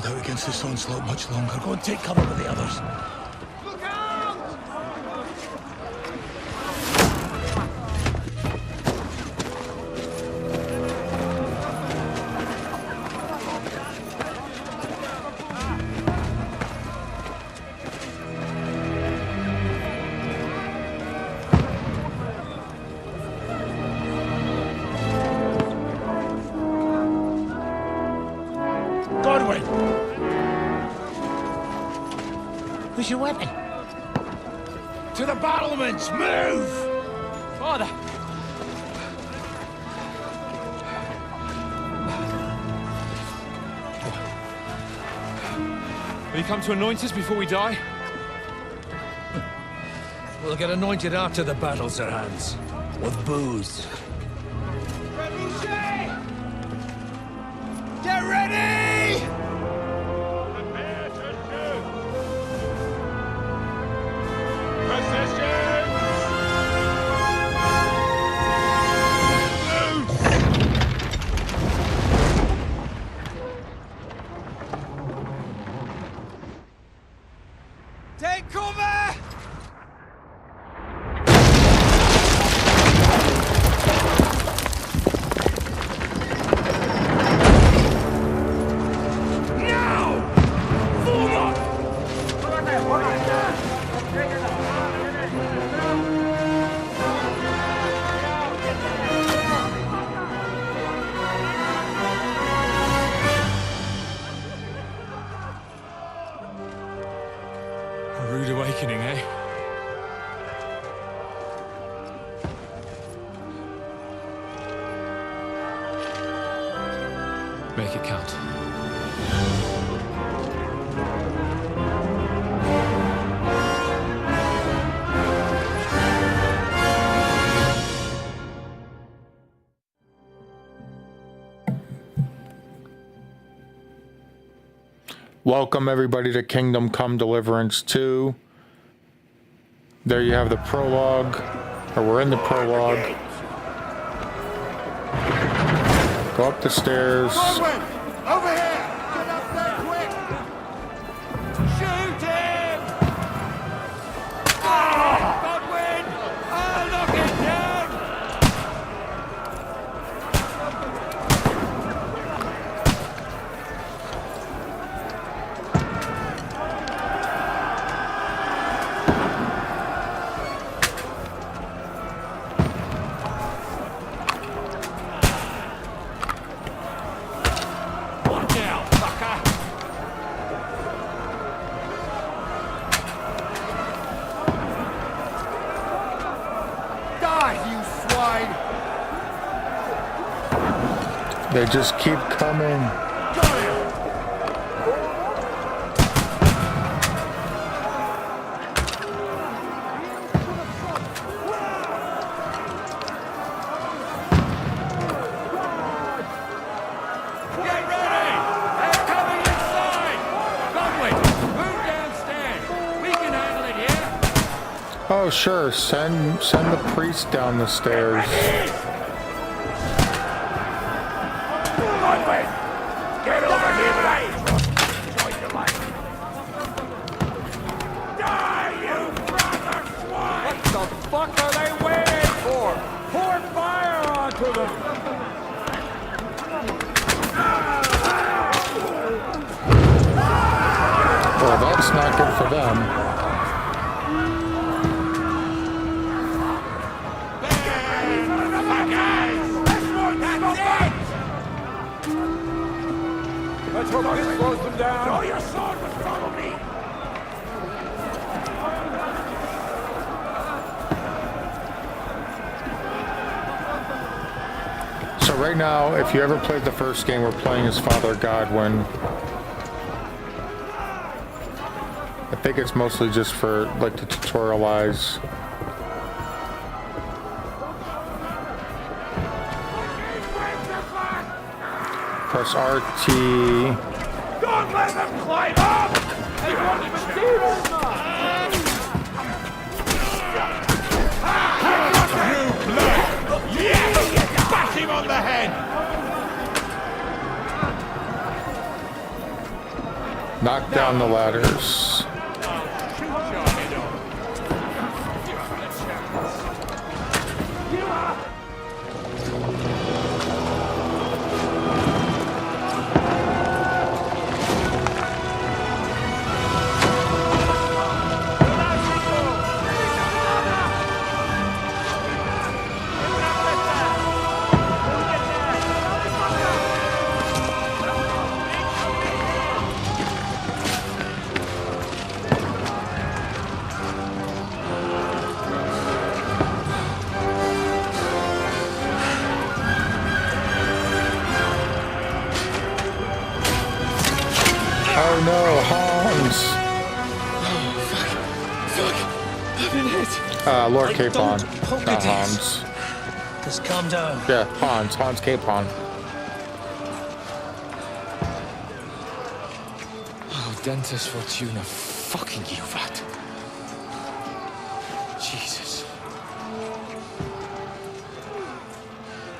hold out against this onslaught much longer. Go and take cover with the others. Who's your weapon? To the battlements! Move! Father! Will you come to anoint us before we die? We'll get anointed after the battles are hands. With booze. Get ready! Prepare to shoot! Position! Take cover! A rude awakening, eh? Make it count. Welcome everybody to Kingdom Come Deliverance 2. There you have the prologue, or we're in the prologue. Go up the stairs. Godwin! Over here! Get up there quick! Shoot him! Ah! Godwin! I'll knock him down! Watch out, fucker! Die, you swine! They just keep coming. Got him! Get ready! They're coming inside! Godwin, move downstairs! We can handle it here! Oh sure, send the priest down the stairs. Godwin! Get over here with that! Enjoy your life! Die, you brother swine! What the fuck are they waiting for? Pour fire onto them! Well, that's not good for them. Let's hope this slows them down. Draw your sword and follow me. So right now, if you ever played the first game, we're playing as Father Godwin. I think it's mostly just for, like, to tutorialize. Press RT. Don't let them climb up! They want to demons! You blood! Yes! Bash him on the head! Knock down the ladders. Oh no, Hans! Fuck! I've been hit! Lord I Capon, don't hope not it is. Hans. Just calm down. Yeah, Hans Capon. Oh, Dentes Fortuna, fucking you, that. Jesus.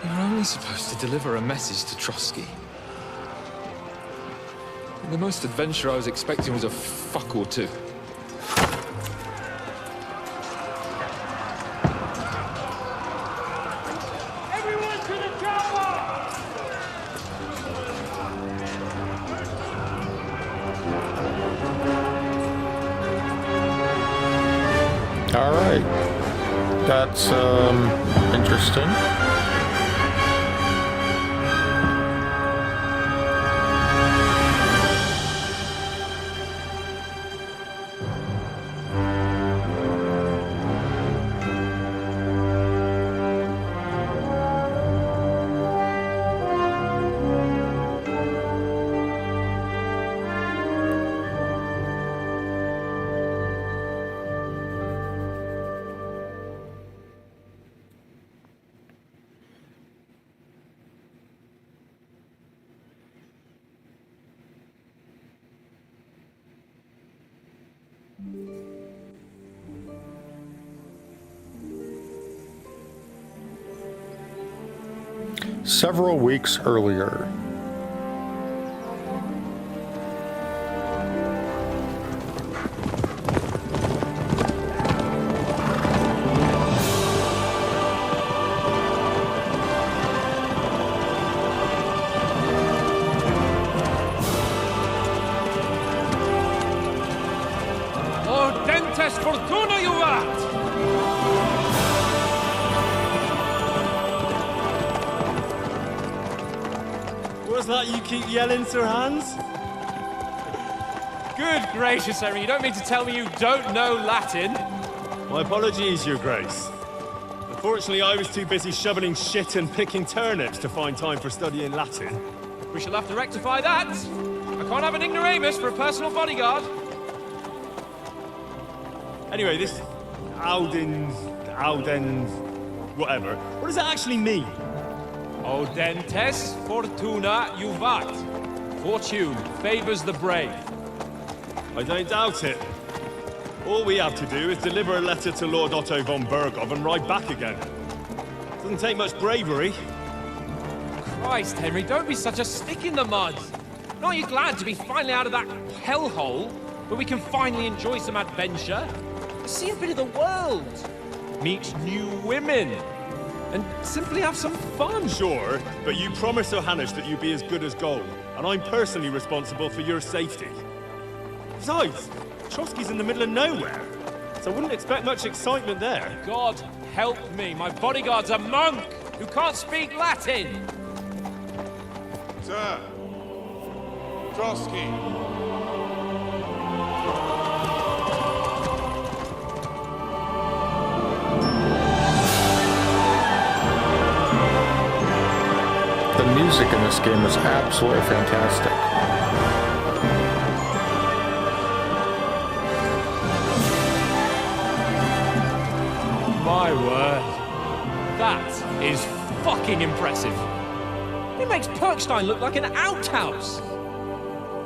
You're only supposed to deliver a message to Trotsky. The most adventure I was expecting was a fuck or two. Everyone to the chopper! All right, that's interesting. Several weeks earlier. Oh, Dentes Fortuna, you rat! What's that you keep yelling, Sir Hans? Good gracious, Henry, you don't mean to tell me you don't know Latin? My apologies, Your Grace. Unfortunately, I was too busy shoveling shit and picking turnips to find time for studying Latin. We shall have to rectify that. I can't have an ignoramus for a personal bodyguard. Anyway, this Audens, whatever. What does that actually mean? Audentes fortuna juvat. Fortune favors the brave. I don't doubt it. All we have to do is deliver a letter to Lord Otto von Bergov and ride back again. Doesn't take much bravery. Christ, Henry, don't be such a stick in the mud. Aren't you glad to be finally out of that hellhole where we can finally enjoy some adventure? See a bit of the world, meet new women, and simply have some fun. Sure, but you promised Sir Hanush that you'd be as good as gold, and I'm personally responsible for your safety. Besides, Trotsky's in the middle of nowhere, so I wouldn't expect much excitement there. God help me, my bodyguard's a monk who can't speak Latin. Sir! Trotsky! The music in this game is absolutely fantastic. My word. That is fucking impressive. It makes Perkstein look like an outhouse.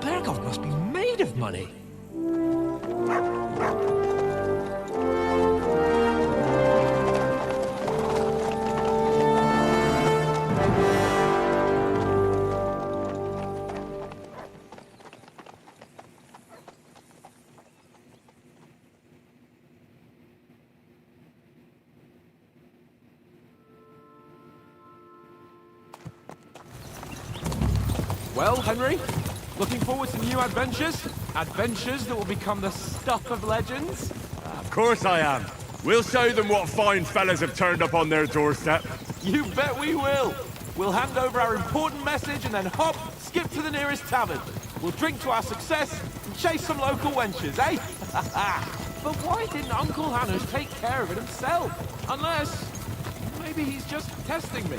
Bergov must be made of money. Well, Henry, looking forward to new adventures? Adventures that will become the stuff of legends? Of course I am. We'll show them what fine fellas have turned up on their doorstep. You bet we will. We'll hand over our important message and then hop, skip to the nearest tavern. We'll drink to our success and chase some local wenches, eh? But why didn't Uncle Hanush take care of it himself? Unless, maybe he's just testing me.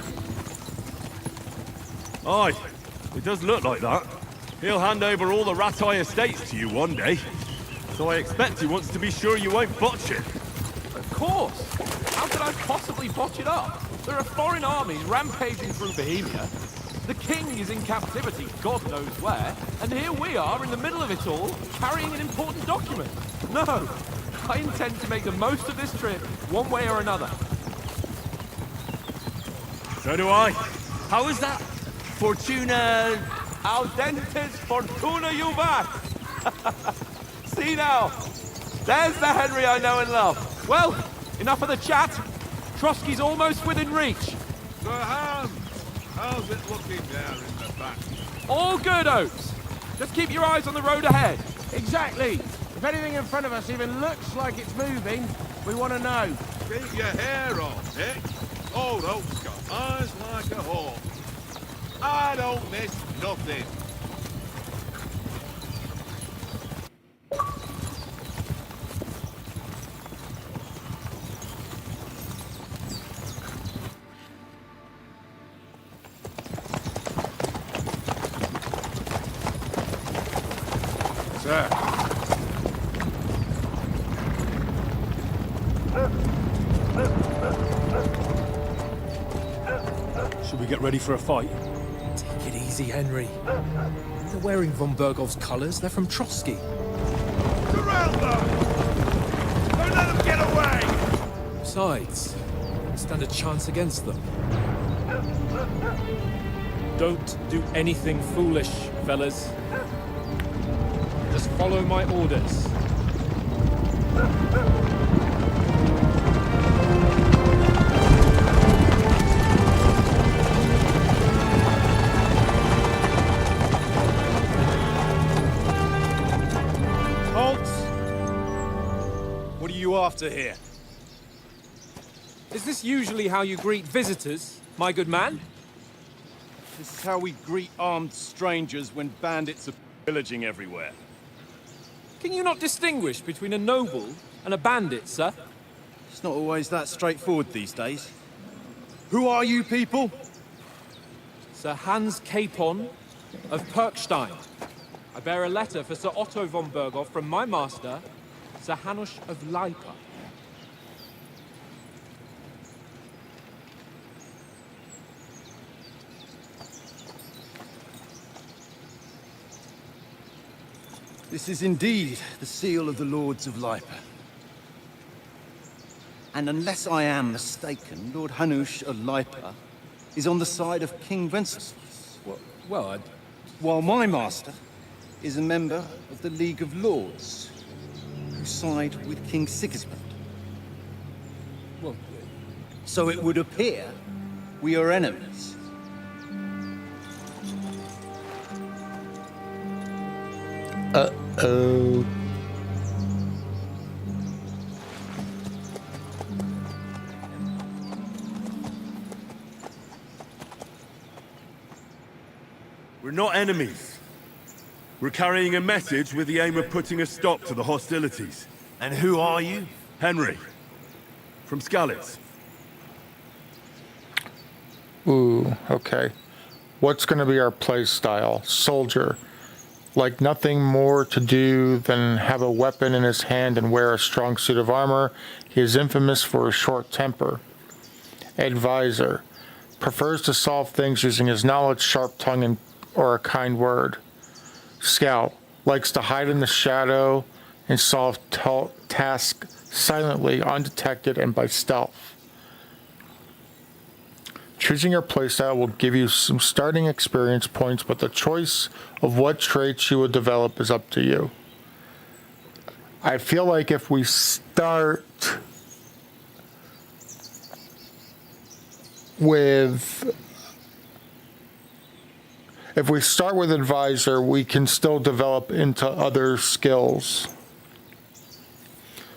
Aye, it does look like that. He'll hand over all the Ratai estates to you one day. So I expect he wants to be sure you won't botch it. Of course. How could I possibly botch it up? There are foreign armies rampaging through Bohemia. The king is in captivity, God knows where, and here we are in the middle of it all, carrying an important document. No, I intend to make the most of this trip, one way or another. So do I. How is that? Fortuna... Audentes fortuna juvat! See now, there's the Henry I know and love. Well, enough of the chat. Trotsky's almost within reach. Sir Hans, how's it looking there in the back? All good, Oates. Just keep your eyes on the road ahead. Exactly. If anything in front of us even looks like it's moving, we want to know. Keep your hair on, Dick. Old Oak's got eyes like a hawk. I don't miss nothing. Sir. Should we get ready for a fight? Take it easy, Henry. They're wearing von Bergov's colors. They're from Trotsky. Surround them! Don't let them get away! Besides, stand a chance against them. Don't do anything foolish, fellas. Just follow my orders. What are you after here? Is this usually how you greet visitors, my good man? This is how we greet armed strangers when bandits are pillaging everywhere. Can you not distinguish between a noble and a bandit, sir? It's not always that straightforward these days. Who are you people? Sir Hans Capon of Perkstein. I bear a letter for Sir Otto von Berghoff from my master, Sir Hanush of Lipa. This is indeed the seal of the Lords of Lipa. And unless I am mistaken, Lord Hanush of Lipa is on the side of King Wenceslas. Well, While my master is a member of the League of Lords, who side with King Sigismund. well, So it would appear we are enemies. Uh-oh. We're not enemies. We're carrying a message with the aim of putting a stop to the hostilities. And who are you? Henry. From Skalitz. Ooh, okay. What's going to be our play style? Soldier. Like nothing more to do than have a weapon in his hand and wear a strong suit of armor. He is infamous for his short temper. Advisor. Prefers to solve things using his knowledge, sharp tongue, or a kind word. Scout. Likes to hide in the shadow and solve tasks silently, undetected, and by stealth. Choosing your playstyle will give you some starting experience points, but the choice of what traits you will develop is up to you. I feel like if we start If we start with advisor, we can still develop into other skills.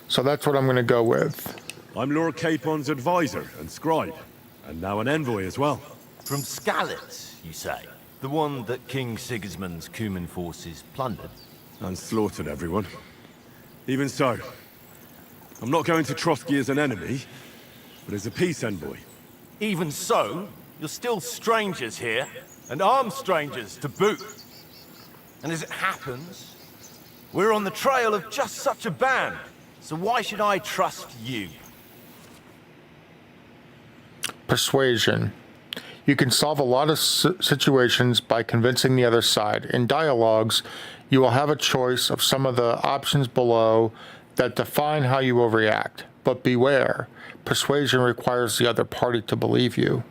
So that's what I'm going to go with. I'm Lord Capon's advisor and scribe, and now an envoy as well. From Skalitz, you say? The one that King Sigismund's Cuman forces plundered? And slaughtered everyone. Even so, I'm not going to Trotsky as an enemy, but as a peace envoy. Even so, you're still strangers here, and armed strangers to boot. And as it happens, we're on the trail of just such a band, so why should I trust you? Persuasion. You can solve a lot of situations by convincing the other side. In dialogues, you will have a choice of some of the options below that define how you will react. But beware, persuasion requires the other party to believe you.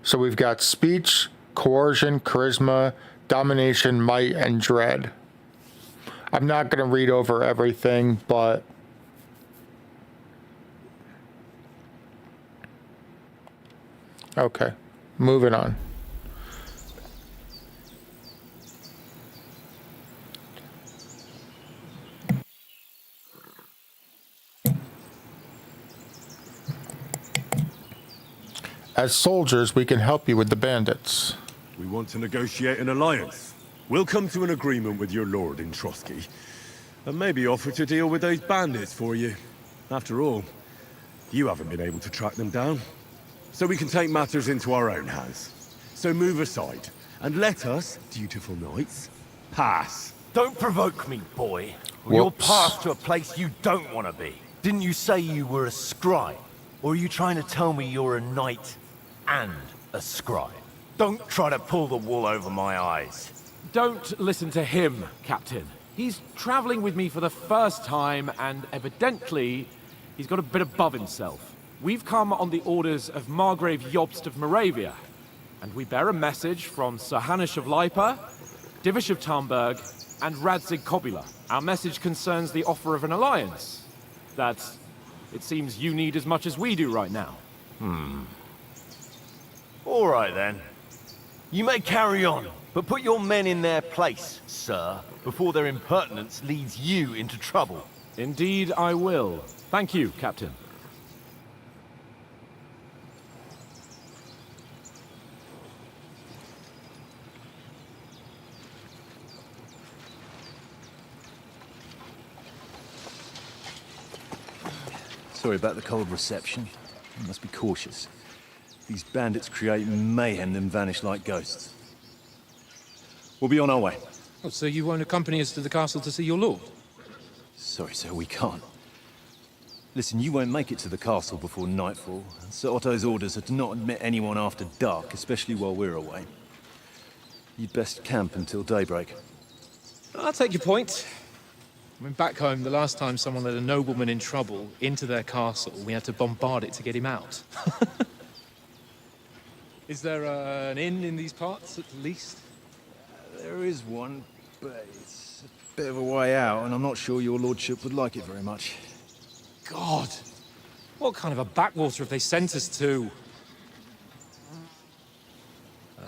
So we've got speech, coercion, charisma, domination, might, and dread. I'm not going to read over everything, but okay, moving on. As soldiers, we can help you with the bandits. We want to negotiate an alliance. We'll come to an agreement with your lord in Trotsky, and maybe offer to deal with those bandits for you. After all, you haven't been able to track them down. So we can take matters into our own hands. So move aside, and let us, dutiful knights, pass. Don't provoke me, boy, or you'll pass to a place you don't want to be. Didn't you say you were a scribe? Or are you trying to tell me you're a knight and a scribe? Don't try to pull the wool over my eyes. Don't listen to him, Captain. He's traveling with me for the first time, and evidently, he's got a bit above himself. We've come on the orders of Margrave Jobst of Moravia, and we bear a message from Sir Hanush of Lipa, Divish of Tarnberg, and Radzig Kobula. Our message concerns the offer of an alliance that it seems you need as much as we do right now. All right, then. You may carry on, but put your men in their place, sir, before their impertinence leads you into trouble. Indeed, I will. Thank you, Captain. Sorry about the cold reception. You must be cautious. These bandits create mayhem, then vanish like ghosts. We'll be on our way. Oh, so you won't accompany us to the castle to see your lord? Sorry, sir, we can't. Listen, you won't make it to the castle before nightfall. Sir Otto's orders are to not admit anyone after dark, especially while we're away. You'd best camp until daybreak. I'll take your point. I mean, back home, the last time someone let a nobleman in trouble into their castle, we had to bombard it to get him out. Is there an inn in these parts, at least? There is one, but it's a bit of a way out, and I'm not sure your lordship would like it very much. God! What kind of a backwater have they sent us to?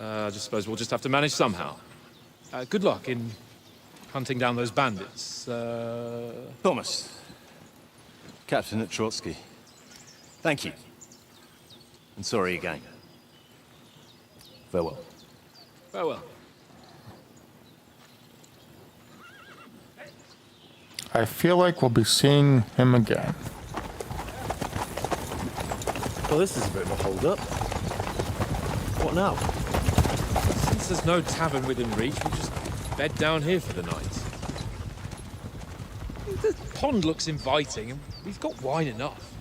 I just suppose we'll just have to manage somehow. Good luck in hunting down those bandits. Thomas, Captain at Trotsky. Thank you. And sorry again. Farewell. Farewell. I feel like we'll be seeing him again. Well, this is a bit of a hold-up. What now? Since there's no tavern within reach, we'll just bed down here for the night. The pond looks inviting, and we've got wine enough.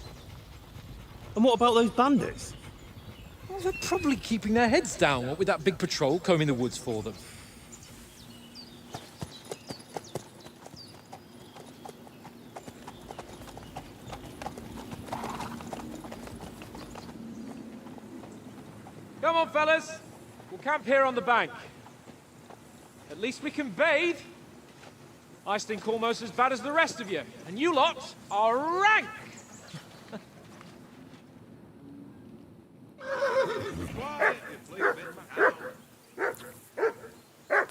And what about those bandits? Well, they're probably keeping their heads down, what with that big patrol combing the woods for them. Come on, fellas. We'll camp here on the bank. At least we can bathe. I stink almost as bad as the rest of you, and you lot are rank!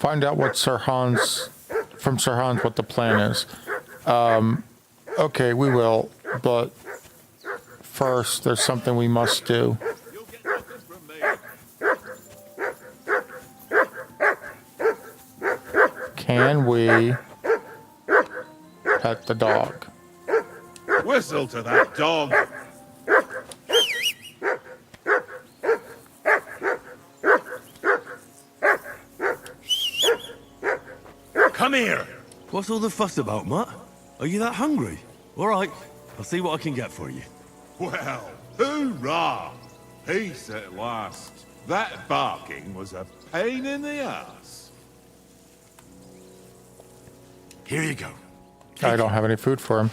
find out what Sir Hans, from Sir Hans, what the plan is. Okay, we will, but first, there's something we must do. You'll get nothing from me. Can we pet the dog? Whistle to that dog. Come here! What's all the fuss about, Mutt? Are you that hungry? All right, I'll see what I can get for you. Well, hoorah! Peace at last. That barking was a pain in the ass. Here you go. I don't have any food for him.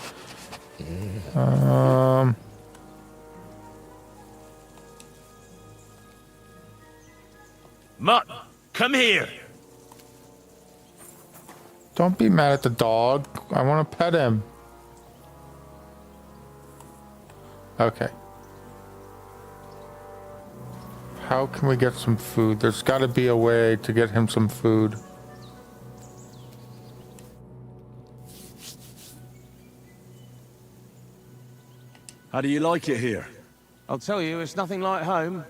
Mutt, come here! Don't be mad at the dog. I want to pet him. Okay. How can we get some food? There's got to be a way to get him some food. How do you like it here? I'll tell you, it's nothing like home.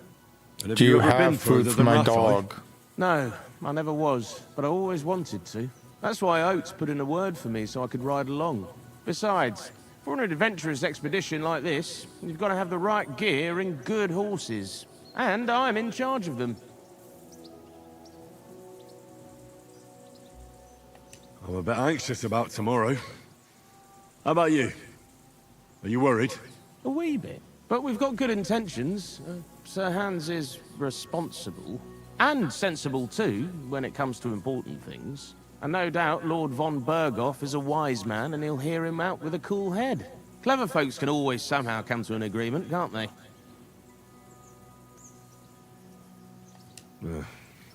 And Do you ever been have food further for than my Rathai? dog? No, I never was, but I always wanted to. That's why Oates put in a word for me so I could ride along. Besides, for an adventurous expedition like this, you've got to have the right gear and good horses. And I'm in charge of them. I'm a bit anxious about tomorrow. How about you? Are you worried? A wee bit. But we've got good intentions. Sir Hans is responsible. And sensible too, when it comes to important things. And no doubt Lord von Berghoff is a wise man and he'll hear him out with a cool head. Clever folks can always somehow come to an agreement, can't they?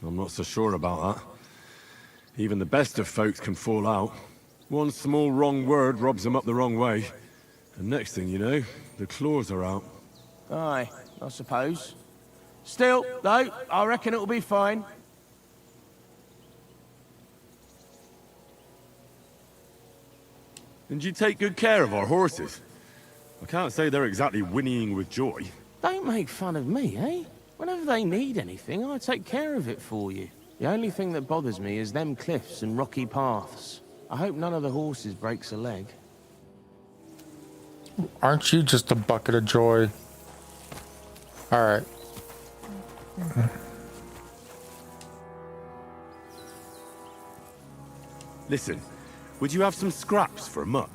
I'm not so sure about that. Even the best of folks can fall out. One small wrong word robs them up the wrong way. And next thing you know, the claws are out. Aye, I suppose. Still, though, I reckon it'll be fine. And you take good care of our horses. I can't say they're exactly whinnying with joy. Don't make fun of me, eh? Whenever they need anything, I take care of it for you. The only thing that bothers me is them cliffs and rocky paths. I hope none of the horses breaks a leg. Aren't you just a bucket of joy? Alright. Listen, would you have some scraps for a Mutt?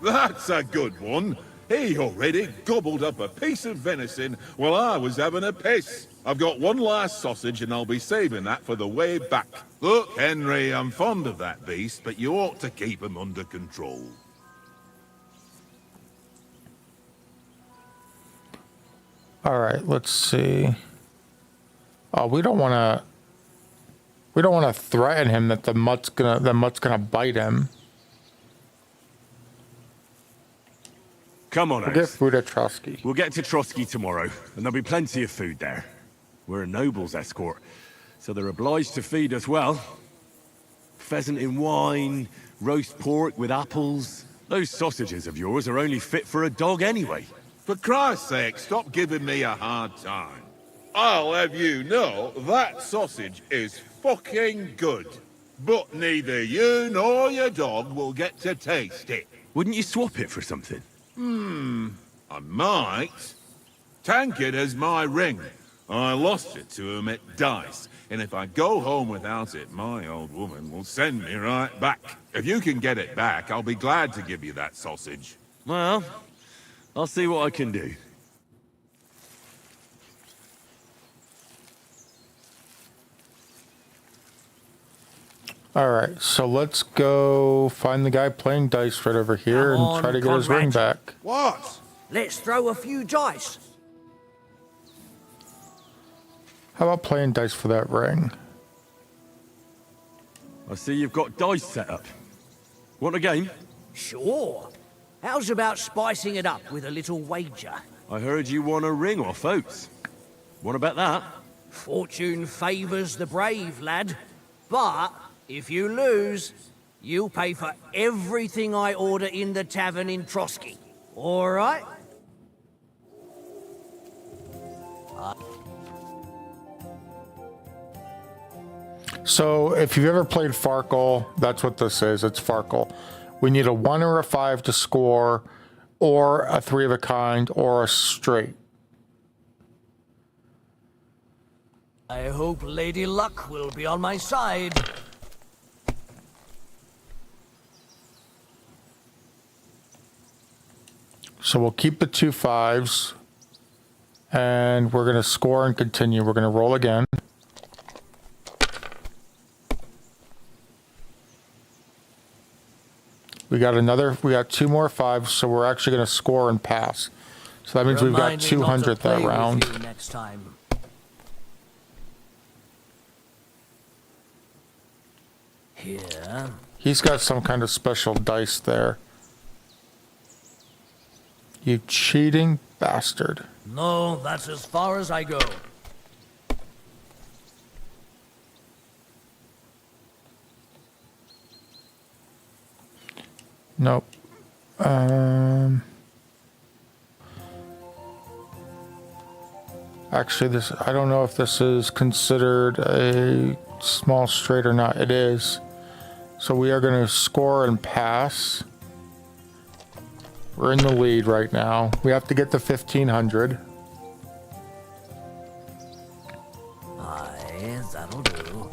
That's a good one. He already gobbled up a piece of venison while I was having a piss. I've got one last sausage and I'll be saving that for the way back. Look, Henry, I'm fond of that beast, but you ought to keep him under control. Alright, let's see. Oh, we don't want to threaten him that the mutt's gonna bite him. Come on, We'll get Oates. food at Trotsky. We'll get to Trotsky tomorrow, and there'll be plenty of food there. We're a noble's escort, so they're obliged to feed us well. Pheasant in wine, roast pork with apples. Those sausages of yours are only fit for a dog anyway. For Christ's sake, stop giving me a hard time. I'll have you know that sausage is fucking good. But neither you nor your dog will get to taste it. Wouldn't you swap it for something? I might. Tankard has my ring. I lost it to him at dice, and if I go home without it, my old woman will send me right back. If you can get it back, I'll be glad to give you that sausage. Well, I'll see what I can do. Alright, so let's go find the guy playing dice right over here Come and try on, to get his ring Conrad. back. What? Let's throw a few dice. How about playing dice for that ring? I see you've got dice set up. Want a game? Sure. How's about spicing it up with a little wager? I heard you won a ring off Oates. Want to bet that? Fortune favours the brave, lad. But If you lose, you'll pay for everything I order in the tavern in Trotsky. All right? So if you've ever played Farkle, that's what this is. It's Farkle. We need a 1 or a 5 to score, or a 3 of a kind, or a straight. I hope Lady Luck will be on my side. So we'll keep the 2 5s, and we're going to score and continue. We're going to roll again. We got 2 more 5s, so we're actually going to score and pass. So that means we've got 200 that round. Next time. Here. He's got some kind of special dice there. You cheating bastard. No, that's as far as I go. Nope. Actually, I don't know if this is considered a small straight or not. It is. So we are going to score and pass. We're in the lead right now. We have to get to 1500. Aye, that'll do.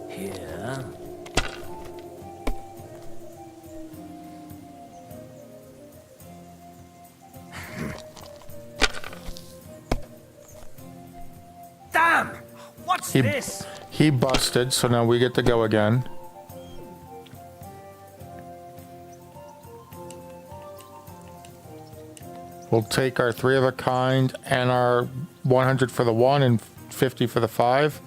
Here. Damn! What's this? He busted, so now we get to go again. We'll take our 3 of a kind and our 100 for the 1 and 50 for the 5.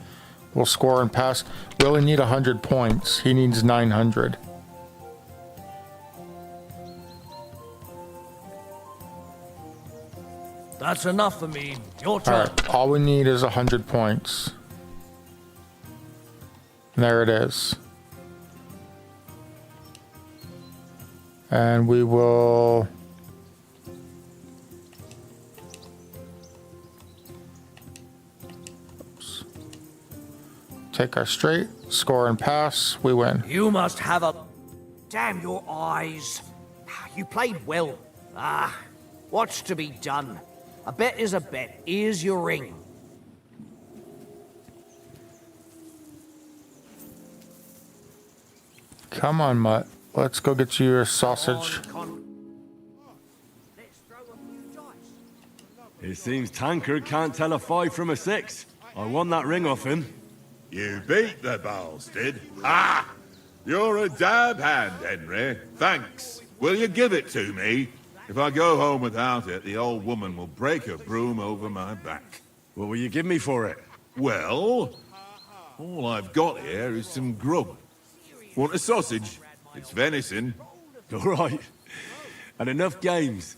We'll score and pass. We only need 100 points. He needs 900. That's enough for me. Your turn. All right, all we need is 100 points. And there it is. And we will... Oops. Take our straight, score and pass, we win. You must have a... Damn your eyes. You played well. What's to be done? A bet is a bet. Here's your ring. Come on, Mutt. Let's go get you your sausage. It seems Tankard can't tell a 5 from a 6. I won that ring off him. You beat the bastard. Ah! You're a dab hand, Henry. Thanks. Will you give it to me? If I go home without it, the old woman will break her broom over my back. What will you give me for it? Well, all I've got here is some grub. Want a sausage? It's venison. All right. And enough games.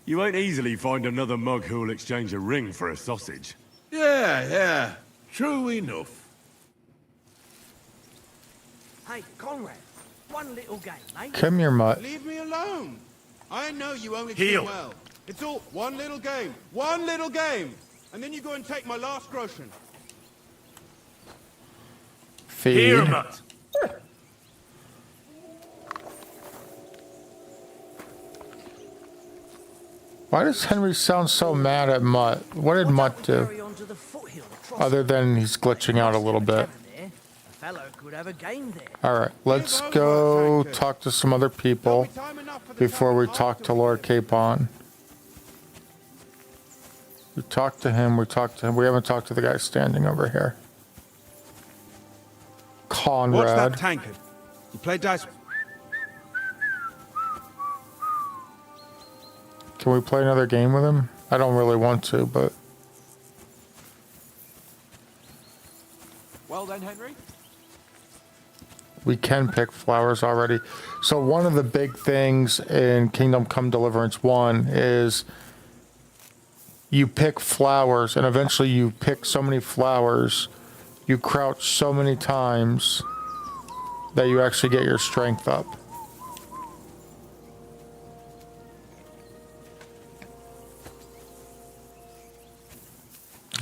You won't easily find another mug who'll exchange a ring for a sausage. Yeah. True enough. Hey, Conrad. One little game, mate. Come here, Mutt. Leave me alone. I know you only Heel. do well. It's all one little game. One little game. And then you go and take my last groschen. Feed. Here, Mutt. Why does Henry sound so mad at Mutt? What did Mutt do? Other than he's glitching out a little bit. Alright, let's go talk to some other people before we talk to Lord Capon. We talked to him, we haven't talked to the guy standing over here. Conrad. What's that tankard? You play dice? Can we play another game with him? I don't really want to, but... Well then, Henry? We can pick flowers already. So one of the big things in Kingdom Come Deliverance 1 is you pick flowers, and eventually you pick so many flowers, you crouch so many times that you actually get your strength up.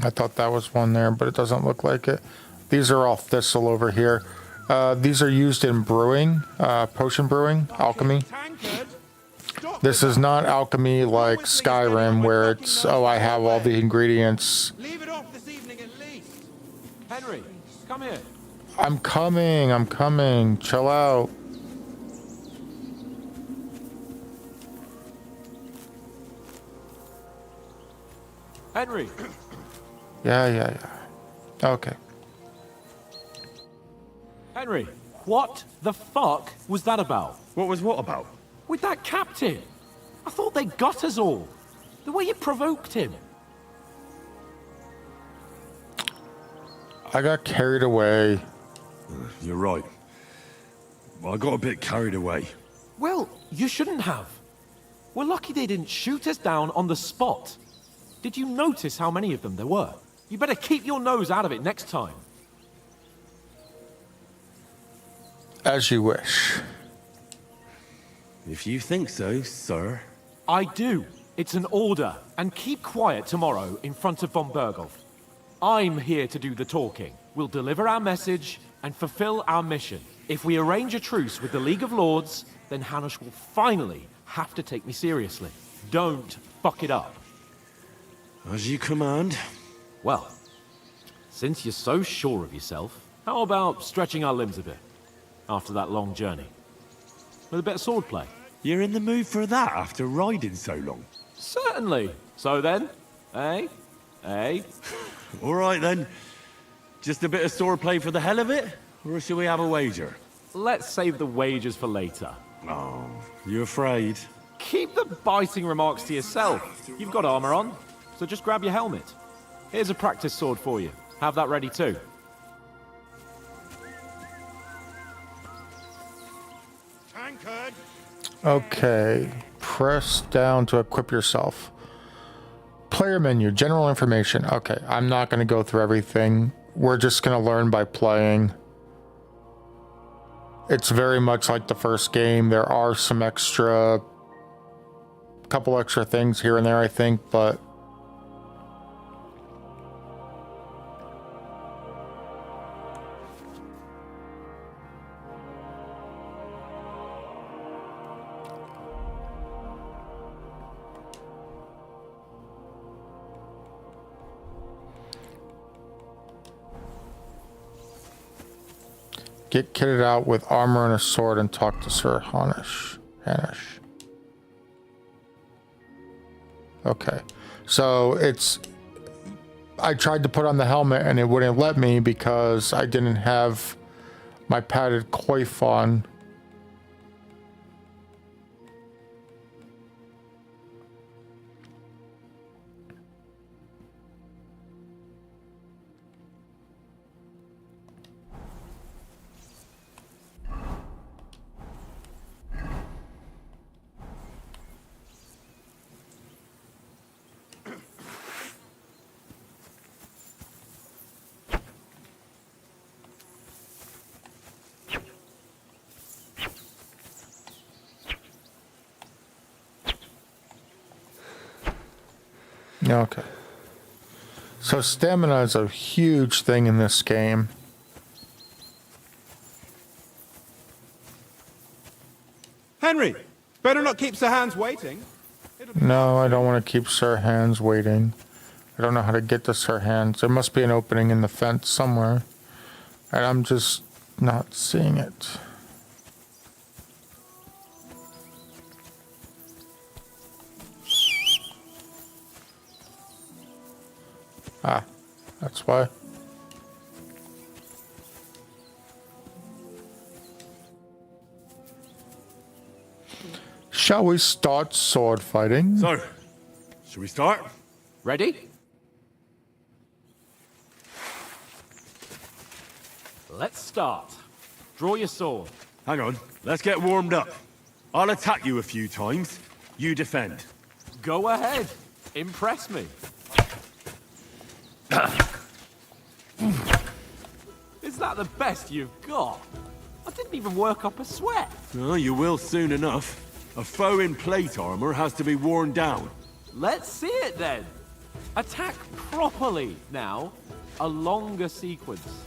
I thought that was one there, but it doesn't look like it. These are all thistle over here. These are used in brewing, potion brewing, alchemy. This is not alchemy like Skyrim, where it's, oh, I have all the ingredients. Leave it off this evening at least. Henry, come here. I'm coming. Chill out. Henry. Yeah. Okay. Henry, what the fuck was that about? What was what about? With that captain. I thought they got us all. The way you provoked him. I got carried away. You're right. I got a bit carried away. Well, you shouldn't have. We're lucky they didn't shoot us down on the spot. Did you notice how many of them there were? You better keep your nose out of it next time. As you wish. If you think so, sir. I do. It's an order. And keep quiet tomorrow in front of von Berghoff. I'm here to do the talking. We'll deliver our message and fulfill our mission. If we arrange a truce with the League of Lords, then Hanush will finally have to take me seriously. Don't fuck it up. As you command. Well, since you're so sure of yourself, how about stretching our limbs a bit after that long journey? With a bit of swordplay. You're in the mood for that after riding so long? Certainly. So then, eh? All right then. Just a bit of swordplay for the hell of it? Or shall we have a wager? Let's save the wagers for later. Oh, you afraid? Keep the biting remarks to yourself. You've got armor on, so just grab your helmet. Here's a practice sword for you. Have that ready too. Tankard! Okay. Press down to equip yourself. Player menu, general information. Okay, I'm not going to go through everything. We're just going to learn by playing. It's very much like the first game. There are some couple extra things here and there, I think, but get kitted out with armor and a sword and talk to Sir Hanush. Okay. So I tried to put on the helmet and it wouldn't let me because I didn't have my padded coif on. Okay. So stamina is a huge thing in this game. Henry! Better not keep Sir Hans waiting. No, I don't want to keep Sir Hans waiting. I don't know how to get to Sir Hans. There must be an opening in the fence somewhere. And I'm just not seeing it. Ah, that's why. Shall we start sword fighting? So, should we start? Ready? Let's start. Draw your sword. Hang on, let's get warmed up. I'll attack you a few times. You defend. Go ahead. Impress me. Is that the best you've got? I didn't even work up a sweat. Oh, you will soon enough. A foe in plate armor has to be worn down. Let's see it then. Attack properly now. A longer sequence.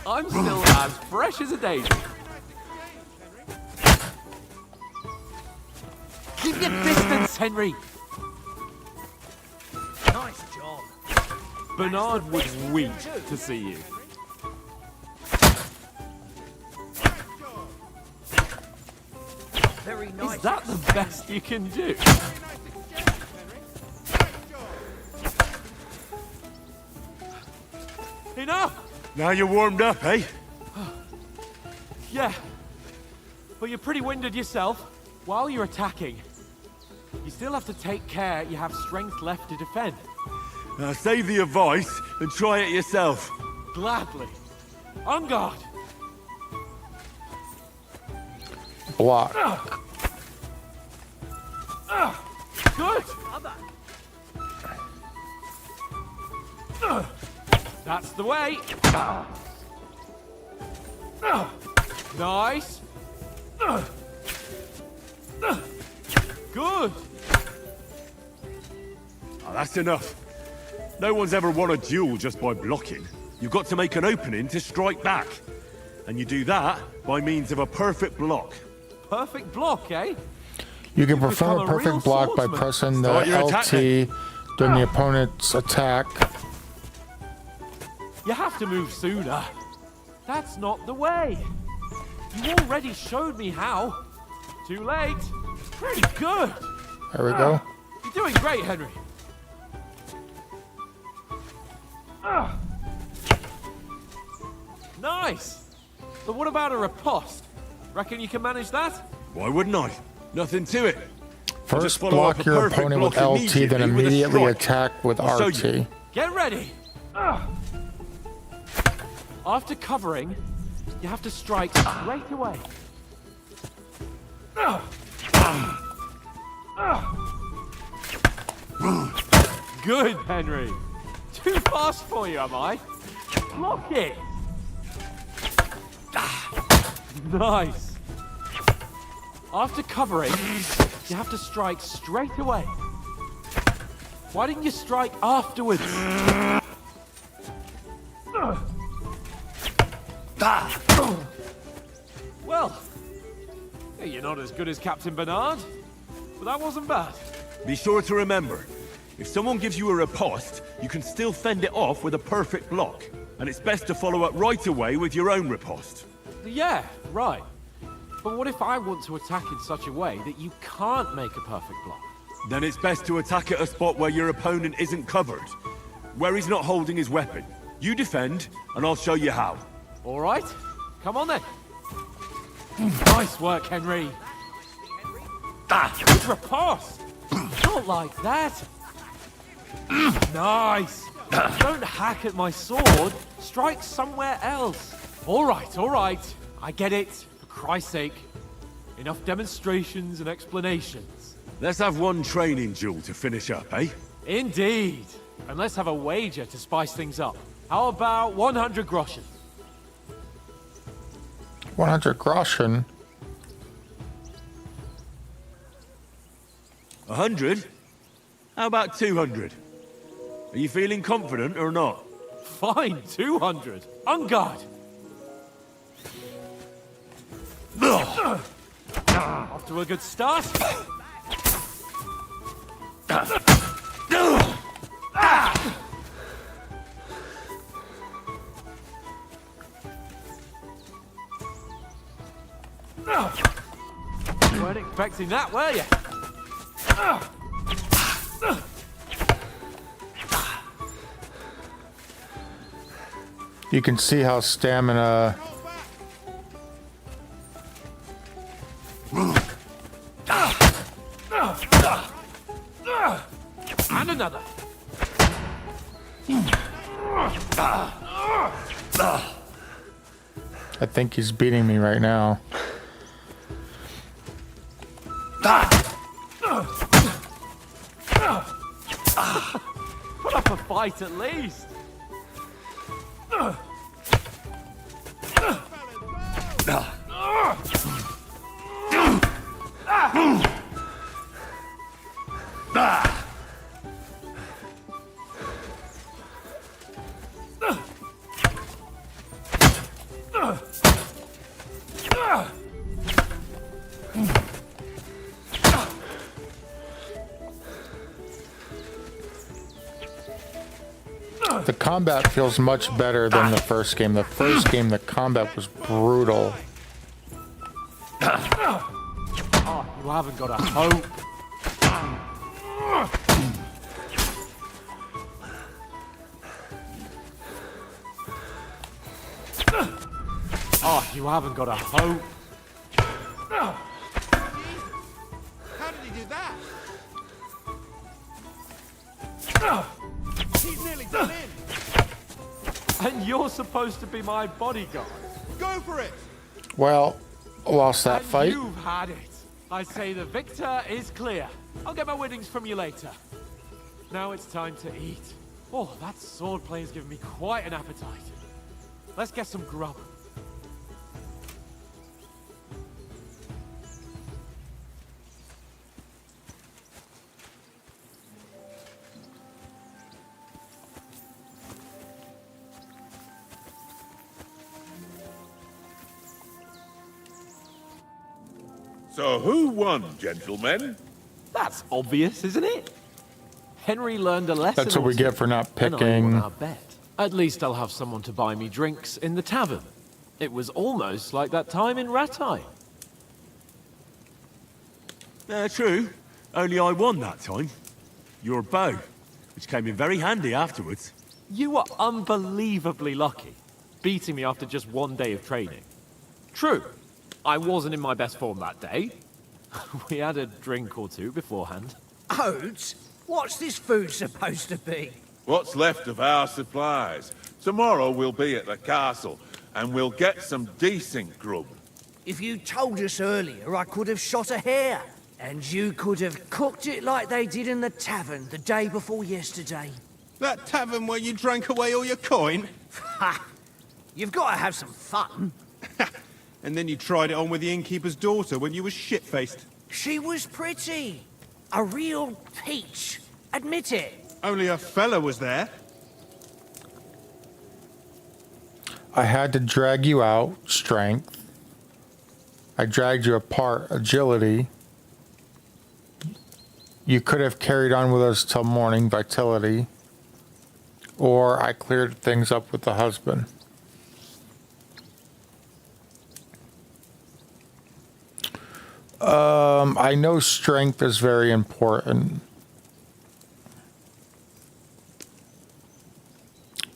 I'm still as fresh as a daisy. Keep your distance, Henry. Nice job. Bernard would weep to see you. Very nice. Is that the best you can do? Enough! Now you're warmed up, eh? Yeah. But you're pretty winded yourself. While you're attacking, you still have to take care you have strength left to defend. Now save the advice and try it yourself. Gladly. On guard. Block. Good. That's the way. Nice. Good. Oh, that's enough. No one's ever won a duel just by blocking. You've got to make an opening to strike back. And you do that by means of a perfect block. Perfect block, eh? You can perform a become a real perfect block by swordsman. pressing Start your the attack LT during the opponent's attack. You have to move sooner. That's not the way. You already showed me how. Too late. Pretty good. There we go. You're doing great, Henry. Nice. But what about a riposte? Reckon you can manage that? Why wouldn't I? Nothing to it. First follow up block a your perfect opponent with block LT, then immediately with a immediately strike. attack with I'll show RT. you. Get ready. After covering, you have to strike straight away. Good, Henry. Too fast for you, am I? Block it. Nice. After covering, you have to strike straight away. Why didn't you strike afterwards? Well, you're not as good as Captain Bernard, but that wasn't bad. Be sure to remember, if someone gives you a riposte, you can still fend it off with a perfect block. And it's best to follow up right away with your own riposte. Yeah, right. But what if I want to attack in such a way that you can't make a perfect block? Then it's best to attack at a spot where your opponent isn't covered. Where he's not holding his weapon. You defend, and I'll show you how. All right, come on then. Nice work, Henry. Good riposte. Not like that. Nice. Don't hack at my sword. Strike somewhere else. All right. I get it. For Christ's sake. Enough demonstrations and explanations. Let's have one training duel to finish up, eh? Indeed. And let's have a wager to spice things up. How about 100 groschen? 100 groschen. 100? How about 200? Are you feeling confident or not? Fine, 200. On guard. Off to a good start. You weren't expecting that, were you? You can see how stamina. And another. I think he's beating me right now. Put up a fight at least. The combat feels much better than the first game. The first game, the combat was brutal. Oh, you haven't got a hope. Oh, you haven't got a hope. How did he do that? He's nearly done in. And you're supposed to be my bodyguard. Go for it. Well, lost that And fight. You've had it. I say the victor is clear. I'll get my winnings from you later. Now it's time to eat. Oh, that swordplay has given me quite an appetite. Let's get some grub. So who won, gentlemen? That's obvious, isn't it? Henry learned a lesson. That's what we get for not And I picking. won our bet. At least I'll have someone to buy me drinks in the tavern. It was almost like that time in Rattay. True. Only I won that time. Your bow, which came in very handy afterwards. You were unbelievably lucky, beating me after just one day of training. True, I wasn't in my best form that day. We had a drink or two beforehand. Oats? What's this food supposed to be? What's left of our supplies. Tomorrow we'll be at the castle, and we'll get some decent grub. If you told us earlier, I could have shot a hare. And you could have cooked it like they did in the tavern the day before yesterday. That tavern where you drank away all your coin? Ha! You've got to have some fun. And then you tried it on with the innkeeper's daughter when you were shit-faced. She was pretty. A real peach. Admit it. Only a fella was there. I had to drag you out, strength. I dragged you apart, agility. You could have carried on with us till morning, vitality. Or I cleared things up with the husband. I know strength is very important.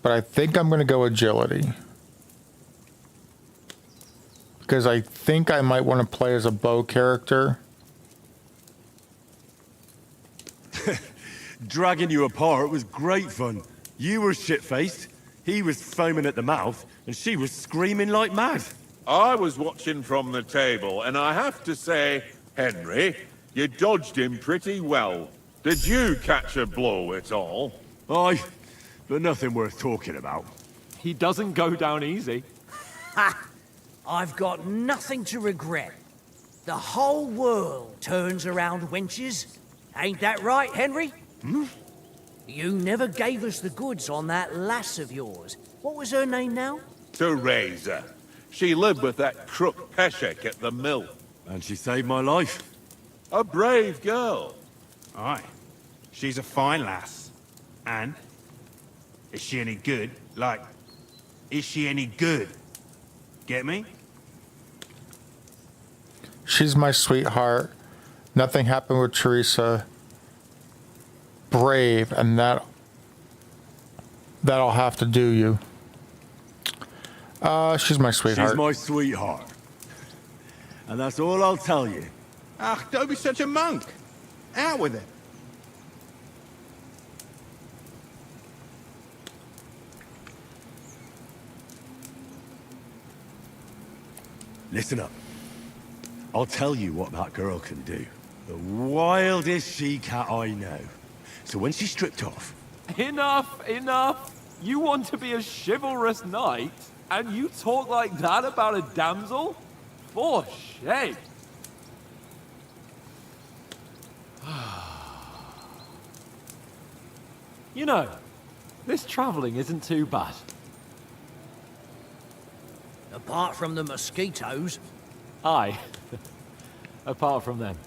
But I think I'm going to go agility. Because I think I might want to play as a bow character. Dragging you apart was great fun. You were shit-faced, he was foaming at the mouth, and she was screaming like mad. I was watching from the table, and I have to say, Henry, you dodged him pretty well. Did you catch a blow at all? Aye, but nothing worth talking about. He doesn't go down easy. Ha! I've got nothing to regret. The whole world turns around wenches. Ain't that right, Henry? Hmm? You never gave us the goods on that lass of yours. What was her name now? Teresa. She lived with that crook Peshek at the mill. And she saved my life. A brave girl. Aye. She's a fine lass. And? Is she any good? Like, is she any good? Get me? She's my sweetheart. Nothing happened with Teresa. Brave, and that'll have to do you. She's my sweetheart. She's my sweetheart. And that's all I'll tell you. Ah, don't be such a monk. Out with it. Listen up. I'll tell you what that girl can do. The wildest she-cat I know. So when she's stripped off... Enough, enough! You want to be a chivalrous knight, and you talk like that about a damsel? For shame! You know, this traveling isn't too bad. Apart from the mosquitoes. Aye. Apart from them.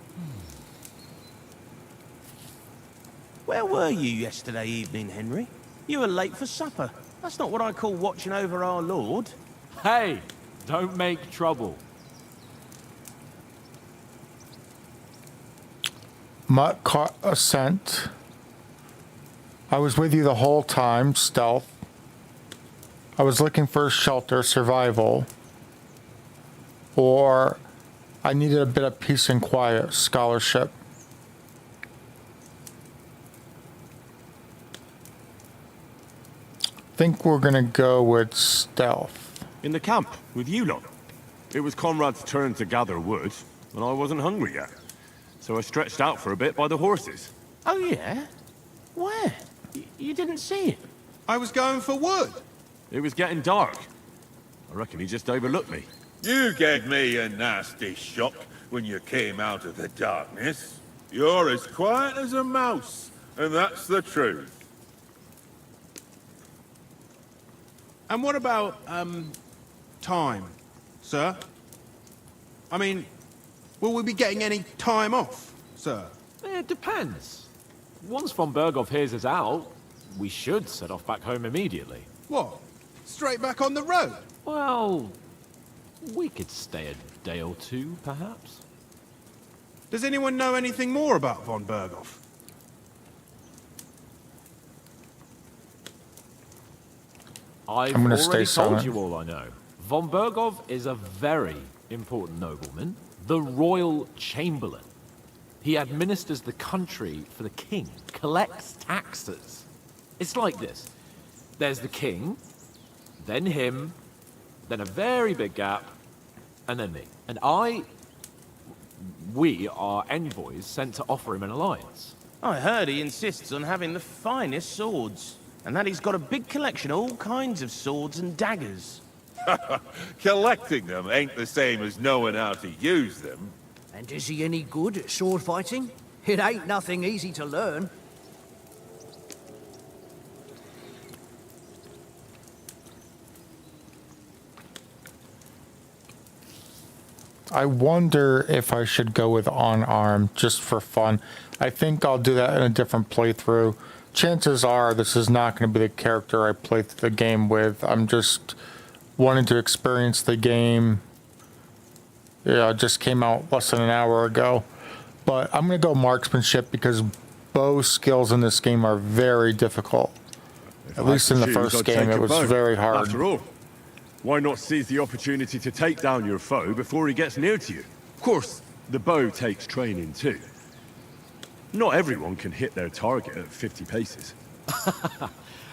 Where were you yesterday evening, Henry? You were late for supper. That's not what I call watching over our Lord. Hey, don't make trouble. Mutt caught a scent. I was with you the whole time, stealth. I was looking for shelter, survival. Or I needed a bit of peace and quiet, scholarship. Think we're gonna go with stealth. In the camp, with you lot. It was Conrad's turn to gather wood, and I wasn't hungry yet. So I stretched out for a bit by the horses. Oh, yeah? Where? You didn't see it? I was going for wood. It was getting dark. I reckon he just overlooked me. You gave me a nasty shock when you came out of the darkness. You're as quiet as a mouse, and that's the truth. And what about, time, sir? I mean, will we be getting any time off, sir? It depends. Once von Berghoff hears us out, we should set off back home immediately. What? Straight back on the road? Well, we could stay a day or two, perhaps. Does anyone know anything more about von Berghoff? I've already told you all I know. Von Berghoff is a very important nobleman, the royal chamberlain. He administers the country for the king, collects taxes. It's like this. There's the king, then him, then a very big gap, and then me. And we are envoys sent to offer him an alliance. I heard he insists on having the finest swords, and that he's got a big collection of all kinds of swords and daggers. Collecting them ain't the same as knowing how to use them. And is he any good at sword fighting? It ain't nothing easy to learn. I wonder if I should go with unarmed just for fun. I think I'll do that in a different playthrough. Chances are this is not going to be the character I play the game with. I'm just wanting to experience the game. Yeah, it just came out less than an hour ago. But I'm going to go marksmanship because bow skills in this game are very difficult. At least in the first game, it was very hard. After all, why not seize the opportunity to take down your foe before he gets near to you? Of course, the bow takes training too. Not everyone can hit their target at 50 paces.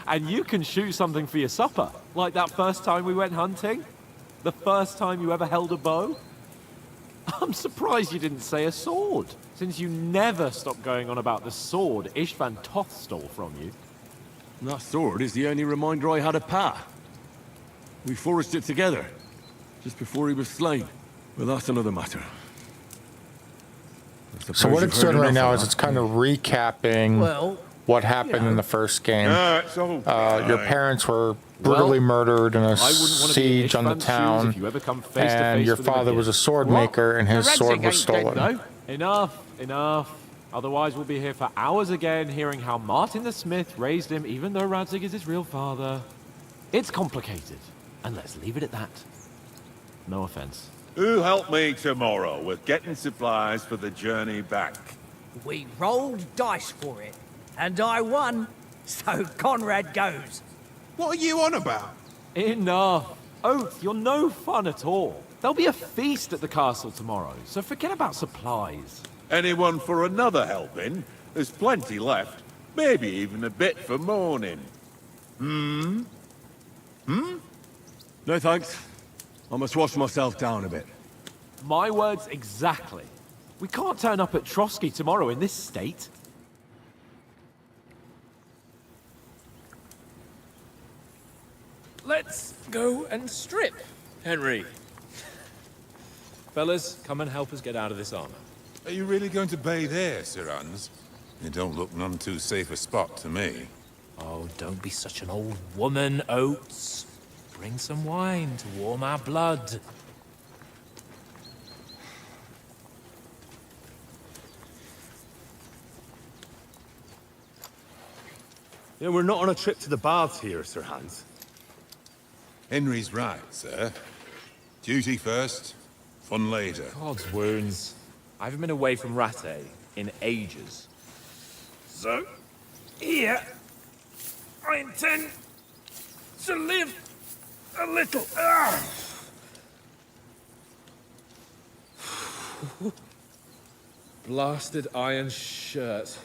And you can shoot something for your supper, like that first time we went hunting? The first time you ever held a bow? I'm surprised you didn't say a sword, since you never stopped going on about the sword Ishvan Toth stole from you. That sword is the only reminder I had of Pa. We forged it together, just before he was slain. But that's another matter. So what it's doing right now is it's kind of recapping what happened in the first game. Your parents were brutally murdered in a siege on the town, and your father was a sword maker, and his sword was stolen. Enough, enough. Otherwise we'll be here for hours again, hearing how Martin the Smith raised him, even though Radzig is his real father. It's complicated, and let's leave it at that. No offense. Who'll help me tomorrow with getting supplies for the journey back? We rolled dice for it, and I won, so Conrad goes. What are you on about? Enough. Oath, you're no fun at all. There'll be a feast at the castle tomorrow, so forget about supplies. Anyone for another helping? There's plenty left. Maybe even a bit for morning. No thanks. I must wash myself down a bit. My words exactly. We can't turn up at Trotsky tomorrow in this state. Let's go and strip, Henry. Fellas, come and help us get out of this armor. Are you really going to bathe here, Sir Hans? It don't look none too safe a spot to me. Oh, don't be such an old woman, Oates. Bring some wine to warm our blood. You know, we're not on a trip to the baths here, Sir Hans. Henry's right, sir. Duty first, fun later. God's wounds. I haven't been away from Rattay in ages. So, here, I intend to live a little. Blasted iron shirt.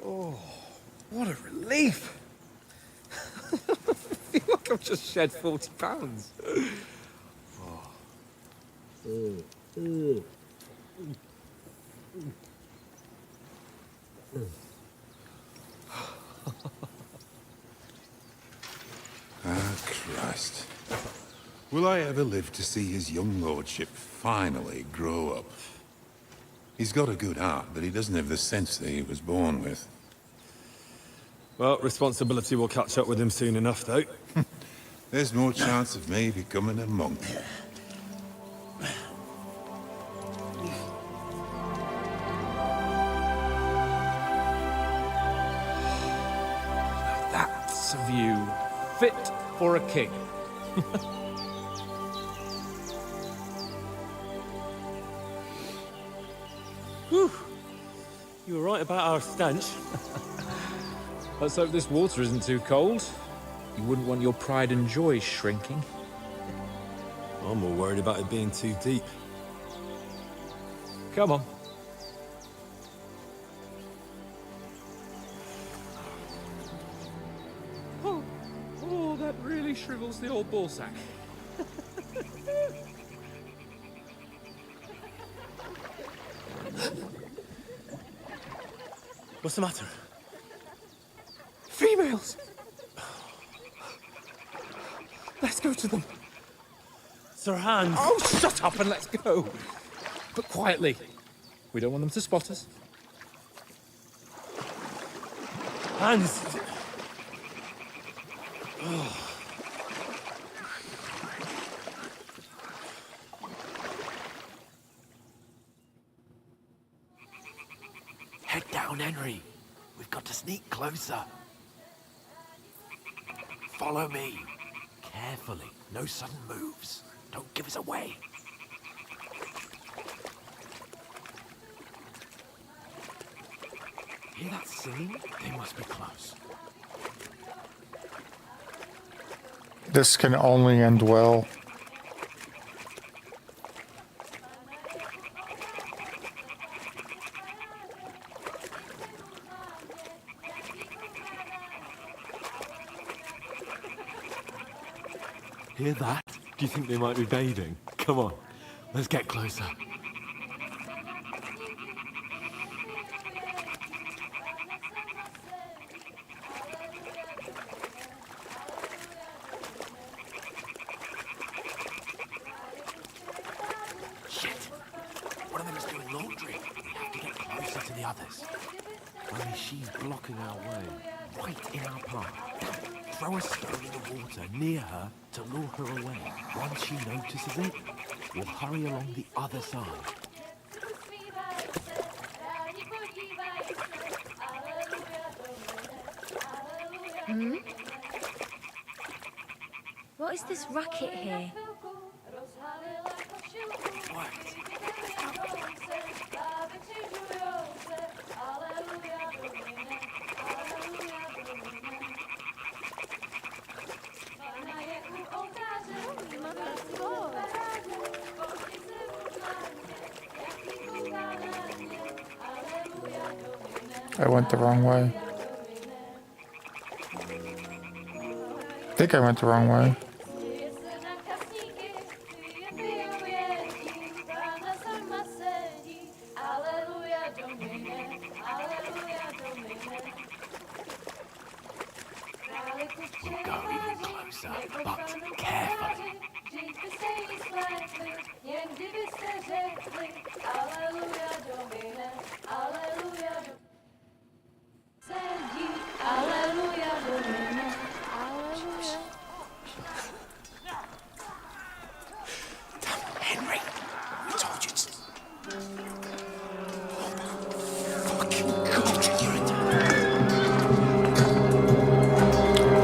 Oh, what a relief. I feel like I've just shed 40 pounds. Ah, Christ. Will I ever live to see his young lordship finally grow up? He's got a good heart, but he doesn't have the sense that he was born with. Well, responsibility will catch up with him soon enough, though. There's no chance of me becoming a monk. That's a view fit for a king. Whew. You were right about our stench. Let's hope this water isn't too cold. You wouldn't want your pride and joy shrinking. I'm more worried about it being too deep. Come on. Oh, that really shrivels the old ball sack. What's the matter? Females! Let's go to them. Sir Hans! Oh, shut up and let's go. But quietly. We don't want them to spot us. Hans! Head down, Henry. We've got to sneak closer. Follow me. Carefully. No sudden moves. Don't give us away. Hear that singing? They must be close. This can only end well. Hear that? Do you think they might be bathing? Come on, let's get closer. Shit! One of them is doing laundry. We have to get closer to the others. Only she's blocking our way, right in our path. Throw a stone in the water near her to lure her away. Once she notices it, we'll hurry along the other side. Hmm? What is this racket here? I went the wrong way. I think I went the wrong way. We'll go even closer, but carefully. Henry, we told you to...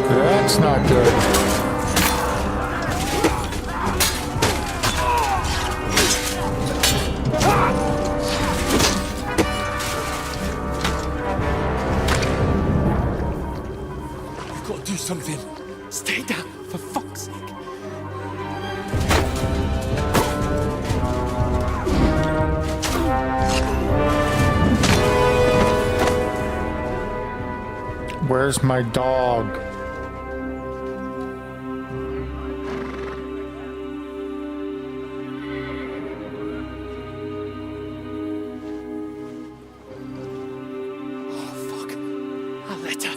That's not good. You've got to do something. Stay down, for fuck's sake. Where's my dog? A letter.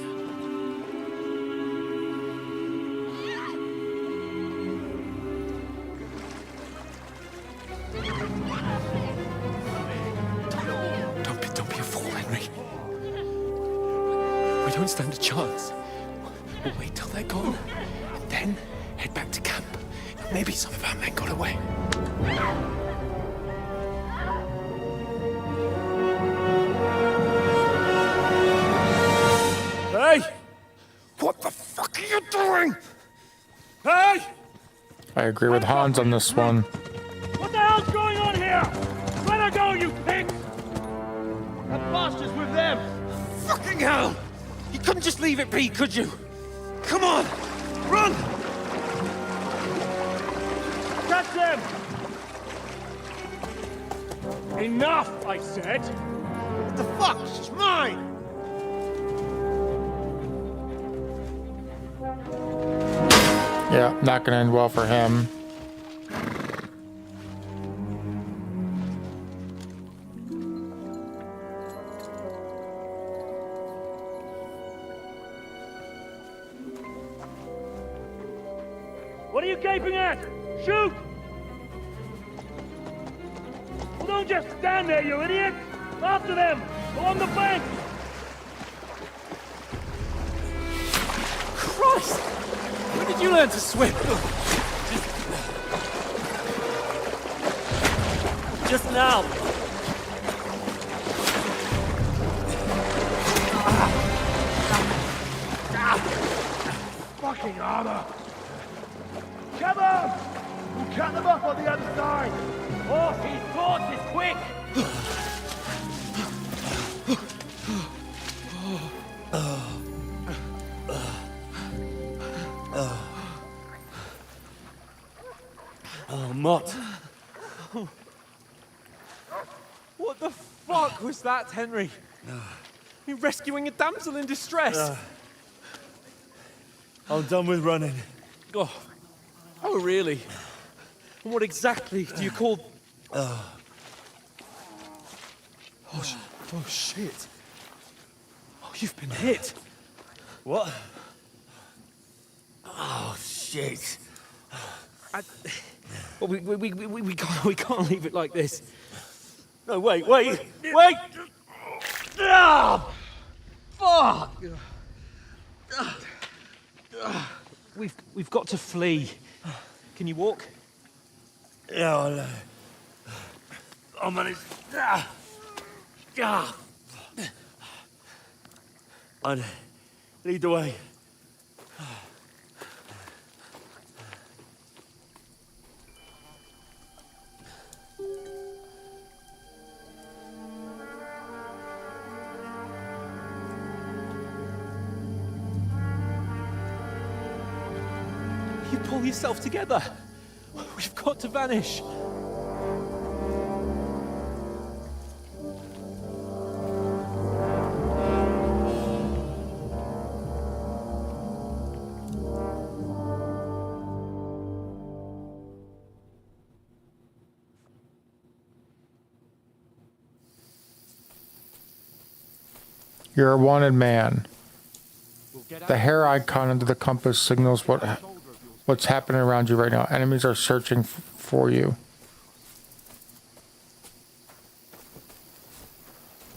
Don't be a fool, Henry. We don't stand a chance. We'll wait till they're gone, and then head back to camp. Maybe some of our men got away. Hey! What the fuck are you doing? Hey! I agree with Hans on this one. What the hell's going on here? Let her go, you pigs! That bastard's with them! Fucking hell! You couldn't just leave it be, could you? Come on! Run! Catch them! Enough, I said! What the fuck? She's mine! Yeah, not gonna end well for him. What are you gaping at? Shoot! Well, don't just stand there, you idiot! After them! Along the bank! Christ! When did you learn to swim? Just now! Fucking armor! Come on! We'll cut them off on the other side! Oh, his thoughts is quick! Oh, Mott. What the fuck was that, Henry? You rescuing a damsel in distress? I'm done with running. Oh, really? And what exactly do you call... Oh, shit. Oh, you've been hit. What? Oh, shit. Well, we can't leave it like this. No, wait! Ah! Fuck! We've got to flee. Can you walk? Yeah, I'll manage. I'd lead the way. You pull yourself together. We've got to vanish. You're a wanted man. We'll The hair icon under the compass signals what's happening around you right now. Enemies are searching for you.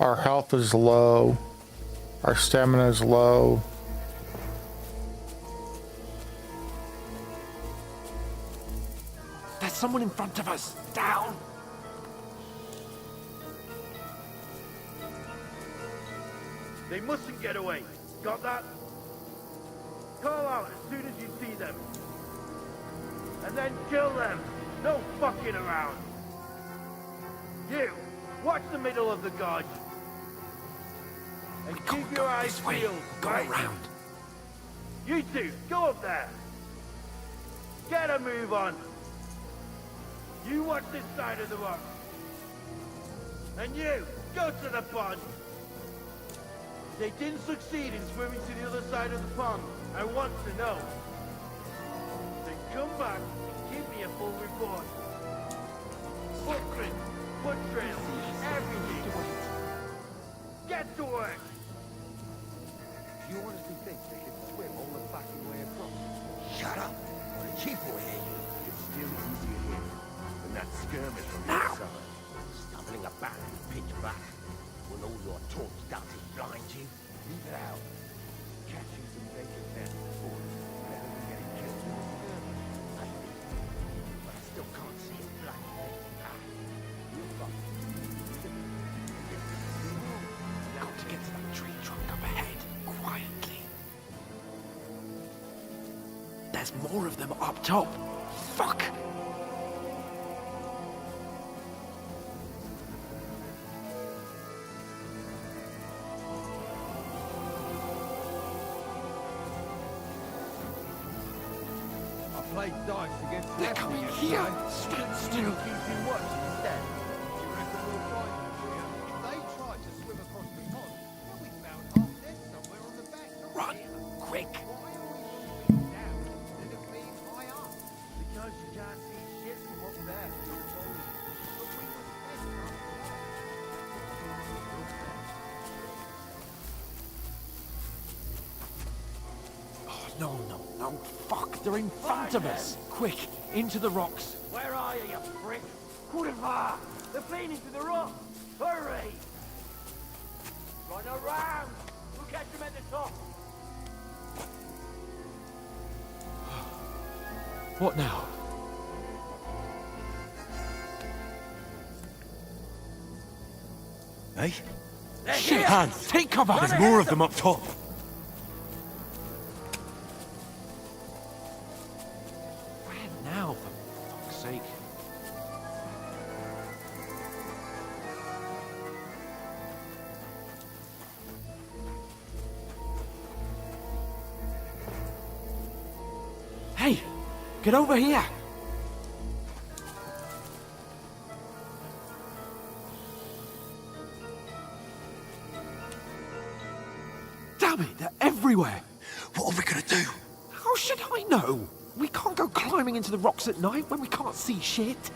Our health is low. Our stamina is low. There's someone in front of us. Down. They mustn't get away. Got that? Call out as soon as you see them. And then kill them. No fucking around. You, watch the middle of the gorge. And keep your eyes peeled. Go around. You two, go up there. Get a move on. You watch this side of the rock. And you, go to the pond. They didn't succeed in swimming to the other side of the pond. I want to know. Then come back and give me a full report. Footprints, foot trails, everything. Get to work. You honestly think they can swim all the fucking way across? Shut up! Or the chief will hear you. It's still easier here than that skirmish on the other side. Stumbling about in pitch black. When all your torch does is blind you, leave it out. Catch you some bacon then, or better than getting killed in a skirmish. I think. But I still can't see a black thing. You fuck. Got to get to that tree trunk up ahead, quietly. There's more of them up top. Fuck! Played dice against They're coming here. Stand still. Keeping watch instead. You reckon we'll find them here? If they try to swim across the pond, then we found half dead somewhere on the bank. Run, quick. Because you can't see shit from up there. Oh, no, fuck, they're in front of us. Quick, into the rocks. Where are you, you prick? Kurva! They're playing into the rock! Hurry! Run around! We'll catch them at the top! What now? Hey? Shit! Hands! Take cover! There's more of them up top! Where now, for fuck's sake? Hey! Get over here! Damn it, they're everywhere! What are we gonna do? How should I know? We can't go climbing into the rocks at night when we can't see shit.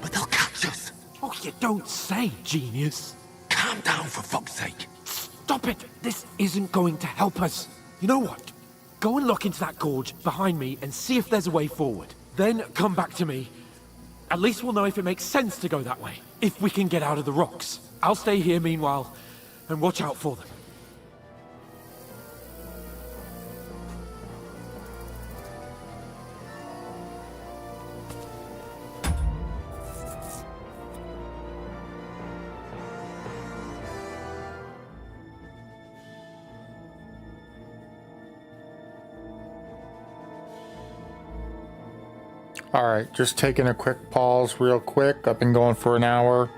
But they'll catch us. Oh, you don't say, genius. Calm down, for fuck's sake. Stop it! This isn't going to help us. You know what? Go and look into that gorge behind me and see if there's a way forward. Then come back to me. At least we'll know if it makes sense to go that way. If we can get out of the rocks. I'll stay here meanwhile and watch out for them. Alright, just taking a quick pause real quick. I've been going for an hour.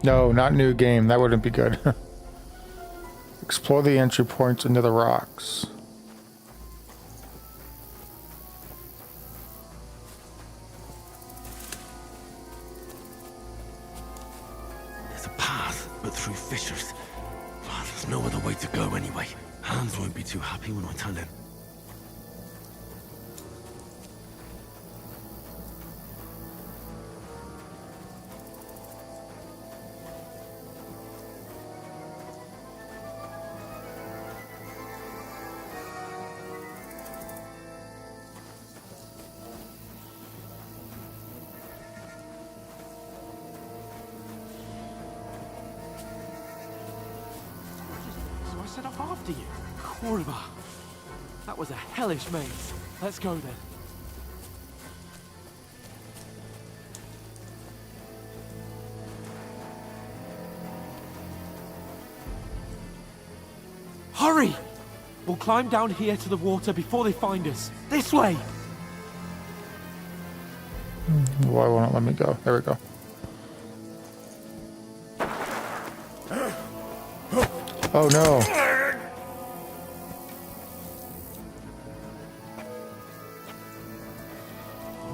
No, not new game. That wouldn't be good. Explore the entry points into the rocks. But through fissures. Oh, there's no other way to go anyway. Hans won't be too happy when I tell him. set off after you. Kurva. That was a hellish maze. Let's go then. Hurry! We'll climb down here to the water before they find us. This way! Why won't it let me go? There we go. Oh no.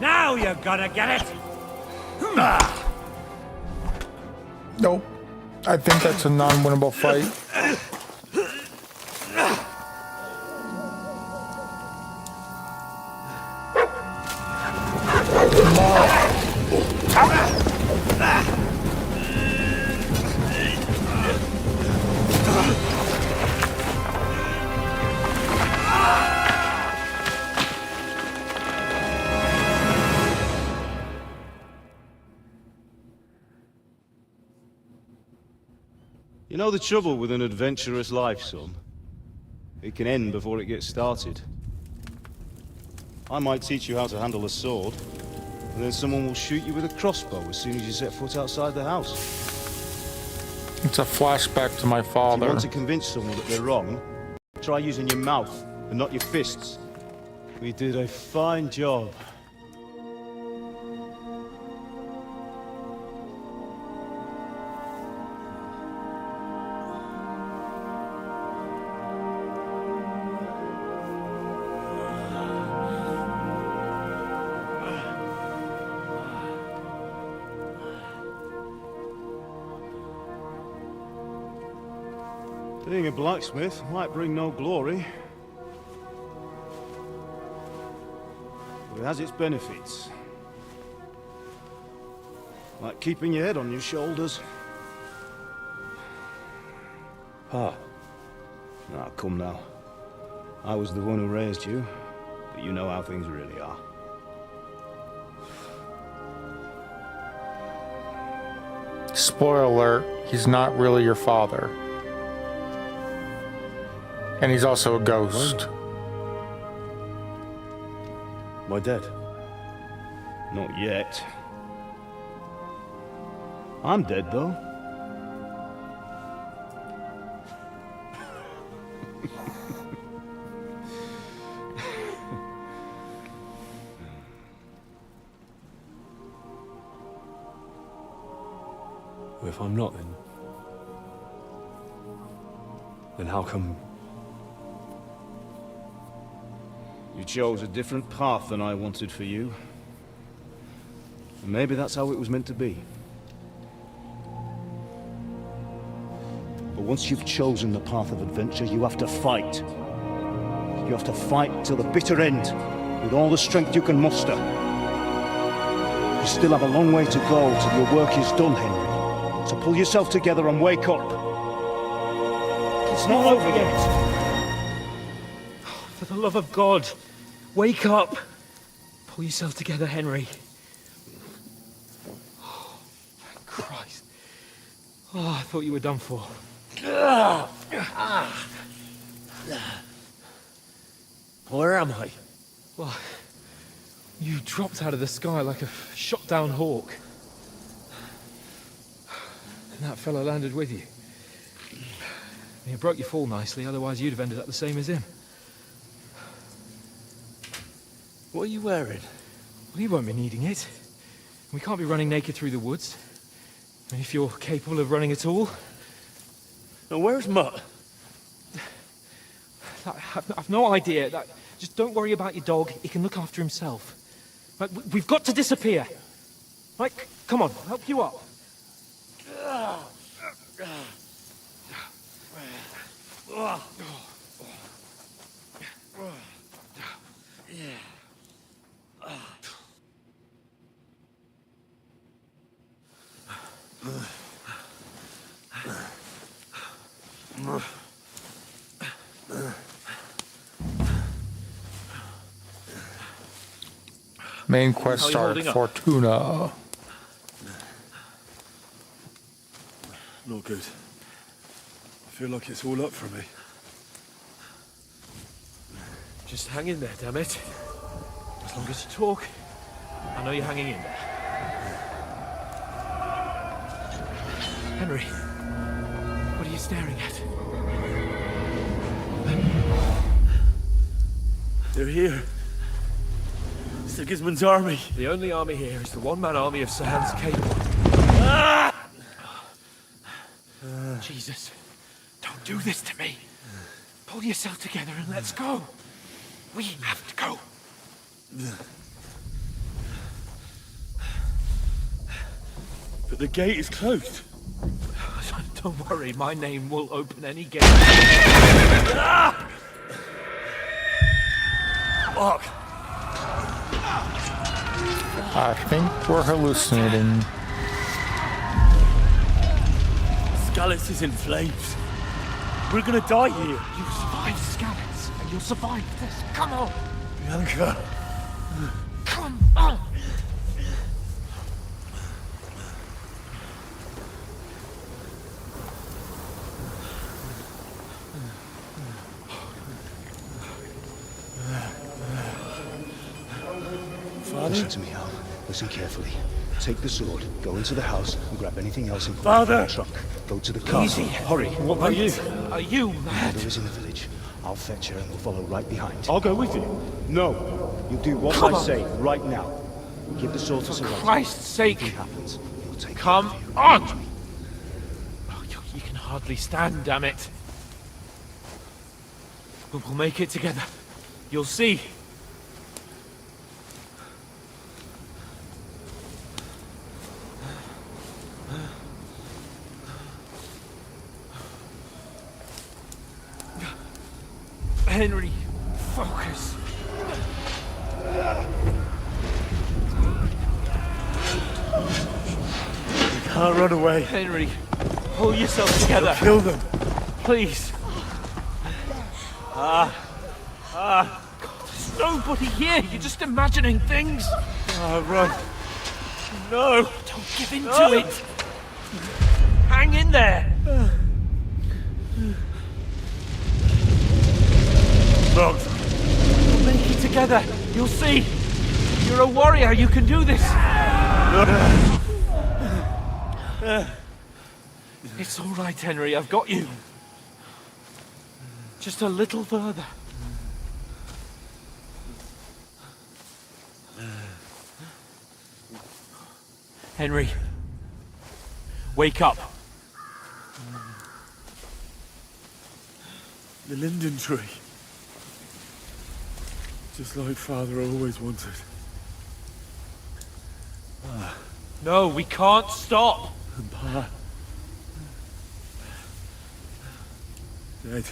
Now you're gonna get it! Nope. I think that's a non-winnable fight. You know the trouble with an adventurous life, son? It can end before it gets started. I might teach you how to handle a sword, and then someone will shoot you with a crossbow as soon as you set foot outside the house. It's a flashback to my If you father. want to convince someone that they're wrong, try using your mouth and not your fists. We did a fine job. Being a blacksmith might bring no glory, but it has its benefits. Like keeping your head on your shoulders. Pa. Now, come now. I was the one who raised you, but you know how things really are. Spoiler alert, he's not really your father. And he's also a ghost. My dad? Not yet. I'm dead, though. Well, if I'm not, then how come... You chose a different path than I wanted for you. And maybe that's how it was meant to be. But once you've chosen the path of adventure, you have to fight. You have to fight till the bitter end, with all the strength you can muster. You still have a long way to go till your work is done, Henry. So pull yourself together and wake up. It's not over yet. For the love of God, wake up! Pull yourself together, Henry. Oh, thank Christ. Oh, I thought you were done for. Where am I? Well, you dropped out of the sky like a shot-down hawk. And that fella landed with you. He broke your fall nicely, otherwise you'd have ended up the same as him. What are you wearing? Well, he won't be needing it. We can't be running naked through the woods. And if you're capable of running at all... Now, where's Mutt? I've no idea. Just don't worry about your dog. He can look after himself. Right, we've got to disappear. Right, come on, I'll help you up. Main quest start, Fortuna. Not good. I feel like it's all up for me. Just hang in there, damn it. As long as you talk, I know you're hanging in there. Henry, what are you staring at? They're here. Sigismund's army. The only army here is the one-man army of Sir Hans Cable. Jesus, don't do this to me. Pull yourself together and let's go. We have to go. But the gate is closed. Don't worry, my name will open any gate. Fuck. I think we're hallucinating. Skalitz is in flames. We're gonna die here. You survived Skalitz, and you'll survive this. Come on. Bianca. Come on. Listen to me, Al. Listen carefully. Take the sword, go into the house, and grab anything else important Father! from the truck. Go to the castle. Easy. Hurry. What about you? Are you mad? Mother is in the village. I'll fetch her and we'll follow right behind. I'll go with you. No. You do what Come I on. say right now. Give the sword to For Sir Christ's sake. If anything happens, we'll take Come care of you. on! Oh, you can hardly stand, damn it. But we'll make it together. You'll see. Henry, focus. Can't run away. Henry, pull yourself together. Kill them. Please. God, there's nobody here. You're just imagining things. Run. No. Don't give in to it. Hang in there. Look. We'll make it together. You'll see. You're a warrior. You can do this. It's all right, Henry. I've got you. Just a little further. Henry, wake up. The linden tree. Just like Father always wanted. No, we can't stop. And Pa. Dead.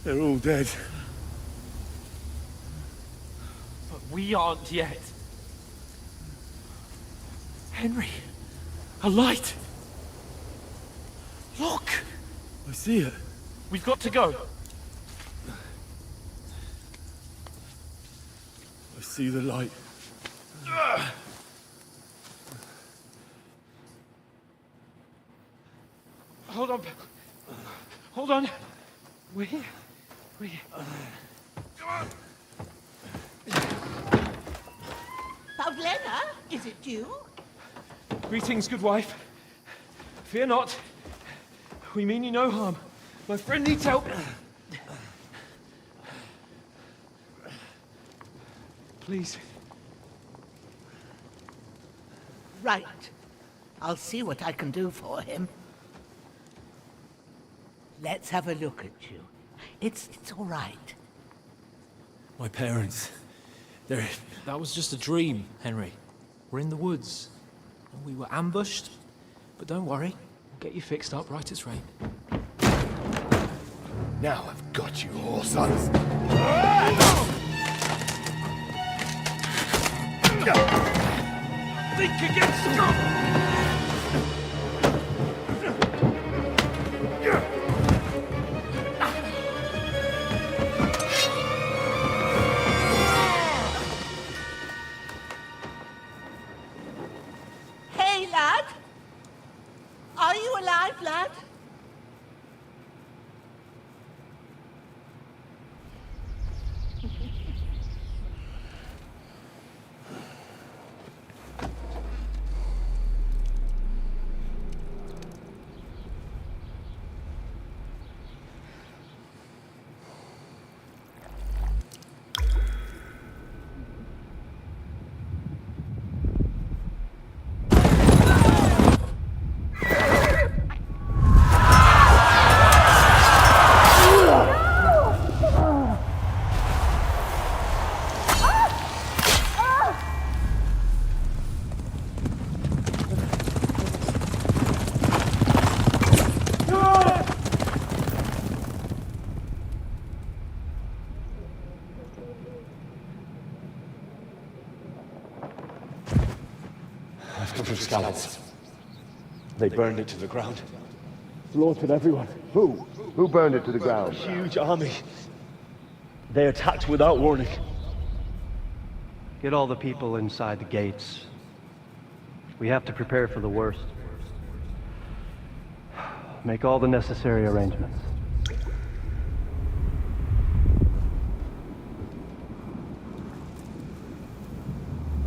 They're all dead. But we aren't yet. Henry, a light. Look. I see it. We've got to go. I see the light. Hold on. Hold on. We're here. We're here. Come on. Pavlena, is it you? Greetings, good wife. Fear not. We mean you no harm. My friend needs help. Please. Right. I'll see what I can do for him. Let's have a look at you. It's all right. My parents. They're... That was just a dream, Henry. We're in the woods. We were ambushed. But don't worry. We'll get you fixed up right as rain. Now I've got you, whore sons. Think again, Scott! Hey, lad! Are you alive, lad? I've come from Scallops. They burned it to the ground. Slaughtered everyone. Who? Who burned it to the A ground? huge army. They attacked without warning. Get all the people inside the gates. We have to prepare for the worst. Make all the necessary arrangements.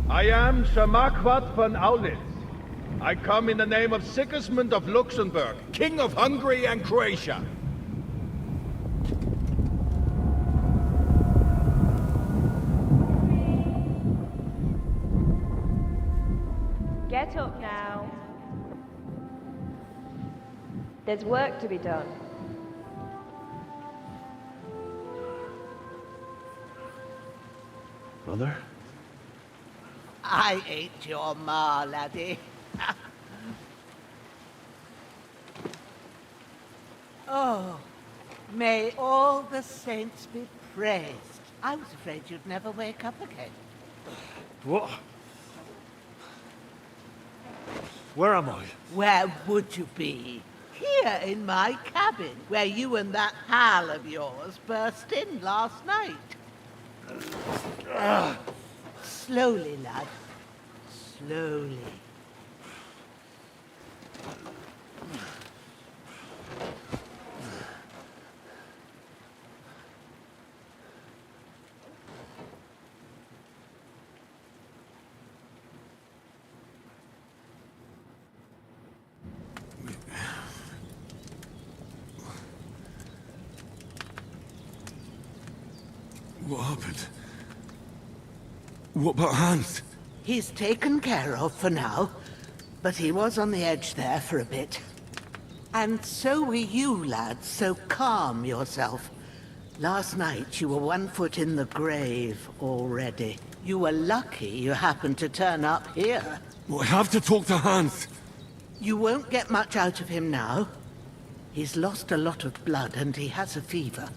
I am Sir Marquardt von Aulitz. I come in the name of Sigismund of Luxembourg, King of Hungary and Croatia. Get up now. There's work to be done. Mother? I ain't your ma, laddie. Oh, may all the saints be praised. I was afraid you'd never wake up again. What? Where am I? Where would you be? Here in my cabin, where you and that pal of yours burst in last night. Slowly, lad. Slowly. What happened? What about Hans? He's taken care of for now, but he was on the edge there for a bit. And so were you, lad, so calm yourself. Last night you were 1 foot in the grave already. You were lucky you happened to turn up here. Well, I have to talk to Hans. You won't get much out of him now. He's lost a lot of blood and he has a fever.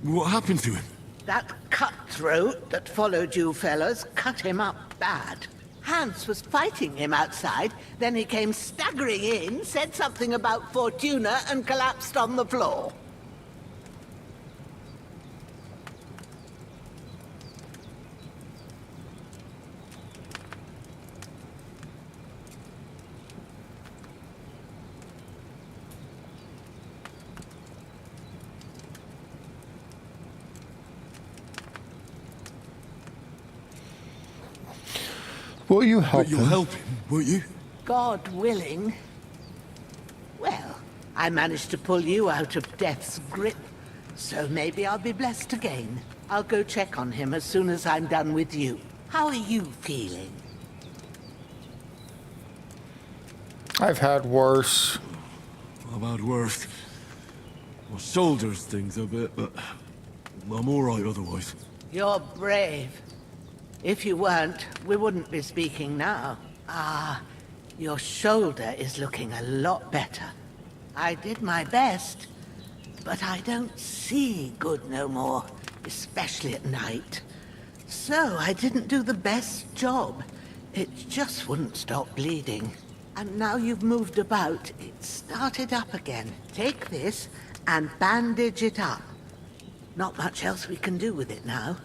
What happened to him? That cutthroat that followed you fellas cut him up bad. Hans was fighting him outside, then he came staggering in, said something about Fortuna, and collapsed on the floor. Will you help But you'll help him, won't you? God willing. Well, I managed to pull you out of death's grip, so maybe I'll be blessed again. I'll go check on him as soon as I'm done with you. How are you feeling? I've had worse. I've had worse. My shoulders things a bit, but I'm all right otherwise. You're brave. If you weren't, we wouldn't be speaking now. Ah, your shoulder is looking a lot better. I did my best, but I don't see good no more, especially at night. So I didn't do the best job. It just wouldn't stop bleeding. And now you've moved about, it started up again. Take this and bandage it up. Not much else we can do with it now.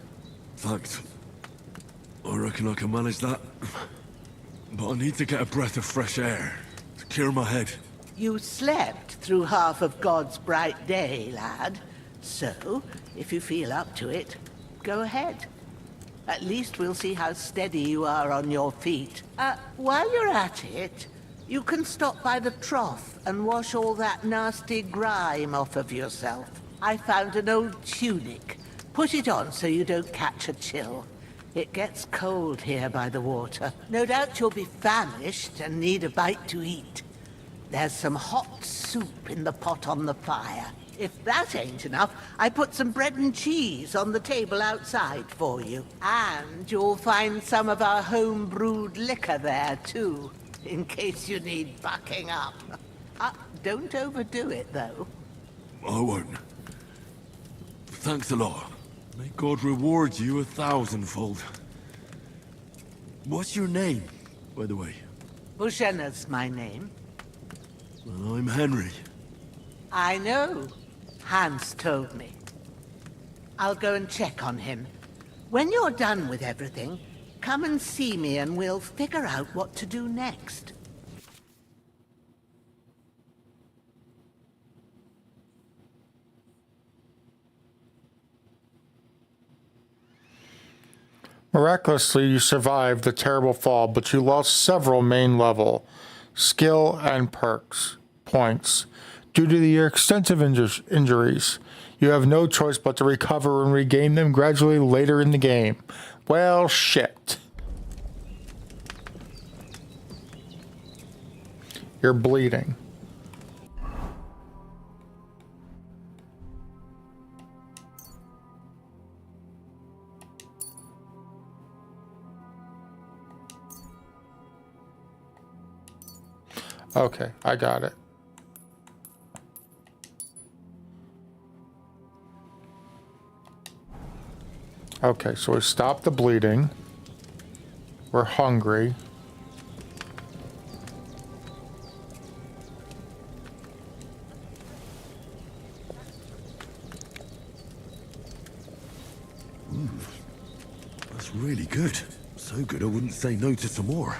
Thanks. I reckon I can manage that. But I need to get a breath of fresh air to clear my head. You slept through half of God's bright day, lad. So, if you feel up to it, go ahead. At least we'll see how steady you are on your feet. While you're at it, you can stop by the trough and wash all that nasty grime off of yourself. I found an old tunic. Put it on so you don't catch a chill. It gets cold here by the water. No doubt you'll be famished and need a bite to eat. There's some hot soup in the pot on the fire. If that ain't enough, I put some bread and cheese on the table outside for you. And you'll find some of our home-brewed liquor there, too, in case you need bucking up. Don't overdo it, though. I won't. Thanks a lot. May God reward you 1,000-fold. What's your name, by the way? Bushenna's my name. Well, I'm Henry. I know. Hans told me. I'll go and check on him. When you're done with everything, come and see me and we'll figure out what to do next. Miraculously, you survived the terrible fall, but you lost several main level skill and perks points due to your extensive injuries. You have no choice but to recover and regain them gradually later in the game. Well, shit. You're bleeding. Okay, I got it. Okay, so we stopped the bleeding. We're hungry. That's really good. So good I wouldn't say no to some more.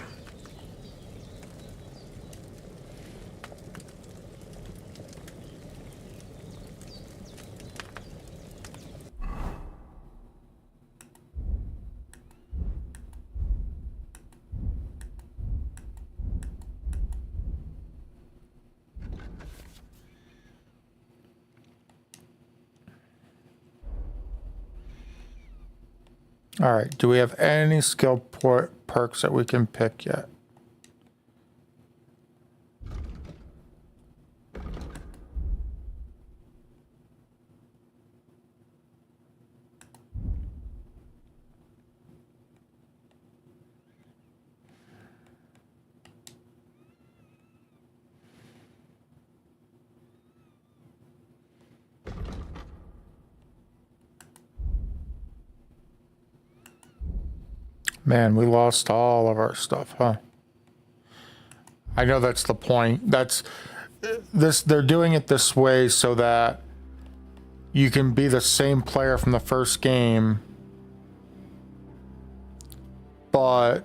All right, do we have any skill perks that we can pick yet? Man, we lost all of our stuff, huh? I know that's the point. That's this. They're doing it this way so that you can be the same player from the first game, but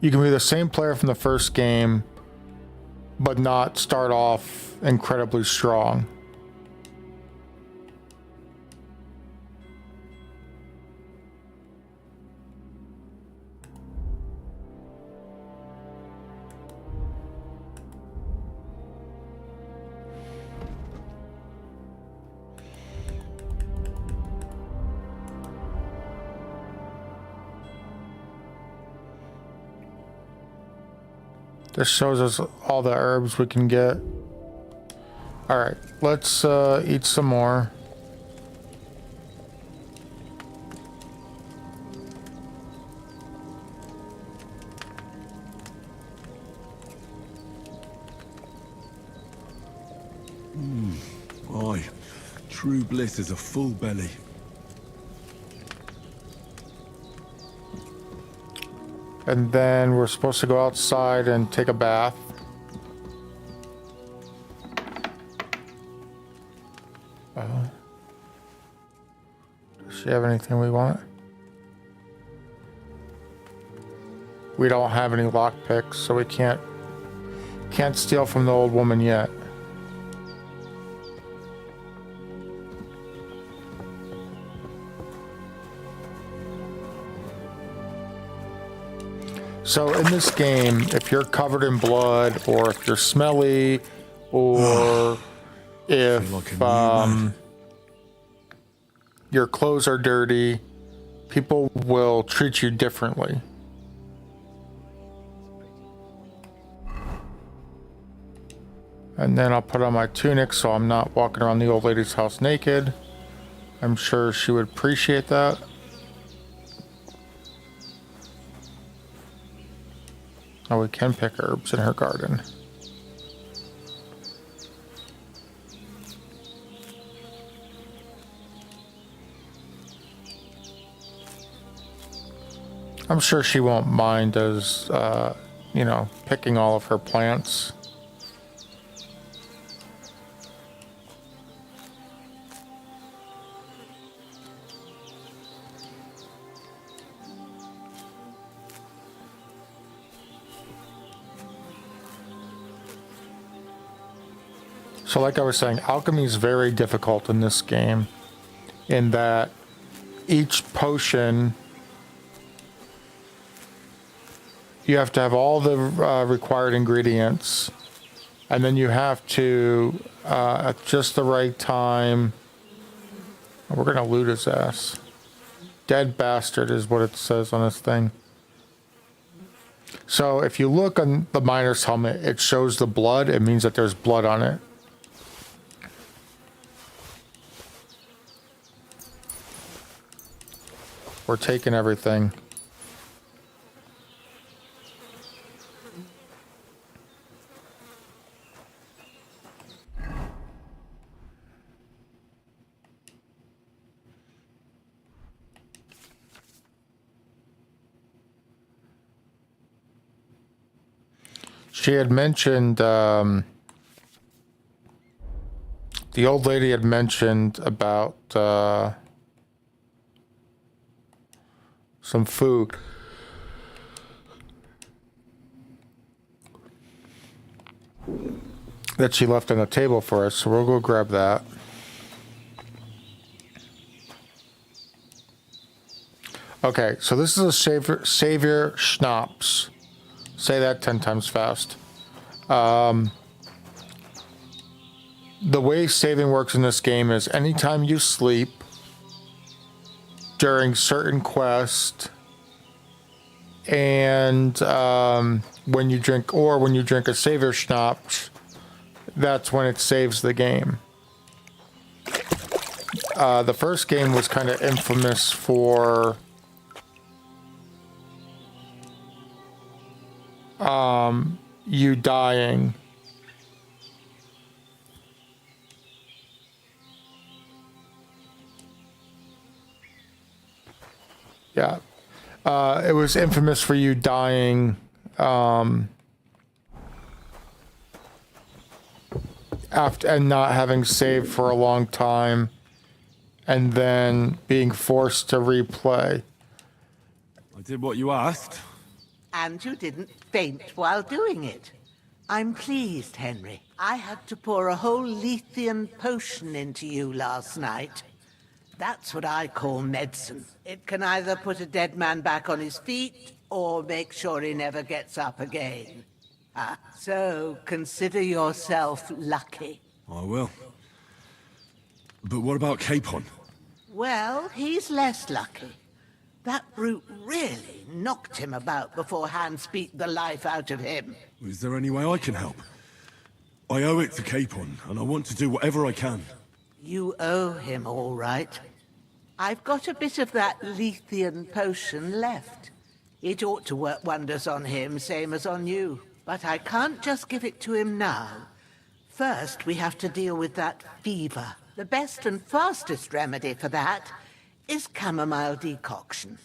you can be the same player from the first game, but not start off incredibly strong. This shows us all the herbs we can get. All right, let's eat some more. Aye, true bliss is a full belly. And then we're supposed to go outside and take a bath. Oh. Does she have anything we want? We don't have any lockpicks, so we can't steal from the old woman yet. So in this game, if you're covered in blood, or if you're smelly, or if your clothes are dirty, people will treat you differently. And then I'll put on my tunic so I'm not walking around the old lady's house naked. I'm sure she would appreciate that. Oh, we can pick herbs in her garden. I'm sure she won't mind us, you know, picking all of her plants. So like I was saying, alchemy is very difficult in this game in that each potion, you have to have all the required ingredients, and then you have to, at just the right time, we're gonna loot his ass. Dead bastard is what it says on this thing. So if you look on the miner's helmet, it shows the blood. It means that there's blood on it. We're taking everything. She had mentioned, the old lady had mentioned about some food. That she left on the table for us, so we'll go grab that. Okay, so this is a savior schnapps. Say that 10 times fast. The way saving works in this game is anytime you sleep during certain quests and when you drink a savior schnapps, that's when it saves the game. The first game was kind of infamous for you dying. Yeah. It was infamous for you dying after and not having saved for a long time and then being forced to replay. I did what you asked. And you didn't faint while doing it. I'm pleased, Henry. I had to pour a whole Lethean potion into you last night. That's what I call medicine. It can either put a dead man back on his feet or make sure he never gets up again. So consider yourself lucky. I will. But what about Capon? Well, he's less lucky. That brute really knocked him about before Hans beat the life out of him. Is there any way I can help? I owe it to Capon, and I want to do whatever I can. You owe him, all right. I've got a bit of that Lethean potion left. It ought to work wonders on him, same as on you. But I can't just give it to him now. First, we have to deal with that fever. The best and fastest remedy for that is chamomile decoction.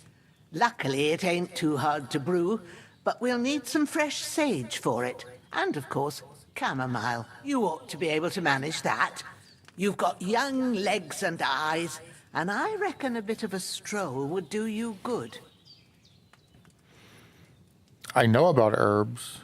Luckily, it ain't too hard to brew, but we'll need some fresh sage for it. And, of course, chamomile. You ought to be able to manage that. You've got young legs and eyes, and I reckon a bit of a stroll would do you good. I know about herbs.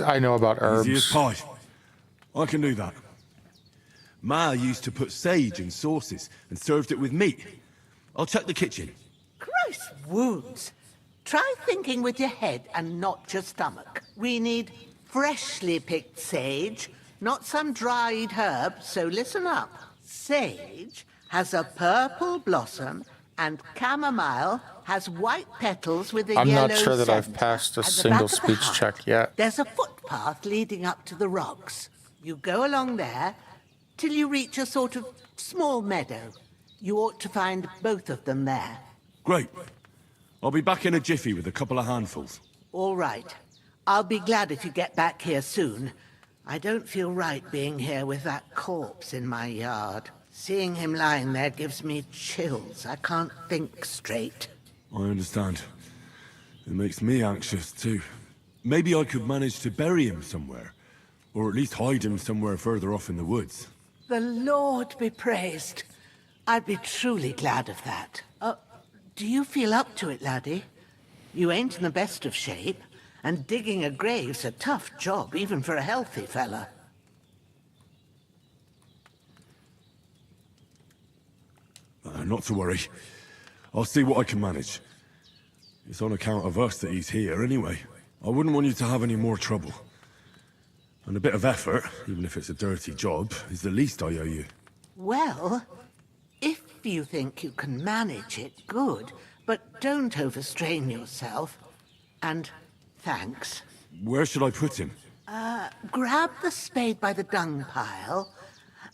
I know about herbs. Easy as pie. I can do that. Ma used to put sage in sauces and served it with meat. I'll check the kitchen. Christ wounds! Try thinking with your head and not your stomach. We need freshly picked sage, not some dried herb, so listen up. Sage has a purple blossom And chamomile has white petals with a I'm yellow not sure that I've scent. passed a At the single back of the speech hut, check yet. There's a footpath leading up to the rocks. You go along there till you reach a sort of small meadow. You ought to find both of them there. Great. I'll be back in a jiffy with a couple of handfuls. All right. I'll be glad if you get back here soon. I don't feel right being here with that corpse in my yard. Seeing him lying there gives me chills. I can't think straight. I understand. It makes me anxious, too. Maybe I could manage to bury him somewhere. Or at least hide him somewhere further off in the woods. The Lord be praised. I'd be truly glad of that. Do you feel up to it, laddie? You ain't in the best of shape, and digging a grave's a tough job, even for a healthy fella. Not to worry. I'll see what I can manage. It's on account of us that he's here, anyway. I wouldn't want you to have any more trouble. And a bit of effort, even if it's a dirty job, is the least I owe you. Well, if you think you can manage it, good. But don't overstrain yourself. And thanks. Where should I put him? Grab the spade by the dung pile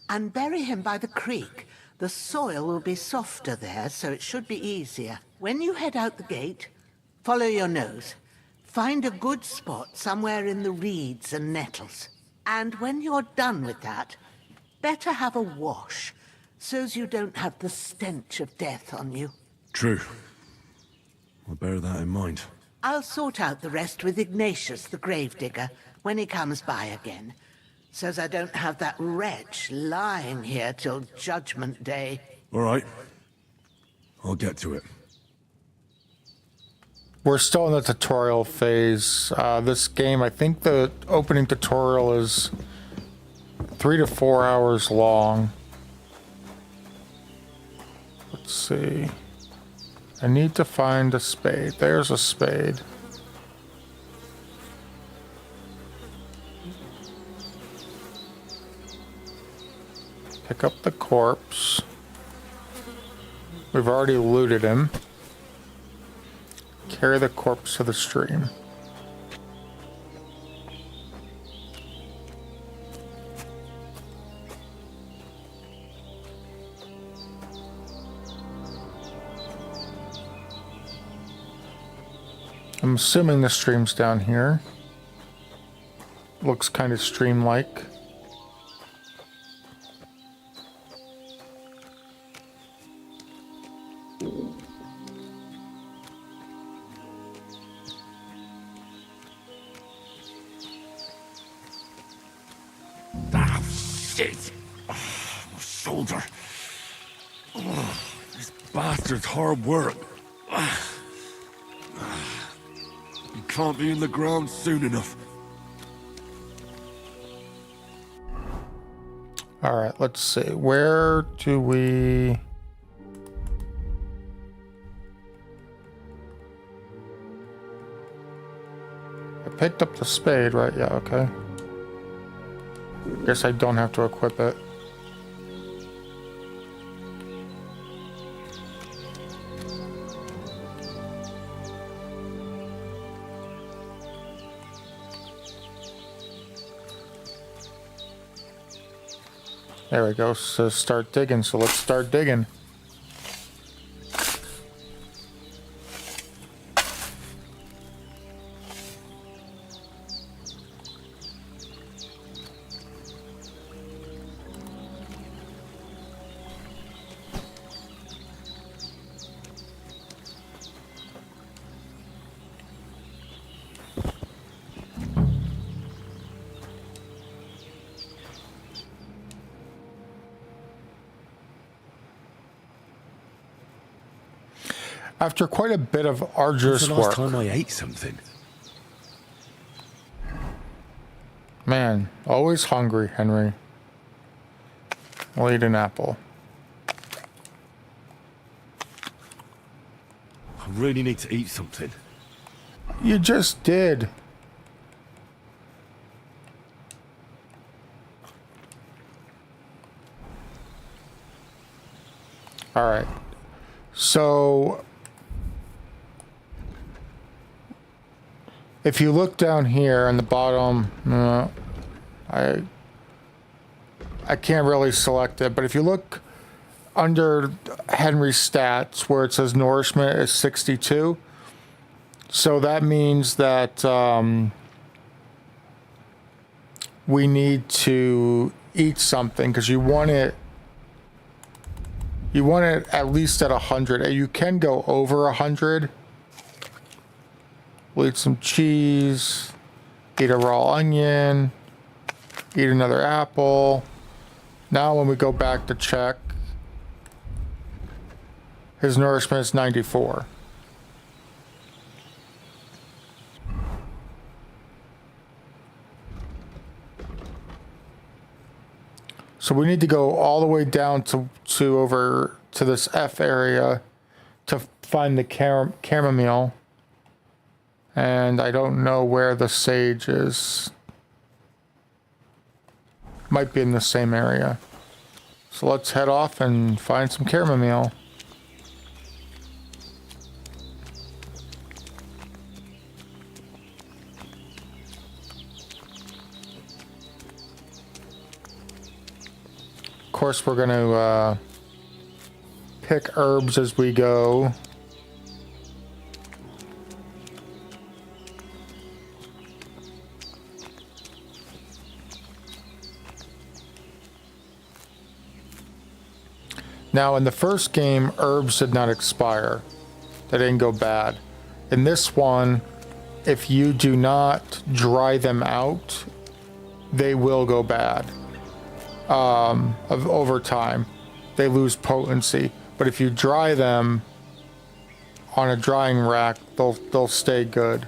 and bury him by the creek. The soil will be softer there, so it should be easier. When you head out the gate, follow your nose. Find a good spot somewhere in the reeds and nettles. And when you're done with that, better have a wash, so's you don't have the stench of death on you. True. I'll bear that in mind. I'll sort out the rest with Ignatius, the gravedigger, when he comes by again, so's I don't have that wretch lying here till Judgment Day. All right. I'll get to it. We're still in the tutorial phase. This game, I think the opening tutorial is 3 to 4 hours long. Let's see. I need to find a spade. There's a spade. Pick up the corpse. We've already looted him. Carry the corpse to the stream. I'm assuming the stream's down here. Looks kind of stream-like. Ah, shit! Oh, my shoulder. Oh, This bastard's hard work. You can't be in the ground soon enough. Alright, let's see. Where do we... I picked up the spade, right? Yeah, okay. Guess I don't have to equip it. There we go. So start digging. So let's start digging. After quite a bit of arduous When's the last work. time I ate something? Man, always hungry, Henry. I'll eat an apple. I really need to eat something. You just did. All right. So if you look down here on the bottom, I can't really select it, but if you look under Henry's stats where it says nourishment is 62, so that means that we need to eat something because you want it at least at 100. You can go over 100. We'll eat some cheese, eat a raw onion, eat another apple. Now when we go back to check, his nourishment is 94. So we need to go all the way down to over to this F area to find the chamomile. And I don't know where the sage is. Might be in the same area. So let's head off and find some chamomile. Of course, we're going to pick herbs as we go. Now, in the first game, herbs did not expire. They didn't go bad. In this one, if you do not dry them out, they will go bad. Over time, they lose potency. But if you dry them on a drying rack, they'll stay good.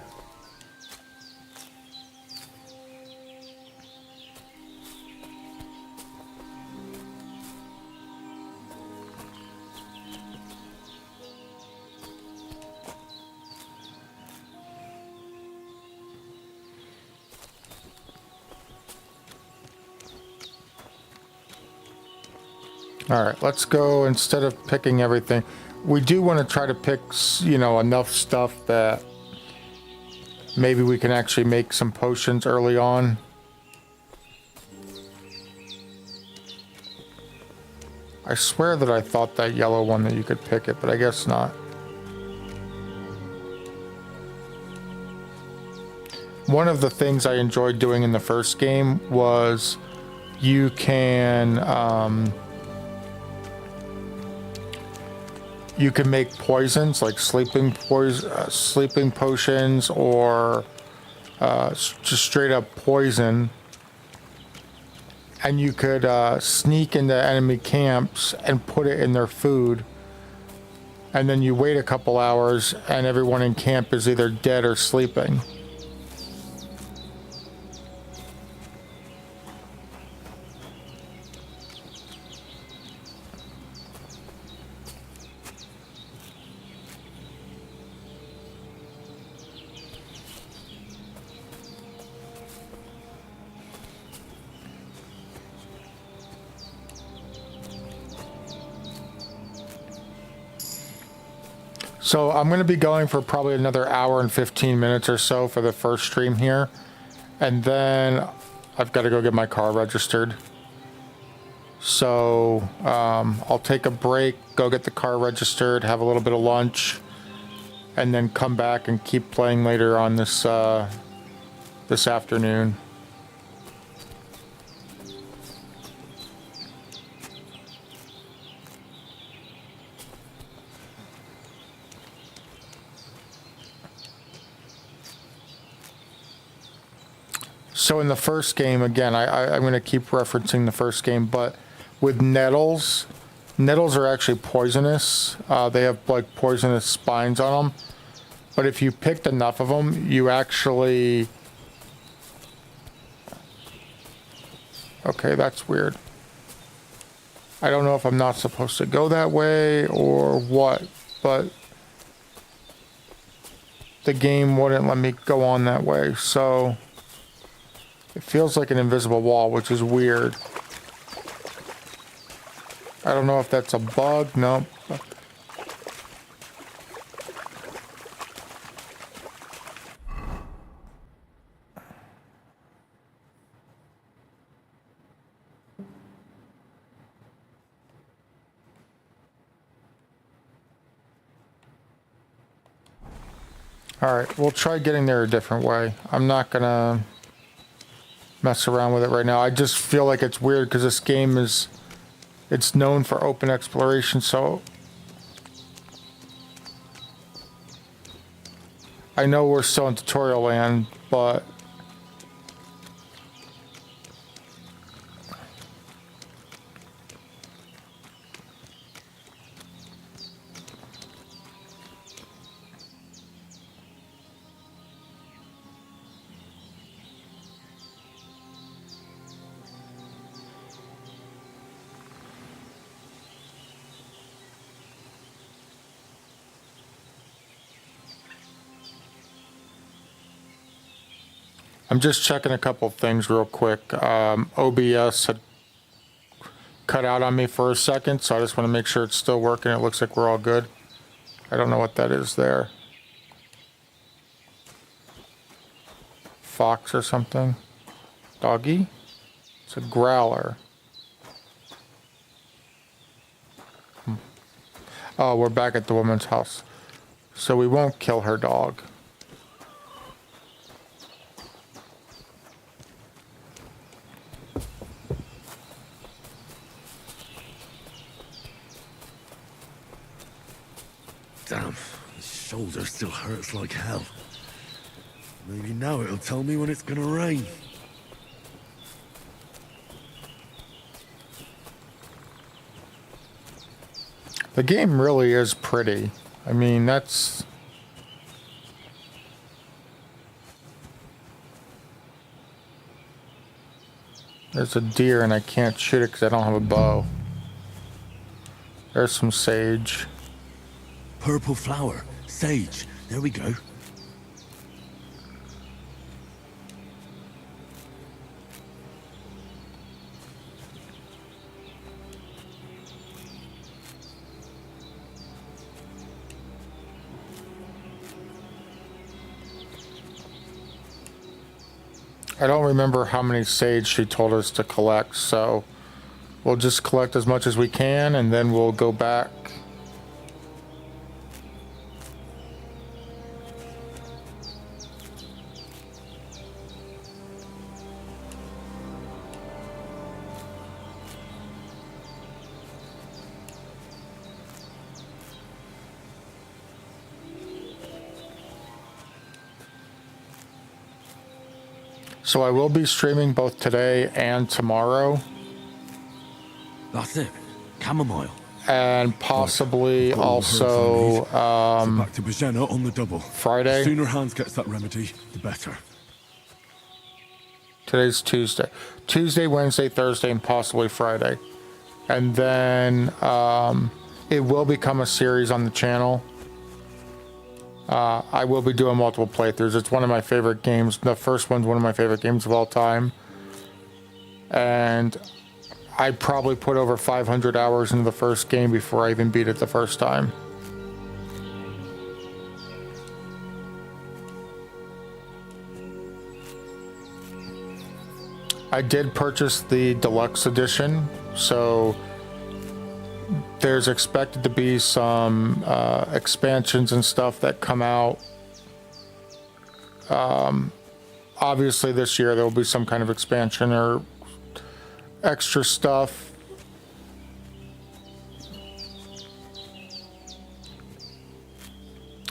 All right, let's go. Instead of picking everything, we do want to try to pick, you know, enough stuff that maybe we can actually make some potions early on. I swear that I thought that yellow one that you could pick it, but I guess not. One of the things I enjoyed doing in the first game was you can make poisons like sleeping potions or just straight up poison, and you could sneak into enemy camps and put it in their food, and then you wait a couple hours and everyone in camp is either dead or sleeping. So I'm going to be going for probably another hour and 15 minutes or so for the first stream here. And then I've got to go get my car registered. So I'll take a break, go get the car registered, have a little bit of lunch, and then come back and keep playing later on this afternoon. So in the first game, again, I'm going to keep referencing the first game, but with nettles are actually poisonous. They have like poisonous spines on them. But if you picked enough of them, you actually... Okay, that's weird. I don't know if I'm not supposed to go that way or what, but the game wouldn't let me go on that way, so... It feels like an invisible wall, which is weird. I don't know if that's a bug. No. Alright, we'll try getting there a different way. I'm not gonna mess around with it right now. I just feel like it's weird because this game is... It's known for open exploration, so... I know we're still in tutorial land, but... I'm just checking a couple things real quick. OBS had cut out on me for a second, so I just want to make sure it's still working. It looks like we're all good. I don't know what that is there. Fox or something? Doggy? It's a growler. Oh, we're back at the woman's house. So we won't kill her dog. Damn, the shoulder still hurts like hell. Maybe now it'll tell me when it's gonna rain. The game really is pretty. I mean, that's... There's a deer and I can't shoot it because I don't have a bow. There's some sage. Purple flower, sage, there we go. I don't remember how many sage she told us to collect, so we'll just collect as much as we can and then we'll go back. So I will be streaming both today and tomorrow. That's it. Chamomile. And possibly also back to Bohemia on the double. Friday. The sooner Hans gets that remedy, the better. Today's Tuesday. Tuesday, Wednesday, Thursday, and possibly Friday. And then it will become a series on the channel. I will be doing multiple playthroughs. It's one of my favorite games. The first one's one of my favorite games of all time. And I probably put over 500 hours into the first game before I even beat it the first time. I did purchase the deluxe edition, so there's expected to be some expansions and stuff that come out. Obviously this year there will be some kind of expansion or extra stuff.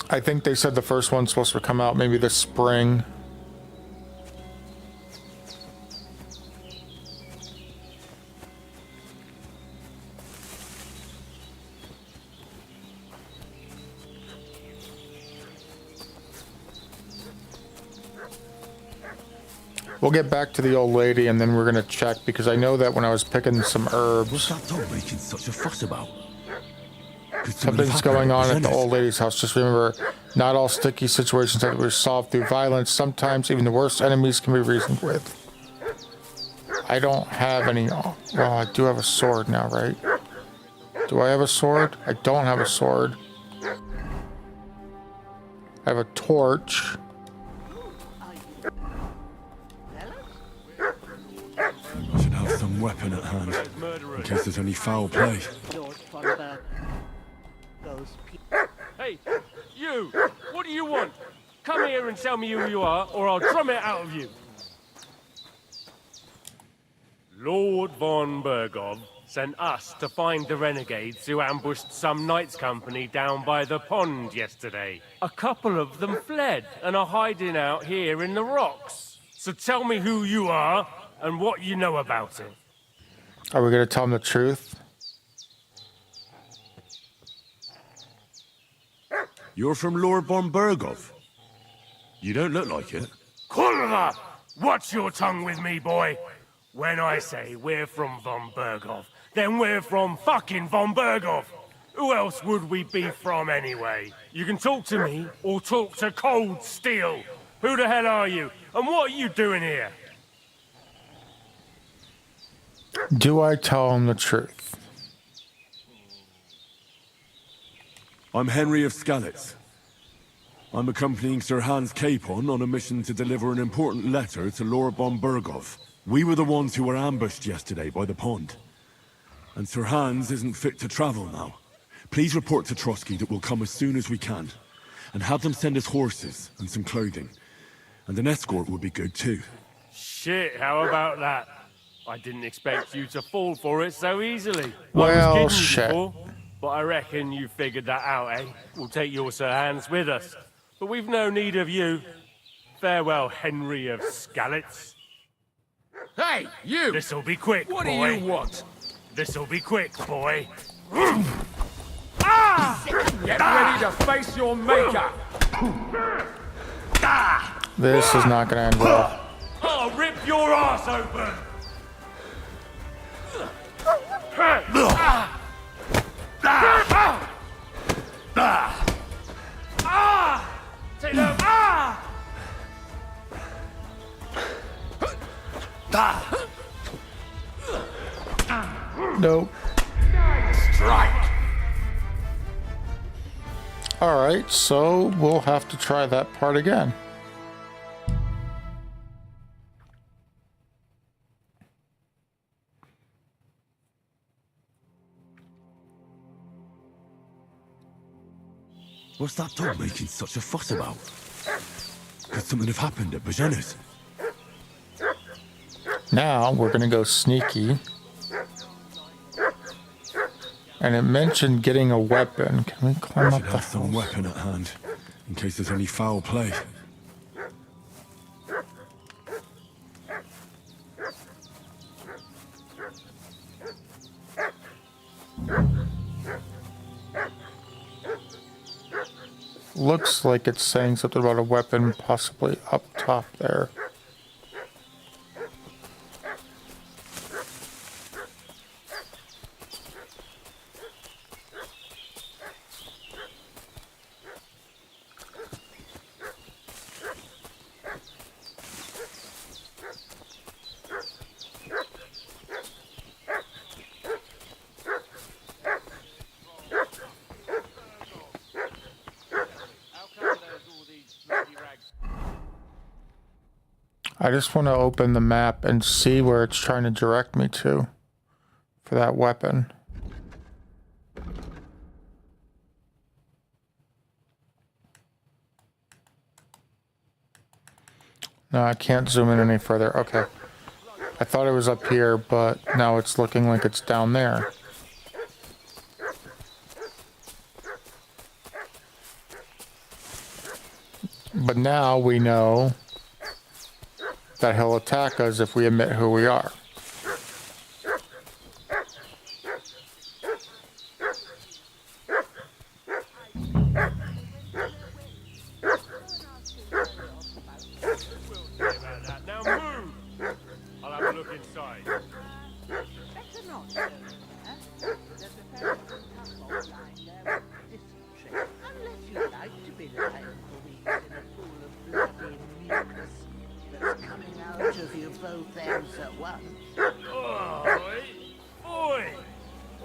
I think they said the first one's supposed to come out maybe this spring. We'll get back to the old lady and then we're gonna check because I know that when I was picking some herbs. What's that dog making such a fuss about? Something's going on at the old lady's house. Just remember, not all sticky situations have to be resolved through violence. Sometimes even the worst enemies can be reasoned with. I don't have any... Well, I do have a sword now, right? Do I have a sword? I don't have a sword. I have a torch. I should have some weapon at hand, in case there's any foul play. Hey, you! What do you want? Come here and tell me who you are, or I'll drum it out of you. Lord von Bergov sent us to find the renegades who ambushed some knights' company down by the pond yesterday. A couple of them fled and are hiding out here in the rocks. So tell me who you are and what you know about it. Are we going to tell him the truth? You're from Lord von Bergov. You don't look like it. Kurva! Watch your tongue with me, boy. When I say we're from von Bergov, then we're from fucking von Bergov. Who else would we be from anyway? You can talk to me or talk to cold steel. Who the hell are you? And what are you doing here? Do I tell him the truth? I'm Henry of Skalitz. I'm accompanying Sir Hans Capon on a mission to deliver an important letter to Lord von Bergov. We were the ones who were ambushed yesterday by the pond. And Sir Hans isn't fit to travel now. Please report to Trotsky that we'll come as soon as we can. And have them send us horses and some clothing. And an escort would be good too. Shit, how about that? I didn't expect you to fall for it so easily. Well, I was kidding shit. you before, but I reckon you figured that out, eh? We'll take your Sir Hans with us. But we've no need of you. Farewell, Henry of Skalitz. Hey, you! This'll be quick, What boy. do you want? This'll be quick, boy. Get ready to face your maker! This is not going to end well. I'll rip your ass open! Take them! Nope. Strike! Alright, so we'll have to try that part again. What's that dog making such a fuss about? Could something have happened at Bojena's? Now we're going to go sneaky. And it mentioned getting a weapon. Can we climb up Should the have some house? weapon at hand, in case there's any foul play. Looks like it's saying something about a weapon possibly up top there. I just want to open the map and see where it's trying to direct me to for that weapon. No, I can't zoom in any further. Okay. I thought it was up here, but now it's looking like it's down there. But now we know that he'll attack us if we admit who we are. Now move! I'll have a look inside. Better not, sir. There's a fair couple lying there with dysentery. Unless you like to be lying for weeks in a pool of bloody mucus that's coming out of you both ends at once. Oi! Oi!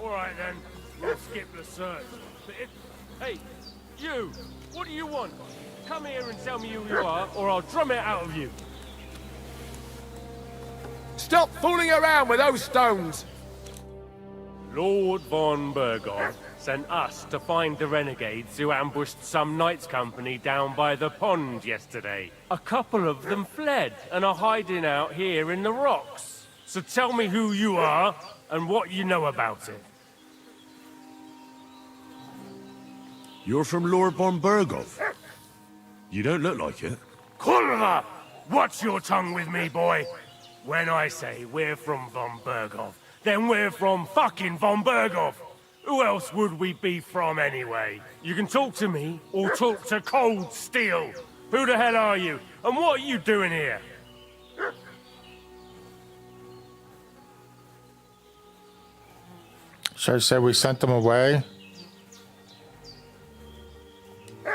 Alright then, we'll skip the search. But if... Hey, you! What do you want? Come here and tell me who you are, or I'll drum it out of you. Stop fooling around with those stones! Lord von Burgov sent us to find the renegades who ambushed some knights' company down by the pond yesterday. A couple of them fled and are hiding out here in the rocks. So tell me who you are and what you know about it. You're from Lord von Burgov. You don't look like it. Kulva! Watch your tongue with me, boy. When I say we're from von Burgov, then we're from fucking von Burgov. Who else would we be from anyway? You can talk to me or talk to cold steel. Who the hell are you? And what are you doing here? Should I say we sent them away?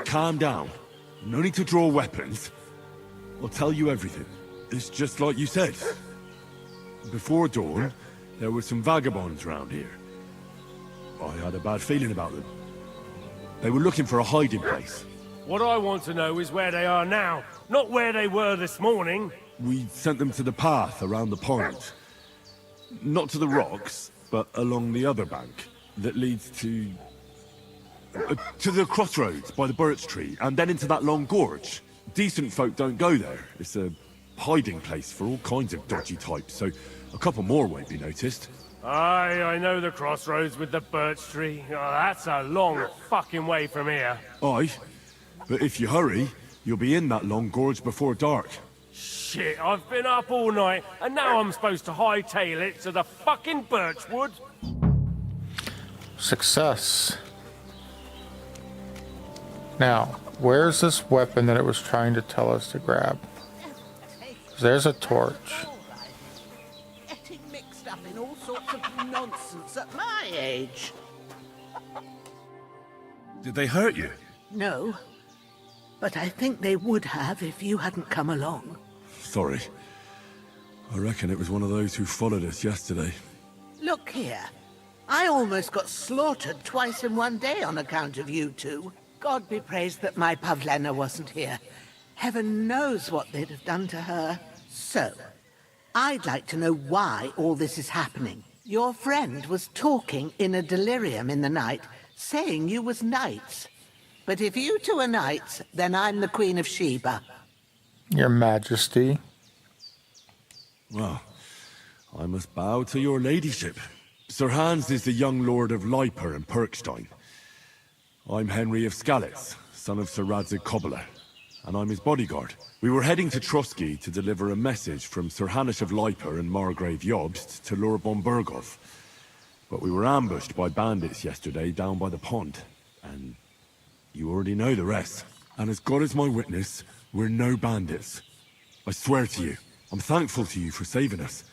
Calm down. No need to draw weapons. I'll tell you everything. It's just like you said. Before dawn, there were some vagabonds round here. I had a bad feeling about them. They were looking for a hiding place. What I want to know is where they are now, not where they were this morning. We sent them to the path around the pond. Not to the rocks, but along the other bank that leads to the crossroads by the birch tree, and then into that long gorge. Decent folk don't go there. It's a hiding place for all kinds of dodgy types, so a couple more won't be noticed. Aye, I know the crossroads with the birch tree. Oh, that's a long fucking way from here. Aye, but if you hurry, you'll be in that long gorge before dark. Shit, I've been up all night, and now I'm supposed to hightail it to the fucking birchwood? Success. Now, where's this weapon that it was trying to tell us to grab? There's a torch. Getting mixed up in all sorts of nonsense at my age. Did they hurt you? No, but I think they would have if you hadn't come along. Sorry. I reckon it was one of those who followed us yesterday. Look here. I almost got slaughtered twice in one day on account of you two. God be praised that my Pavlena wasn't here. Heaven knows what they'd have done to her. So, I'd like to know why all this is happening. Your friend was talking in a delirium in the night, saying you was knights. But if you two are knights, then I'm the Queen of Sheba. Your Majesty. Well, I must bow to your ladyship. Sir Hans is the young lord of Leiper and Perkstein. I'm Henry of Skalitz, son of Sir Radzig Kobyla, and I'm his bodyguard. We were heading to Trotsky to deliver a message from Sir Hanush of Leiper and Margrave Jobst to Lord von Burgov. But we were ambushed by bandits yesterday down by the pond, and you already know the rest. And as God is my witness, we're no bandits. I swear to you, I'm thankful to you for saving us.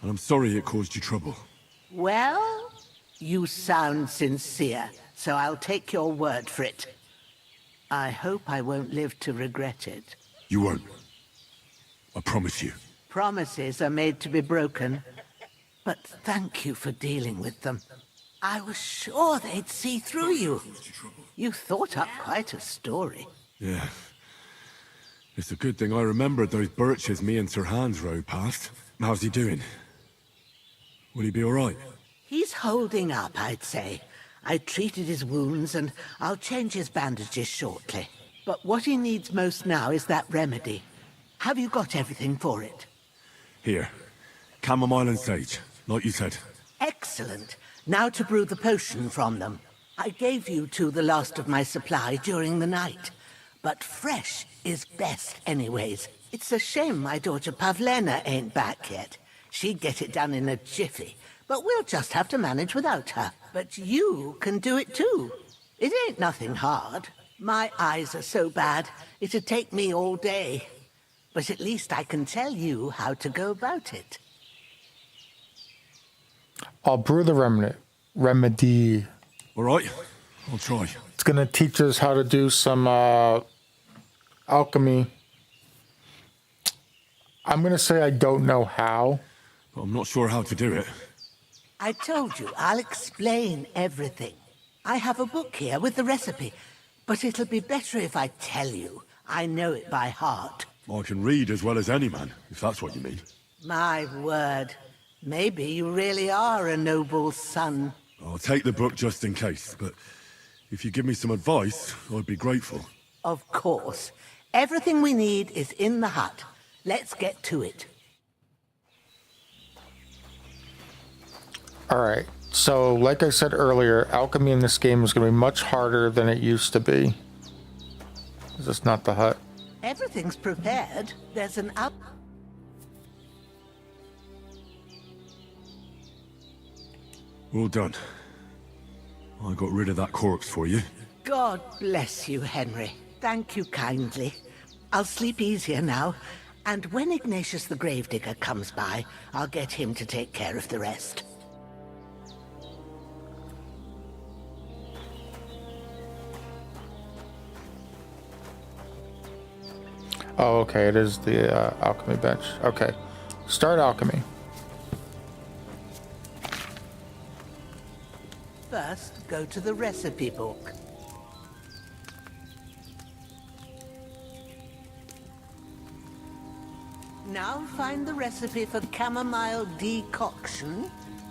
And I'm sorry it caused you trouble. Well, you sound sincere, so I'll take your word for it. I hope I won't live to regret it. You won't. I promise you. Promises are made to be broken, but thank you for dealing with them. I was sure they'd see through you. You thought up quite a story. Yeah. It's a good thing I remembered those birches me and Sir Hans rode past. How's he doing? Will he be all right? He's holding up, I'd say. I treated his wounds, and I'll change his bandages shortly. But what he needs most now is that remedy. Have you got everything for it? Here. Chamomile and sage, like you said. Excellent. Now to brew the potion from them. I gave you two the last of my supply during the night. But fresh is best anyways. It's a shame my daughter Pavlena ain't back yet. She'd get it done in a jiffy. But we'll just have to manage without her. But you can do it too. It ain't nothing hard. My eyes are so bad, it'd take me all day. But at least I can tell you how to go about it. I'll brew the remedy. All right, I'll try. It's going to teach us how to do some alchemy. I'm going to say I don't know how. But I'm not sure how to do it. I told you, I'll explain everything. I have a book here with the recipe, but it'll be better if I tell you. I know it by heart. I can read as well as any man, if that's what you mean. My word. Maybe you really are a noble son. I'll take the book just in case, but if you give me some advice, I'd be grateful. Of course. Everything we need is in the hut. Let's get to it. Alright, so like I said earlier, alchemy in this game is going to be much harder than it used to be. Is this not the hut? Everything's prepared. There's an up. Well done. I got rid of that corpse for you. God bless you, Henry. Thank you kindly. I'll sleep easier now. And when Ignatius the Gravedigger comes by, I'll get him to take care of the rest. Oh, okay, it is the alchemy bench. Okay, start alchemy. First, go to the recipe book. Now find the recipe for chamomile decoction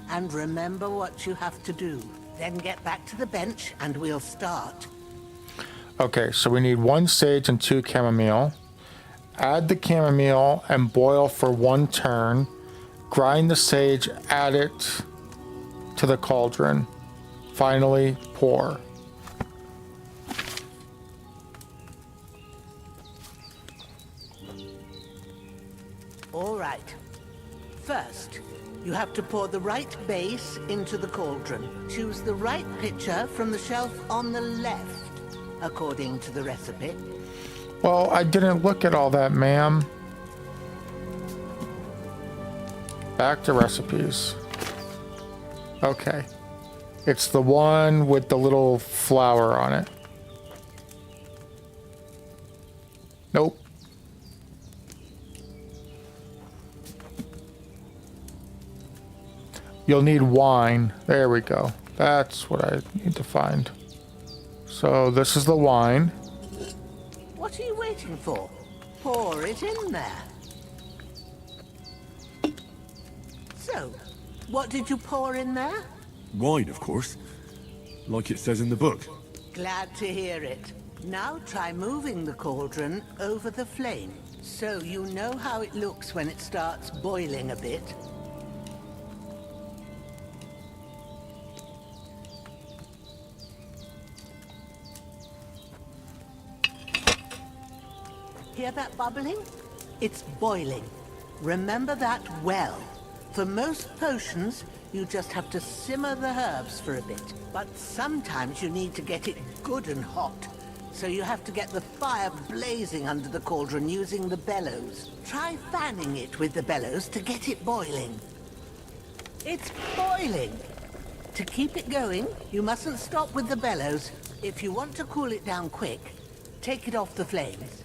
and remember what you have to do. Then get back to the bench and we'll start. Okay, so we need 1 sage and 2 chamomile. Add the chamomile and boil for 1 turn. Grind the sage, add it to the cauldron. Finally, pour. All right. First, you have to pour the right base into the cauldron. Choose the right pitcher from the shelf on the left, according to the recipe. Well, I didn't look at all that, ma'am. Back to recipes. Okay. It's the one with the little flower on it. Nope. You'll need wine. There we go. That's what I need to find. So this is the wine. What are you waiting for? Pour it in there. So, what did you pour in there? Wine, of course. Like it says in the book. Glad to hear it. Now try moving the cauldron over the flame, so you know how it looks when it starts boiling a bit. Hear that bubbling? It's boiling. Remember that well. For most potions, you just have to simmer the herbs for a bit. But sometimes you need to get it good and hot. So you have to get the fire blazing under the cauldron using the bellows. Try fanning it with the bellows to get it boiling. It's boiling! To keep it going, you mustn't stop with the bellows. If you want to cool it down quick, take it off the flames.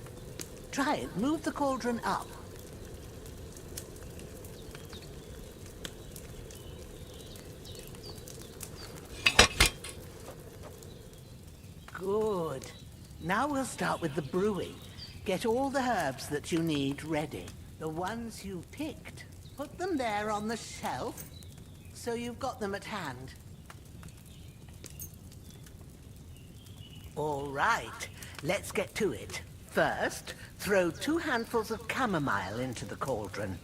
Try it. Move the cauldron up. Good. Now we'll start with the brewing. Get all the herbs that you need ready. The ones you picked. Put them there on the shelf, so you've got them at hand. All right, let's get to it. First, throw 2 handfuls of chamomile into the cauldron.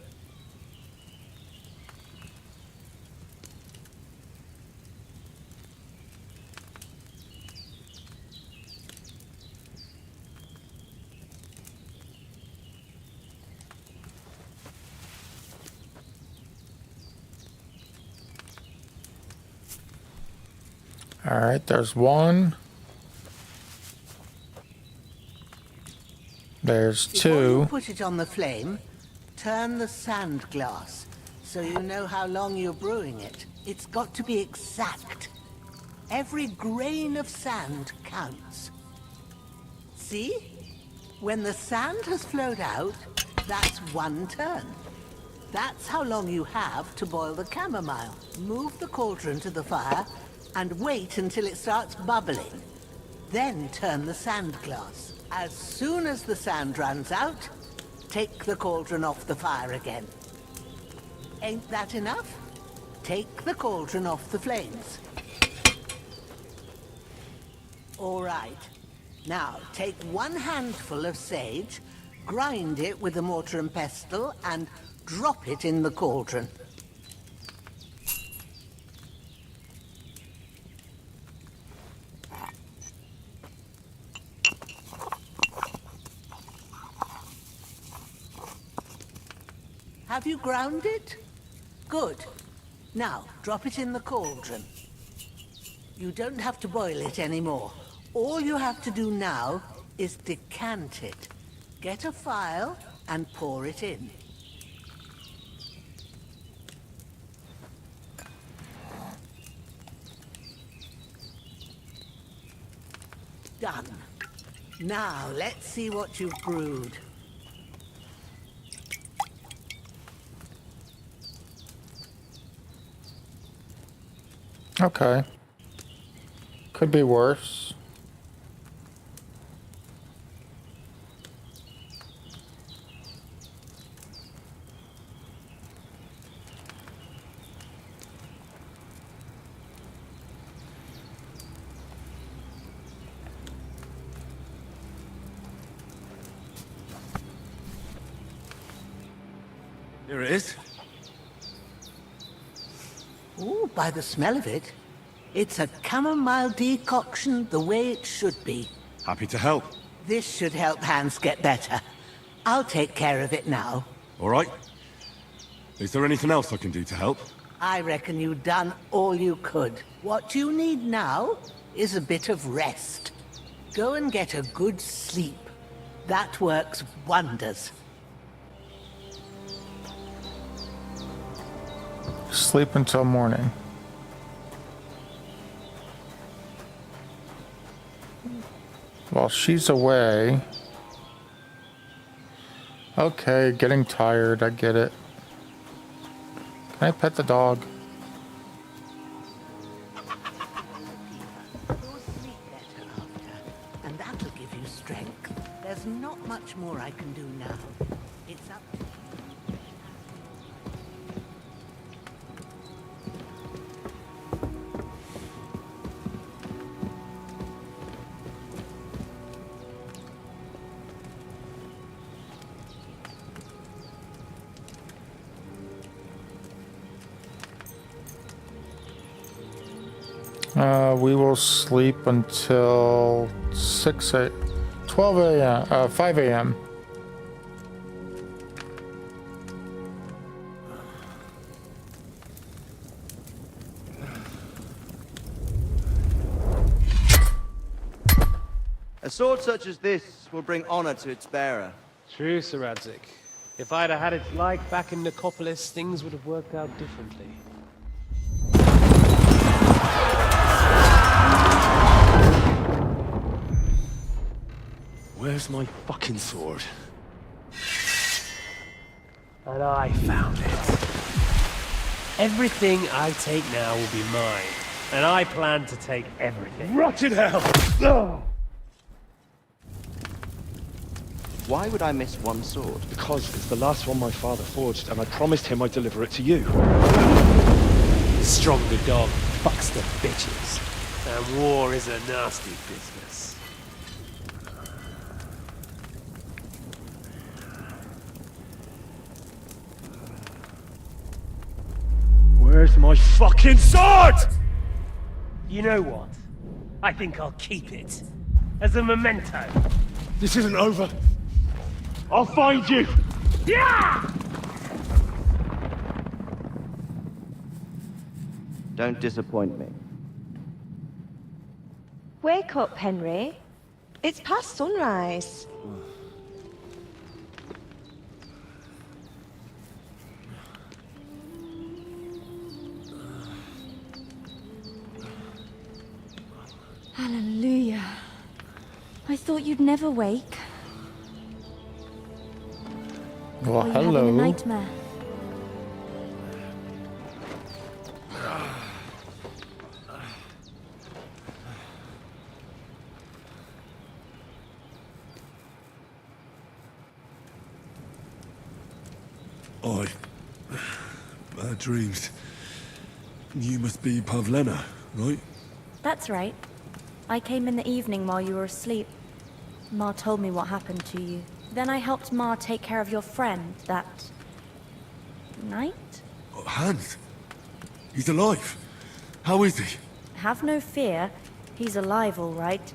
All right, there's 1. There's 2. Before you put it on the flame, turn the sand glass so you know how long you're brewing it. It's got to be exact. Every grain of sand counts. See? When the sand has flowed out, that's 1 turn. That's how long you have to boil the chamomile. Move the cauldron to the fire and wait until it starts bubbling. Then turn the sand glass. As soon as the sand runs out, take the cauldron off the fire again. Ain't that enough? Take the cauldron off the flames. All right. Now, take 1 handful of sage, grind it with a mortar and pestle, and drop it in the cauldron. Have you ground it? Good. Now, drop it in the cauldron. You don't have to boil it anymore. All you have to do now is decant it. Get a phial and pour it in. Done. Now, let's see what you've brewed. Okay. Could be worse. Here it is. Ooh, by the smell of it, it's a chamomile decoction the way it should be. Happy to help. This should help Hans get better. I'll take care of it now. All right. Is there anything else I can do to help? I reckon you've done all you could. What you need now is a bit of rest. Go and get a good sleep. That works wonders. Sleep until morning. While she's away. Okay, getting tired, I get it. Can I pet the dog? You'll sleep better after, and that'll give you strength. There's not much more I can do now. It's up to you. We will sleep until 12 a.m., 5 a.m. A sword such as this will bring honor to its bearer. True, Sir Radzik. If I'd have had its like back in Nicopolis, things would have worked out differently. Where's my fucking sword? And I found it. Everything I take now will be mine. And I plan to take everything. Rotten hell! Oh. Why would I miss one sword? Because it's the last one my father forged, and I promised him I'd deliver it to you. Stronger dog fucks the bitches. And war is a nasty business. Where's my fucking sword? You know what? I think I'll keep it. As a memento. This isn't over. I'll find you! Yeah! Don't disappoint me. Wake up, Henry. It's past sunrise. Hallelujah. I thought you'd never wake. Well, Or you hello. having a nightmare? Bad dreams. You must be Pavlena, right? That's right. I came in the evening while you were asleep. Ma told me what happened to you. Then I helped Ma take care of your friend that night? Hans? He's alive. How is he? Have no fear. He's alive, all right.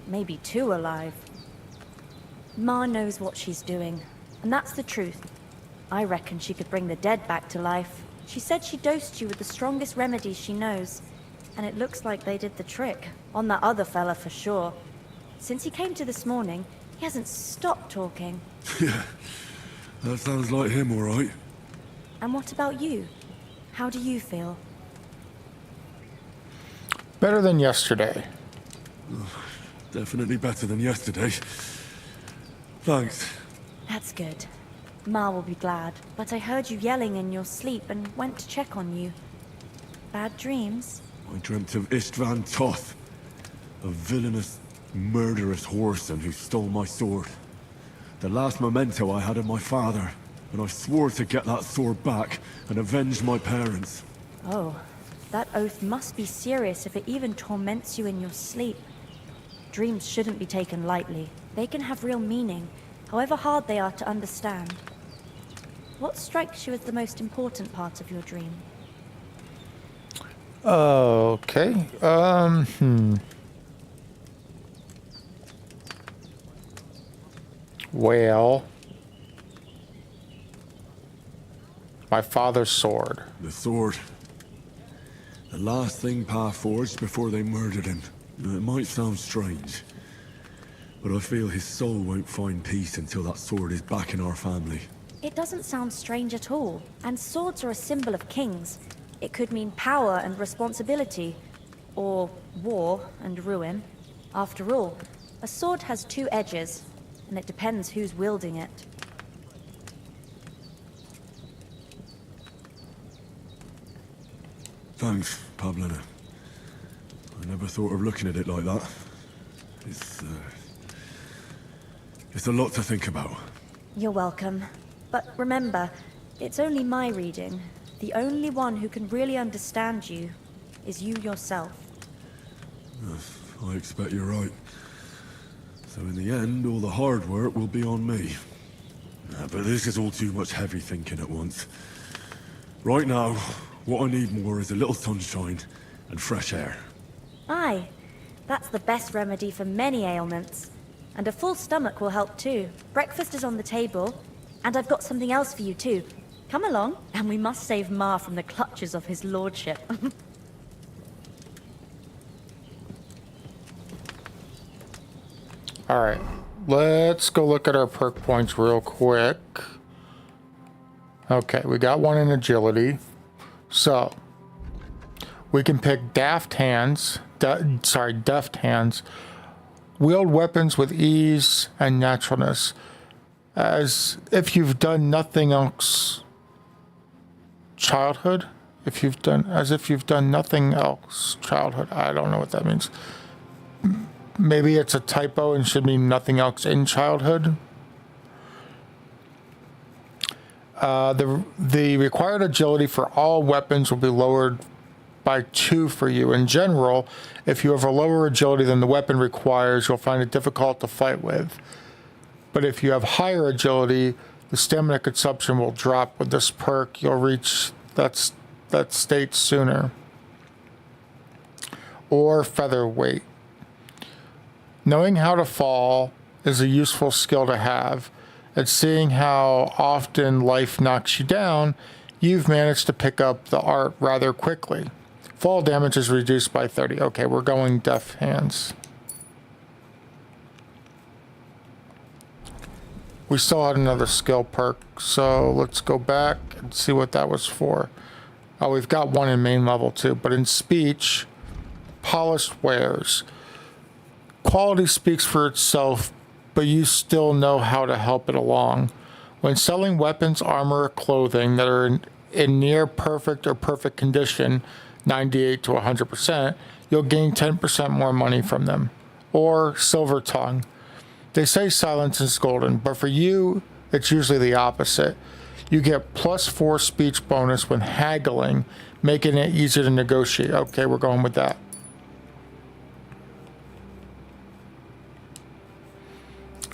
Maybe too alive. Ma knows what she's doing, and that's the truth. I reckon she could bring the dead back to life. She said she dosed you with the strongest remedies she knows, and it looks like they did the trick. On that other fella for sure. Since he came to this morning, he hasn't stopped talking. Yeah, that sounds like him, all right. And what about you? How do you feel? Better than yesterday. Definitely better than yesterday. Thanks. That's good. Ma will be glad, but I heard you yelling in your sleep and went to check on you. Bad dreams? I dreamt of Istvan Toth, a villainous, murderous whoreson who stole my sword. The last memento I had of my father, and I swore to get that sword back and avenge my parents. Oh, that oath must be serious if it even torments you in your sleep. Dreams shouldn't be taken lightly. They can have real meaning, however hard they are to understand. What strikes you as the most important part of your dream? Okay. Well, my father's sword. The sword. The last thing Pa forged before they murdered him. It might sound strange, but I feel his soul won't find peace until that sword is back in our family. It doesn't sound strange at all, and swords are a symbol of kings. It could mean power and responsibility, or war and ruin. After all, a sword has two edges, and it depends who's wielding it. Thanks, Pavlena. I never thought of looking at it like that. It's a lot to think about. You're welcome. But remember, it's only my reading. The only one who can really understand you is you yourself. I expect you're right. So in the end, all the hard work will be on me. But this is all too much heavy thinking at once. Right now, what I need more is a little sunshine and fresh air. Aye, that's the best remedy for many ailments. And a full stomach will help too. Breakfast is on the table, and I've got something else for you too. Come along, and we must save Ma from the clutches of his lordship. Alright, let's go look at our perk points real quick. Okay, we got one in agility. So, we can pick deft hands. Wield weapons with ease and naturalness. As if you've done nothing else. Childhood? As if you've done nothing else. Childhood. I don't know what that means. Maybe it's a typo and should mean nothing else in childhood. The required agility for all weapons will be lowered by 2 for you. In general, if you have a lower agility than the weapon requires, you'll find it difficult to fight with. But if you have higher agility, the stamina consumption will drop. With this perk, you'll reach that state sooner. Or featherweight. Knowing how to fall is a useful skill to have. And seeing how often life knocks you down, you've managed to pick up the art rather quickly. Fall damage is reduced by 30. Okay, we're going deft hands. We still had another skill perk, so let's go back and see what that was for. Oh, we've got one in main level too, but in speech, polished wares. Quality speaks for itself, but you still know how to help it along. When selling weapons, armor, or clothing that are in near perfect or perfect condition, 98 to 100%, you'll gain 10% more money from them. Or silver tongue. They say silence is golden, but for you, it's usually the opposite. You get +4 speech bonus when haggling, making it easier to negotiate. Okay, we're going with that.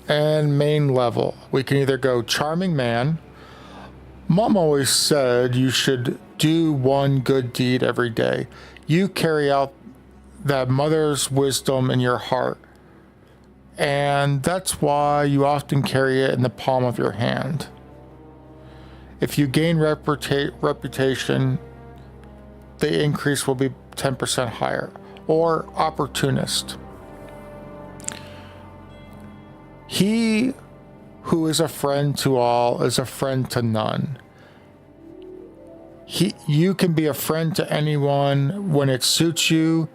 And main level. We can either go Charming Man. Mom always said you should do one good deed every day. You carry out that mother's wisdom in your heart. And that's why you often carry it in the palm of your hand. If you gain reputation, the increase will be 10% higher. Or Opportunist. He who is a friend to all is a friend to none. You can be a friend to anyone when it suits you,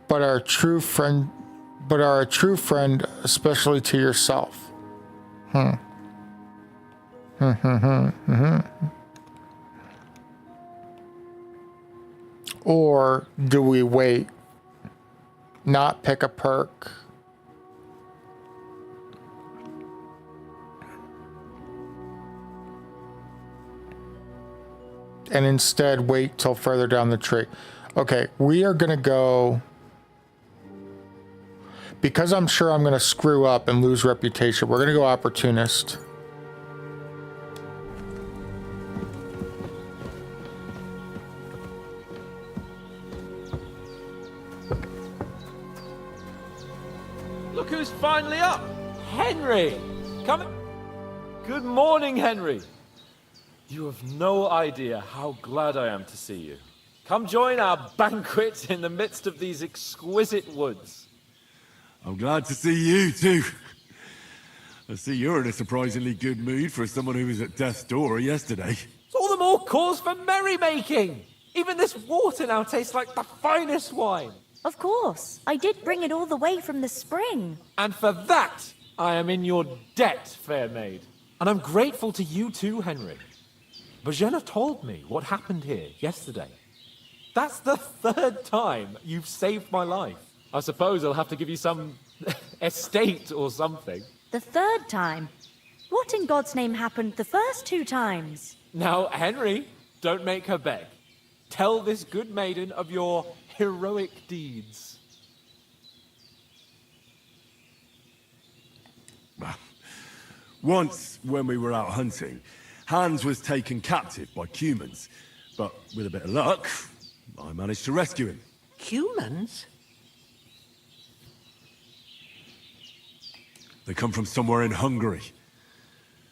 but are a true friend especially to yourself. Or do we wait? Not pick a perk? And instead wait till further down the tree. Okay, we are gonna go, because I'm sure I'm gonna screw up and lose reputation, we're gonna go Opportunist. Look who's finally up! Henry! Come. Good morning, Henry. You have no idea how glad I am to see you. Come join our banquet in the midst of these exquisite woods. I'm glad to see you too. I see you're in a surprisingly good mood for someone who was at death's door yesterday. It's all the more cause for merrymaking. Even this water now tastes like the finest wine. Of course. I did bring it all the way from the spring. And for that, I am in your debt, fair maid. And I'm grateful to you too, Henry. Bohemia told me what happened here yesterday. That's the 3rd time you've saved my life. I suppose I'll have to give you some estate or something. The 3rd time? What in God's name happened the first 2 times? Now, Henry, don't make her beg. Tell this good maiden of your heroic deeds. Once, when we were out hunting, Hans was taken captive by humans, but with a bit of luck, I managed to rescue him. Humans? They come from somewhere in Hungary.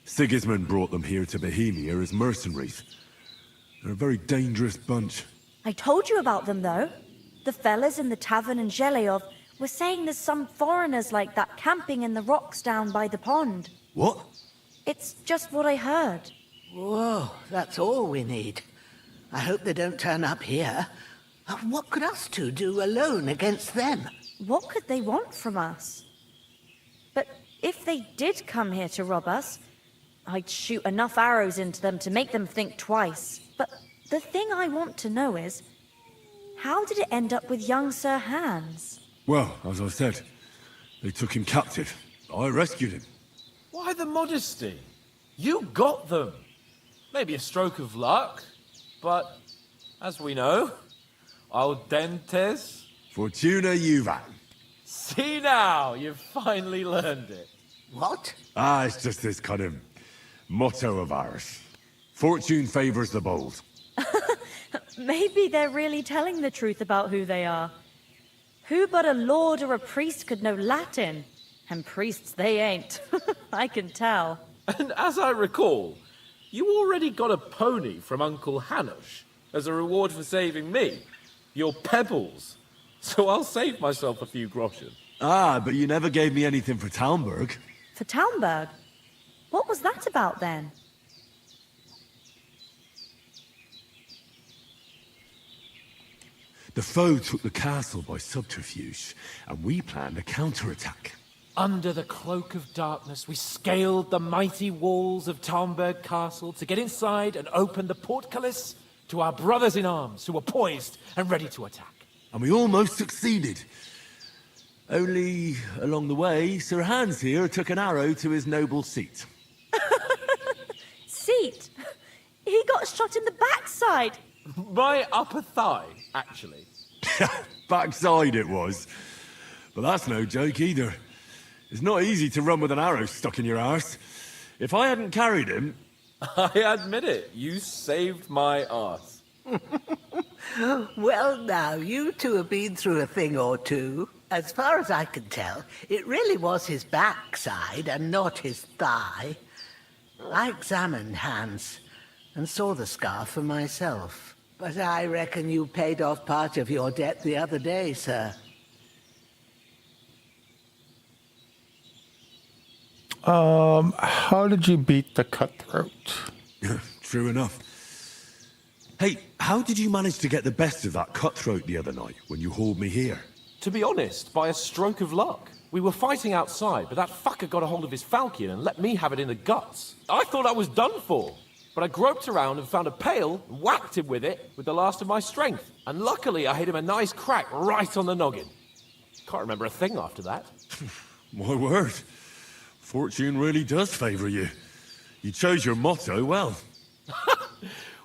Sigismund brought them here to Bohemia as mercenaries. They're a very dangerous bunch. I told you about them, though. The fellas in the tavern in Zheleov were saying there's some foreigners like that camping in the rocks down by the pond. What? It's just what I heard. Whoa, that's all we need. I hope they don't turn up here. What could us two do alone against them? What could they want from us? But if they did come here to rob us, I'd shoot enough arrows into them to make them think twice. But the thing I want to know is, how did it end up with young Sir Hans? Well, as I said, they took him captive. I rescued him. Why the modesty? You got them. Maybe a stroke of luck, but as we know, audentes. Fortuna juvat. See now, you've finally learned it. What? It's just this kind of motto of ours. Fortune favors the bold. Maybe they're really telling the truth about who they are. Who but a lord or a priest could know Latin? And priests they ain't. I can tell. And as I recall, you already got a pony from Uncle Hanush as a reward for saving me. Your pebbles. So I'll save myself a few groschen. But you never gave me anything for Talmberg. For Talmberg? What was that about then? The foe took the castle by subterfuge, and we planned a counterattack. Under the cloak of darkness, we scaled the mighty walls of Talmberg Castle to get inside and open the portcullis to our brothers in arms who were poised and ready to attack. And we almost succeeded. Only, along the way, Sir Hans here took an arrow to his noble seat. Seat? He got shot in the backside. My upper thigh, actually. Backside it was. But that's no joke either. It's not easy to run with an arrow stuck in your arse. If I hadn't carried him... I admit it, you saved my arse. Well, now, you two have been through a thing or two. As far as I can tell, it really was his backside and not his thigh. I examined Hans and saw the scar for myself. But I reckon you paid off part of your debt the other day, sir. How did you beat the cutthroat? True enough. Hey, how did you manage to get the best of that cutthroat the other night when you hauled me here? To be honest, by a stroke of luck. We were fighting outside, but that fucker got a hold of his falchion and let me have it in the guts. I thought I was done for. But I groped around and found a pail, and whacked him with it with the last of my strength. And luckily I hit him a nice crack right on the noggin. Can't remember a thing after that. My word. Fortune really does favour you. You chose your motto well.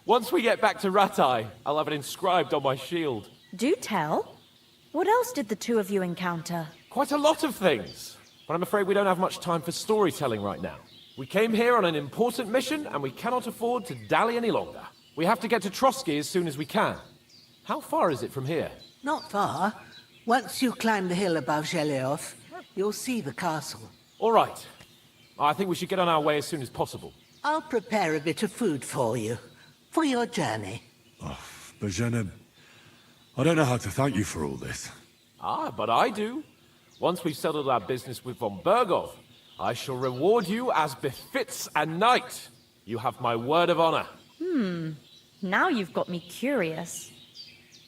Once we get back to Ratai, I'll have it inscribed on my shield. Do tell. What else did the two of you encounter? Quite a lot of things. But I'm afraid we don't have much time for storytelling right now. We came here on an important mission, and we cannot afford to dally any longer. We have to get to Trotsky as soon as we can. How far is it from here? Not far. Once you climb the hill above Zheleov, you'll see the castle. All right. I think we should get on our way as soon as possible. I'll prepare a bit of food for you, for your journey. Bohemia, I don't know how to thank you for all this. Ah, but I do. Once we've settled our business with von Bergov, I shall reward you as befits a knight. You have my word of honor. Now you've got me curious.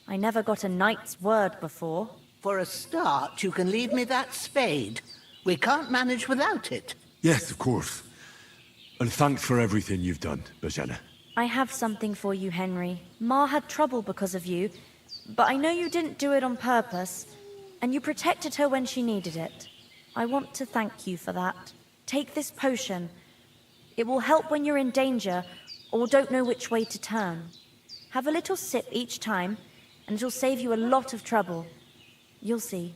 I never got a knight's word before. For a start, you can leave me that spade. We can't manage without it. Yes, of course. And thanks for everything you've done, Bohemia. I have something for you, Henry. Ma had trouble because of you, but I know you didn't do it on purpose, and you protected her when she needed it. I want to thank you for that. Take this potion. It will help when you're in danger or don't know which way to turn. Have a little sip each time, and it'll save you a lot of trouble. You'll see.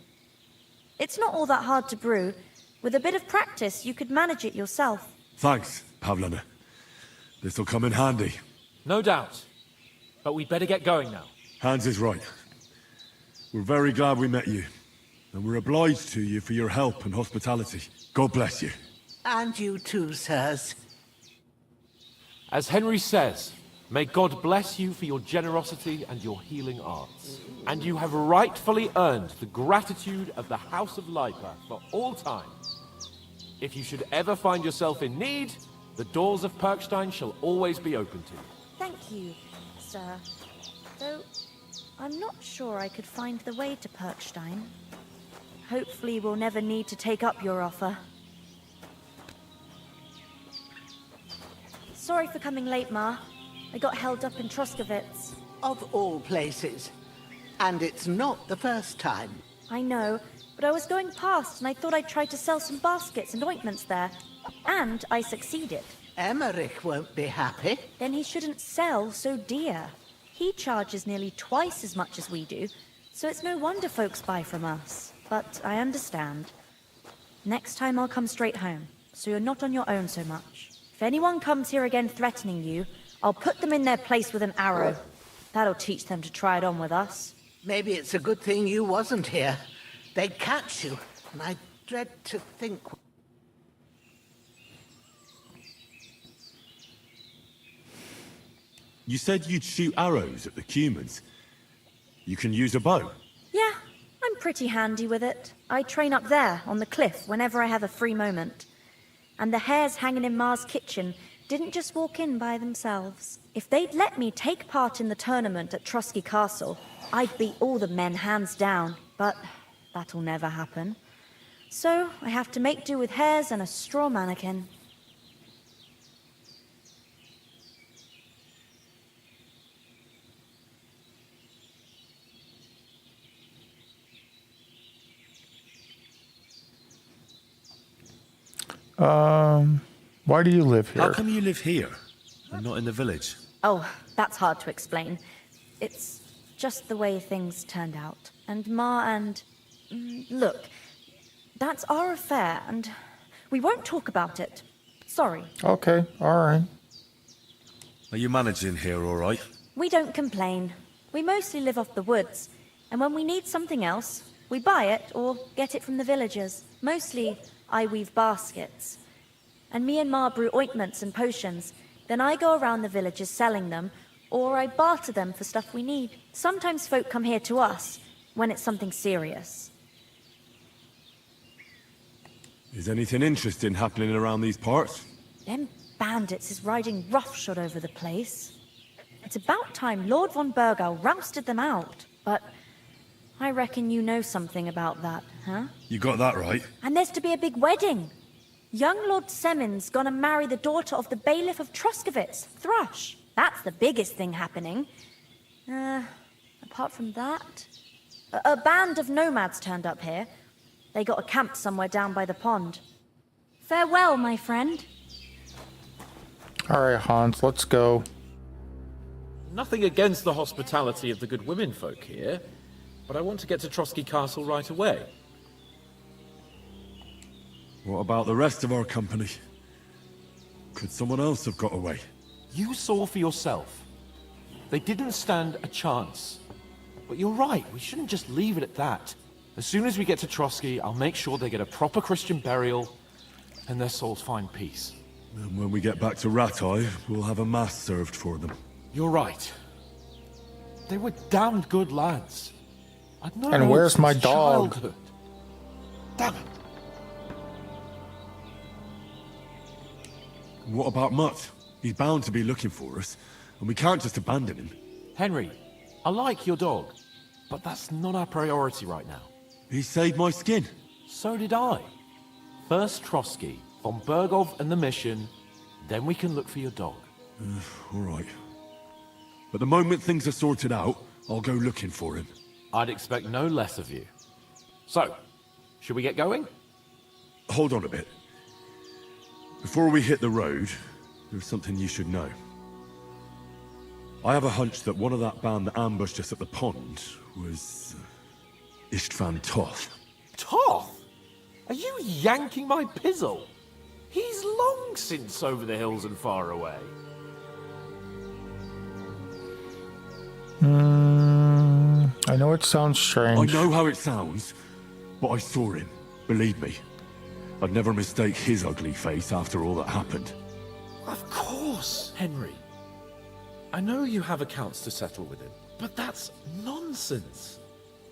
It's not all that hard to brew. With a bit of practice, you could manage it yourself. Thanks, Pavlana. This'll come in handy. No doubt. But we'd better get going now. Hans is right. We're very glad we met you. And we're obliged to you for your help and hospitality. God bless you. And you too, sirs. As Henry says, may God bless you for your generosity and your healing arts. And you have rightfully earned the gratitude of the House of Lipa for all time. If you should ever find yourself in need, the doors of Perkstein shall always be open to you. Thank you, sir. Though, I'm not sure I could find the way to Perkstein. Hopefully we'll never need to take up your offer. Sorry for coming late, Ma. I got held up in Troskovitz. Of all places. And it's not the first time. I know, but I was going past and I thought I'd try to sell some baskets and ointments there. And I succeeded. Emmerich won't be happy. Then he shouldn't sell so dear. He charges nearly twice as much as we do, so it's no wonder folks buy from us. But I understand. Next time I'll come straight home, so you're not on your own so much. If anyone comes here again threatening you, I'll put them in their place with an arrow. That'll teach them to try it on with us. Maybe it's a good thing you wasn't here. They'd catch you, and I dread to think... You said you'd shoot arrows at the Cumans. You can use a bow. Yeah, I'm pretty handy with it. I train up there, on the cliff, whenever I have a free moment. And the hares hanging in Ma's kitchen didn't just walk in by themselves. If they'd let me take part in the tournament at Trotsky Castle, I'd beat all the men hands down, but that'll never happen. So I have to make do with hares and a straw mannequin. Why do you live here? How come you live here and not in the village? Oh, that's hard to explain. It's just the way things turned out. And Ma and... Look, that's our affair, and we won't talk about it. Sorry. Okay, alright. Are you managing here all right? We don't complain. We mostly live off the woods, and when we need something else, we buy it or get it from the villagers. Mostly, I weave baskets. And me and Ma brew ointments and potions. Then I go around the villages selling them, or I barter them for stuff we need. Sometimes folk come here to us, when it's something serious. Is anything interesting happening around these parts? Them bandits is riding roughshod over the place. It's about time Lord von Burgau rousted them out. But I reckon you know something about that, huh? You got that right. And there's to be a big wedding. Young Lord Semon's gonna marry the daughter of the bailiff of Troskovitz, Thrush. That's the biggest thing happening. Apart from that... A band of nomads turned up here. They got a camp somewhere down by the pond. Farewell, my friend. Alright, Hans, let's go. Nothing against the hospitality of the good women folk here, but I want to get to Trotsky Castle right away. What about the rest of our company? Could someone else have got away? You saw for yourself. They didn't stand a chance. But you're right, we shouldn't just leave it at that. As soon as we get to Trotsky, I'll make sure they get a proper Christian burial and their souls find peace. And when we get back to Ratai, we'll have a mass served for them. You're right. They were damned good lads. I'd known And them where's my since dog? childhood. Damn it. What about Mutt? He's bound to be looking for us, and we can't just abandon him. Henry, I like your dog, but that's not our priority right now. He saved my skin. So did I. First Trotsky, von Burgov and the mission, then we can look for your dog. All right. But the moment things are sorted out, I'll go looking for him. I'd expect no less of you. So, should we get going? Hold on a bit. Before we hit the road, there's something you should know. I have a hunch that one of that band that ambushed us at the pond was... Istvan Toth. Toth? Are you yanking my pizzle? He's long since over the hills and far away. I know it sounds strange. I know how it sounds, but I saw him. Believe me. I'd never mistake his ugly face after all that happened. Of course, Henry. I know you have accounts to settle with him, but that's nonsense.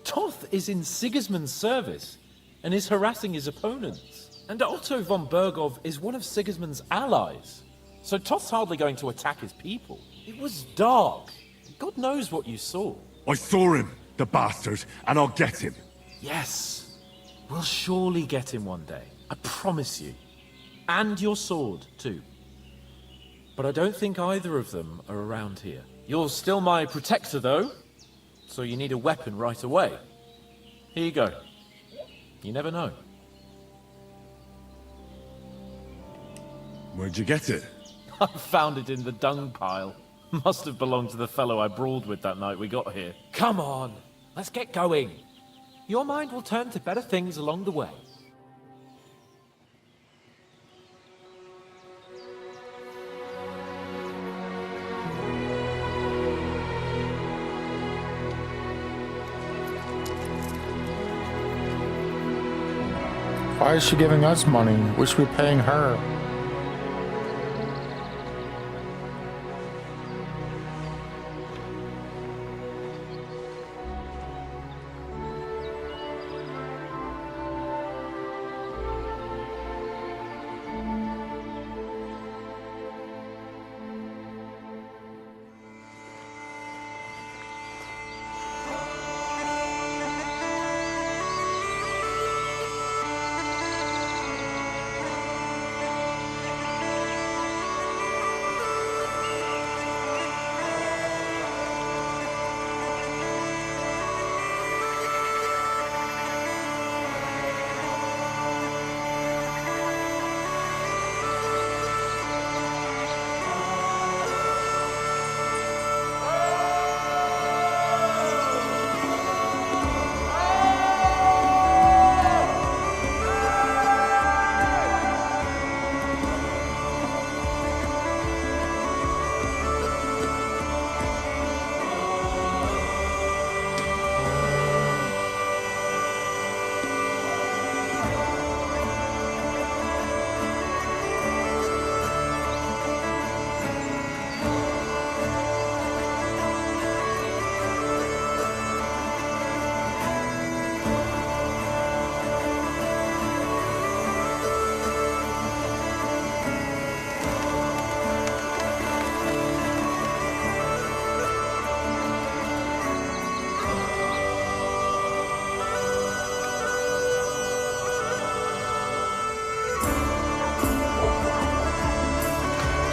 Toth is in Sigismund's service and is harassing his opponents. And Otto von Burgov is one of Sigismund's allies. So Toth's hardly going to attack his people. It was dark. God knows what you saw. I saw him, the bastard, and I'll get him. Yes. We'll surely get him one day. I promise you. And your sword, too. But I don't think either of them are around here. You're still my protector, though. So you need a weapon right away. Here you go. You never know. Where'd you get it? I found it in the dung pile. Must have belonged to the fellow I brawled with that night we got here. Come on, let's get going. Your mind will turn to better things along the way. Why is she giving us money? We should be paying her.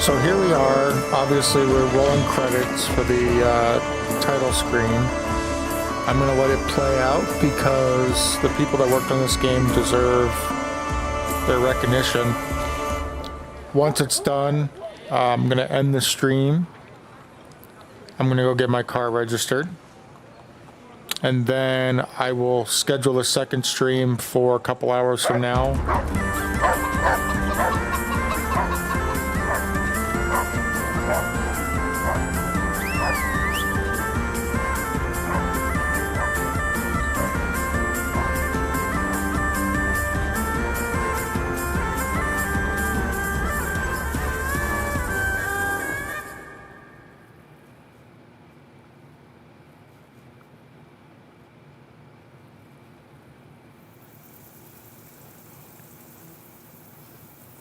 So here we are. Obviously, we're rolling credits for the title screen. I'm going to let it play out because the people that worked on this game deserve their recognition. Once it's done, I'm going to end the stream. I'm going to go get my car registered. And then I will schedule a second stream for a couple hours from now.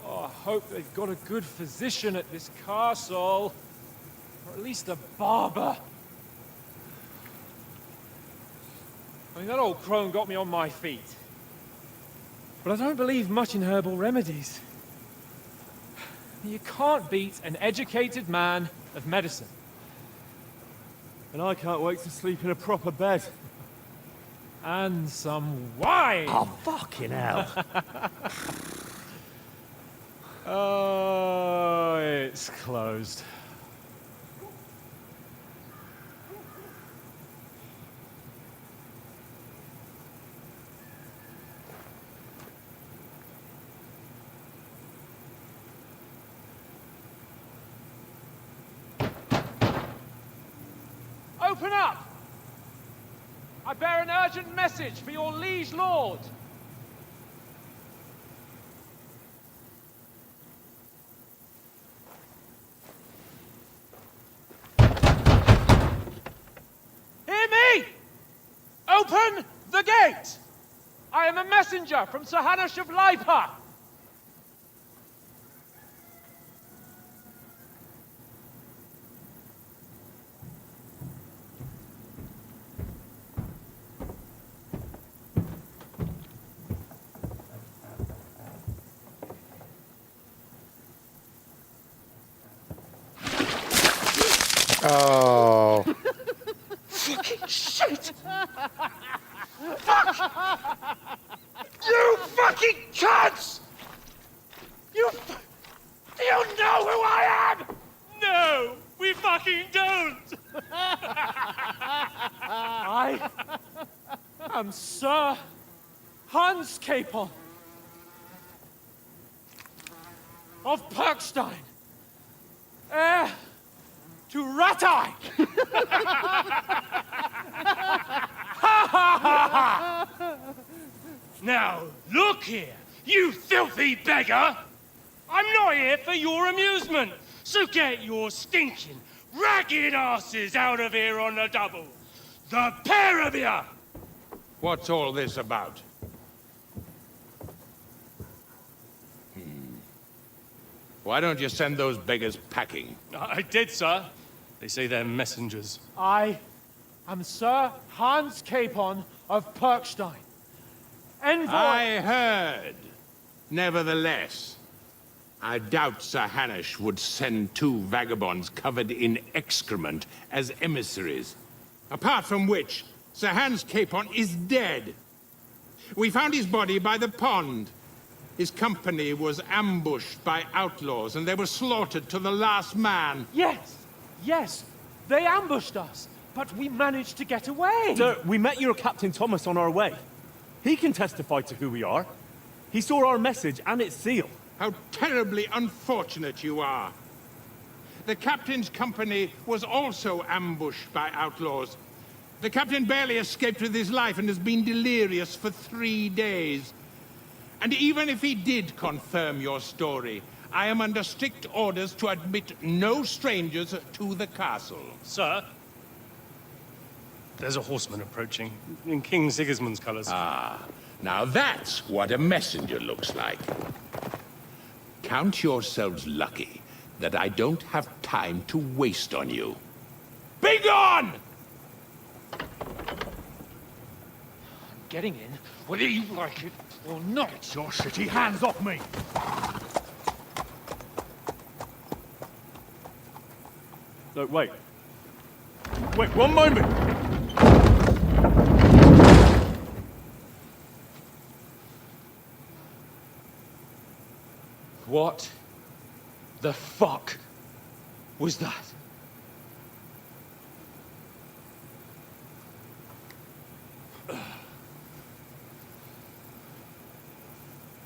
I hope they've got a good physician at this castle. Or at least a barber. I mean, that old crone got me on my feet. But I don't believe much in herbal remedies. You can't beat an educated man of medicine. And I can't wait to sleep in a proper bed. And some wine! Oh, fucking hell. Oh, it's closed. Open up! I bear an urgent message for your liege lord. Open the gate! I am a messenger from Sir Hanush of Lipa! Oh. Fucking shit! Fuck! You fucking cunts! Do you know who I am? No, we fucking don't! I am Sir Hans Capon of Perkstein, heir to Ratai! Now, look here, you filthy beggar! I'm not here for your amusement, so get your stinking, ragged asses out of here on the double! The pair of you! What's all this about? Why don't you send those beggars packing? I did, sir. They say they're messengers. I am Sir Hans Capon of Perkstein. Envoy... I heard. Nevertheless, I doubt Sir Hanush would send two vagabonds covered in excrement as emissaries. Apart from which, Sir Hans Capon is dead. We found his body by the pond. His company was ambushed by outlaws, and they were slaughtered to the last man. Yes, yes, they ambushed us, but we managed to get away. Sir, we met your Captain Thomas on our way. He can testify to who we are. He saw our message and its seal. How terribly unfortunate you are. The captain's company was also ambushed by outlaws. The captain barely escaped with his life and has been delirious for 3 days. And even if he did confirm your story, I am under strict orders to admit no strangers to the castle. Sir, there's a horseman approaching, in King Sigismund's colours. Ah, now that's what a messenger looks like. Count yourselves lucky that I don't have time to waste on you. Be gone! Getting in, whether you like it or not. Your shitty hands off me! No, wait. Wait, one moment! What the fuck was that?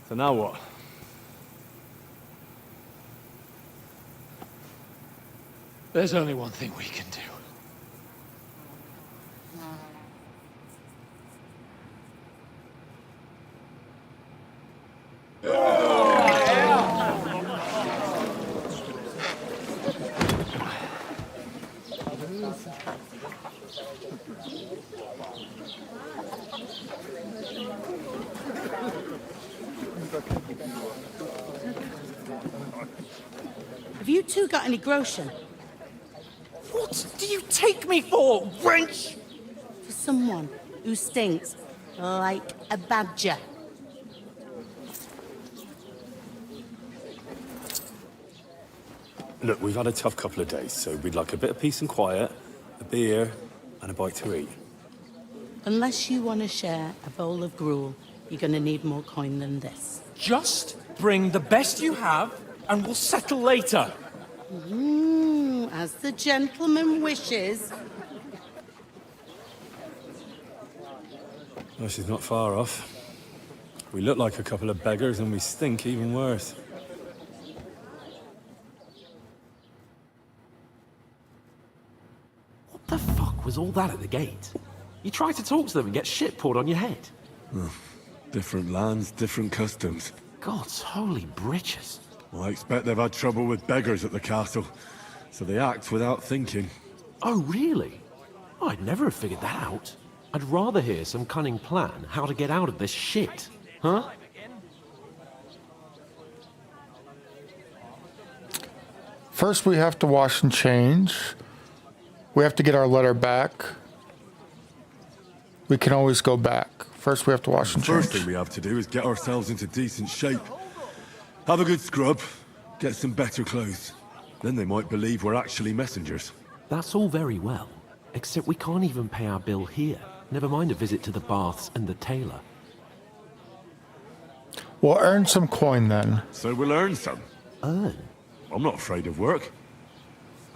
So now what? There's only one thing we can do. Have you two got any groschen? What do you take me for, wench? For someone who stinks like a badger. Look, we've had a tough couple of days, so we'd like a bit of peace and quiet, a beer, and a bite to eat. Unless you want to share a bowl of gruel, you're going to need more coin than this. Just bring the best you have, and we'll settle later. As the gentleman wishes. Well, she's not far off. We look like a couple of beggars, and we stink even worse. What the fuck was all that at the gate? You try to talk to them and get shit poured on your head. Oh, different lands, different customs. God's holy britches. Well, I expect they've had trouble with beggars at the castle, so they act without thinking. Oh, really? Oh, I'd never have figured that out. I'd rather hear some cunning plan how to get out of this shit. Huh? First, we have to wash and change. We have to get our letter back. We can always go back. First, we have to wash and change. First thing we have to do is get ourselves into decent shape. Have a good scrub, get some better clothes. Then they might believe we're actually messengers. That's all very well, except we can't even pay our bill here. Never mind a visit to the baths and the tailor. We'll earn some coin then. So we'll earn some. Earn? I'm not afraid of work.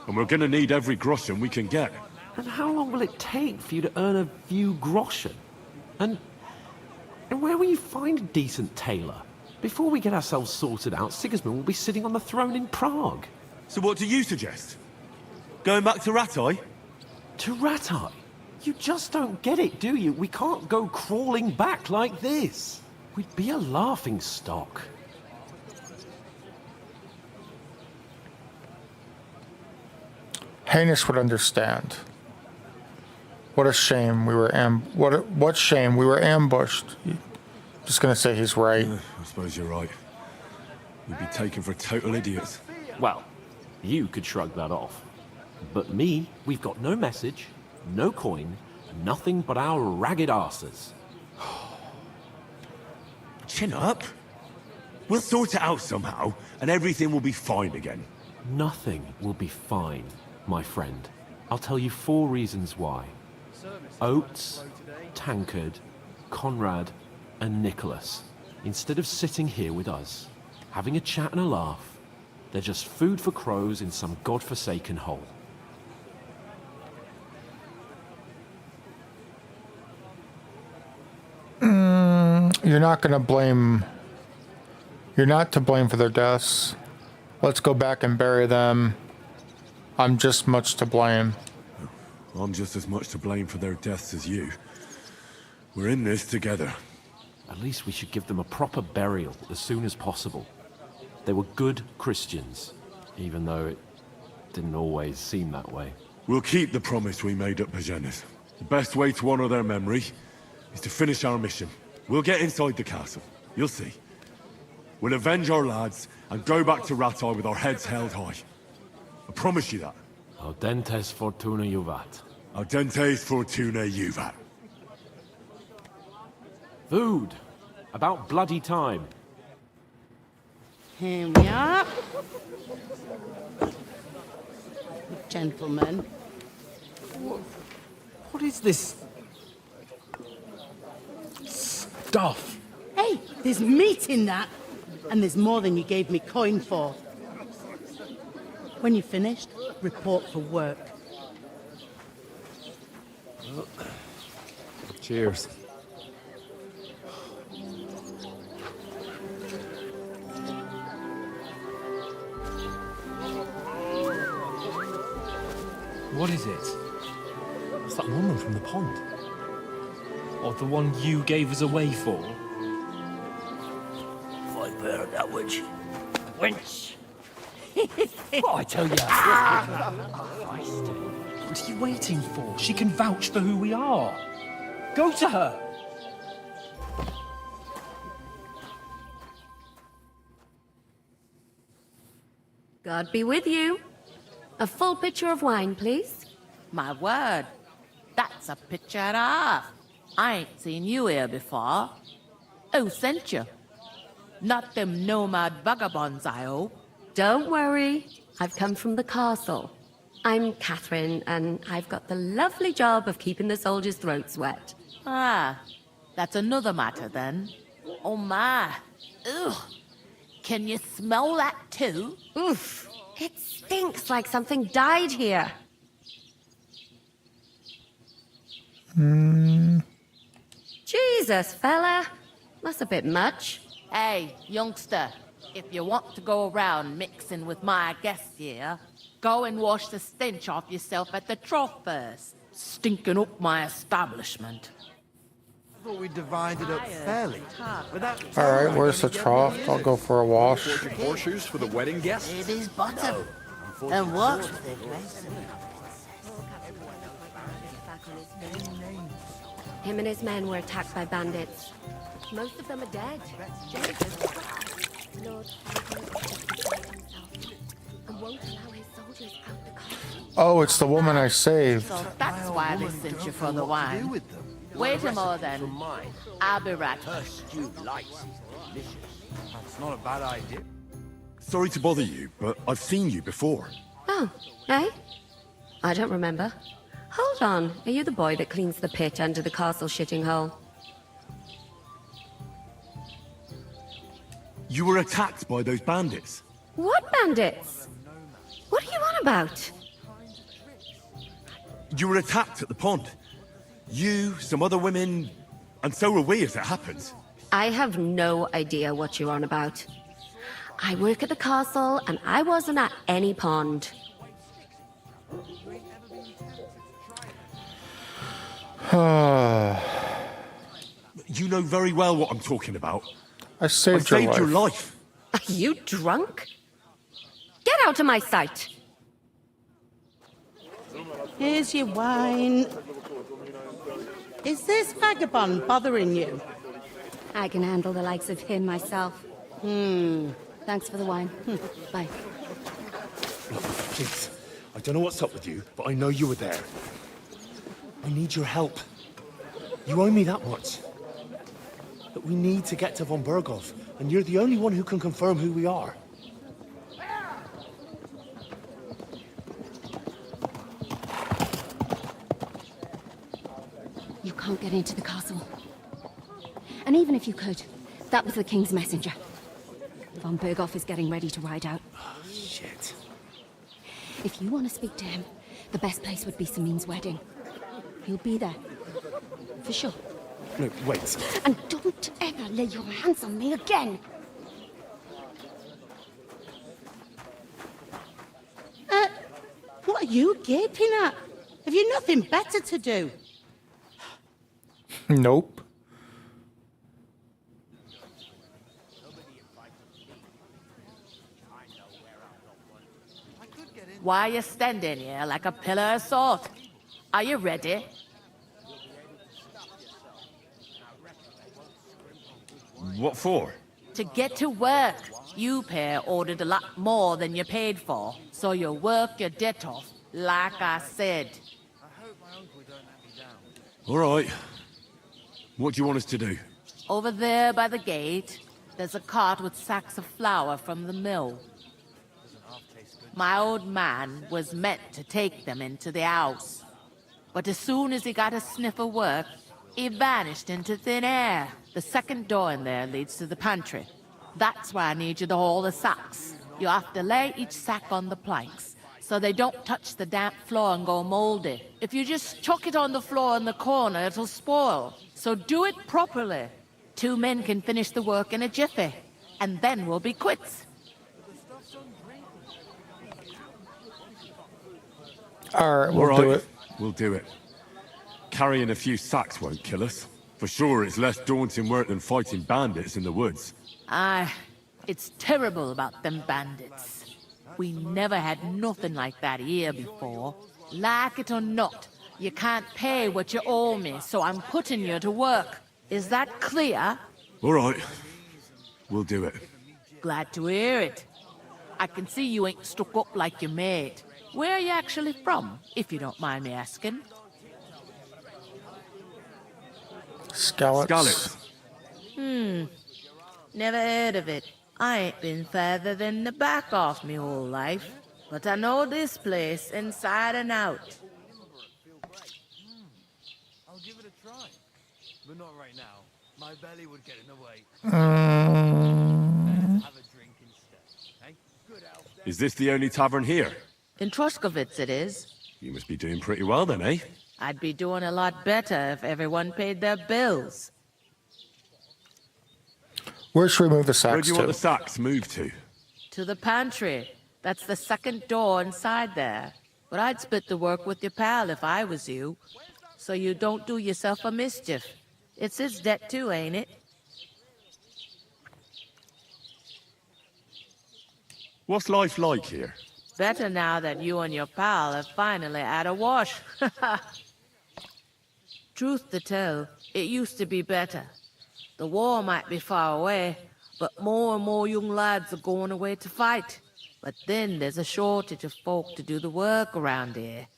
And we're gonna need every groschen we can get. And how long will it take for you to earn a few groschen? And where will you find a decent tailor? Before we get ourselves sorted out, Sigismund will be sitting on the throne in Prague. So what do you suggest? Going back to Ratai? To Ratai? You just don't get it, do you? We can't go crawling back like this. We'd be a laughing stock. Hamish would understand. What a shame we were what shame we were ambushed. Just gonna say he's right. I suppose you're right. We'd be taken for total idiots. Well, you could shrug that off. But me, we've got no message, no coin, nothing but our ragged arses. Chin up. We'll sort it out somehow, and everything will be fine again. Nothing will be fine, my friend. I'll tell you 4 reasons why. Oates, Tankard, Conrad, and Nicholas, instead of sitting here with us, having a chat and a laugh, they're just food for crows in some godforsaken hole. You're not gonna blame... You're not to blame for their deaths. Let's go back and bury them. I'm just much to blame. I'm just as much to blame for their deaths as you. We're in this together. At least we should give them a proper burial as soon as possible. They were good Christians, even though it didn't always seem that way. We'll keep the promise we made at Pagenis. The best way to honor their memory is to finish our mission. We'll get inside the castle. You'll see. We'll avenge our lads and go back to Ratai with our heads held high. I promise you that. Audentes fortuna juvat. Audentes fortuna juvat. Food. About bloody time. Here we are. gentlemen. What is this stuff? Hey, there's meat in that. And there's more than you gave me coin for. When you're finished, report for work. Cheers. What is it? It's that woman from the pond. Or the one you gave us away for. Fight better that witch. Wench! What I tell you? What are you waiting for? She can vouch for who we are. Go to her. God be with you. A full pitcher of wine, please. My word. That's a picture and a half. I ain't seen you here before. Who sent you? Not them nomad vagabonds, I hope. Don't worry. I've come from the castle. I'm Catherine, and I've got the lovely job of keeping the soldiers' throats wet. Ah, that's another matter then. Oh my. Ugh. Can you smell that too? Oof. It stinks like something died here. Jesus, fella. That's a bit much. Hey, youngster. If you want to go around mixing with my guests here, go and wash the stench off yourself at the trough first. Stinking up my establishment. I thought we divided up fairly. Alright, where's the trough? I'll go for a wash. Horseshoes for the wedding guests? It is butter. And works with it, Him and his men were attacked by bandits. Most of them are dead. Jesus Christ. Lord, and won't allow his soldiers out the castle. Oh, it's the woman I saved. So that's why they sent you for the wine. Wait a moment then. I'll be right back. That's not a bad idea. Sorry to bother you, but I've seen you before. Oh, eh? I don't remember. Hold on. Are you the boy that cleans the pit under the castle shitting hole? You were attacked by those bandits. What bandits? What are you on about? You were attacked at the pond. You, some other women, and so were we, as it happens. I have no idea what you're on about. I work at the castle, and I wasn't at any pond. You know very well what I'm talking about. I saved your life. Your life. Are you drunk? Get out of my sight! Here's your wine. Is this vagabond bothering you? I can handle the likes of him myself. Thanks for the wine. Bye. Please, I don't know what's up with you, but I know you were there. I need your help. You owe me that much. But we need to get to von Berghoff, and you're the only one who can confirm who we are. You can't get into the castle. And even if you could, that was the King's messenger. Von Berghoff is getting ready to ride out. Shit. If you want to speak to him, the best place would be Samin's wedding. He'll be there. For sure. No, wait. And don't ever lay your hands on me again! What are you gaping at? Have you nothing better to do? Nope. Why are you standing here like a pillar of salt? Are you ready? What for? To get to work. You pair ordered a lot more than you paid for, so you work your debt off, like I said. All right. What do you want us to do? Over there by the gate, there's a cart with sacks of flour from the mill. my old man was meant to take them into the house. But as soon as he got a sniff of work, he vanished into thin air. The second door in there leads to the pantry. That's where I need you to haul the sacks. You have to lay each sack on the planks, so they don't touch the damp floor and go moldy. If you just chuck it on the floor in the corner, it'll spoil. So do it properly. 2 men can finish the work in a jiffy, and then we'll be quits. All right, All we'll right, do it. We'll do it. Carrying a few sacks won't kill us. For sure, it's less daunting work than fighting bandits in the woods. Aye, it's terrible about them bandits. We never had nothing like that here before. Like it or not, you can't pay what you owe me, so I'm putting you to work. Is that clear? All right. We'll do it. Glad to hear it. I can see you ain't stuck up like your mate. Where are you actually from, if you don't mind me asking? Scallops. Never heard of it. I ain't been further than the back off me whole life. But I know this place inside and out. I'll give it a try. But not right now. My belly would get in the way. Have a drink instead. Hey? Good elf. Is this the only tavern here? In Troskovitz it is. You must be doing pretty well then, eh? I'd be doing a lot better if everyone paid their bills. Where should we move the Where sacks do you want to? the sacks moved to? To the pantry. That's the second door inside there. But I'd split the work with your pal if I was you. So you don't do yourself a mischief. It's his debt too, ain't it? What's life like here? Better now that you and your pal have finally had a wash. Truth to tell, it used to be better. The war might be far away, but more and more young lads are going away to fight. But then there's a shortage of folk to do the work around here,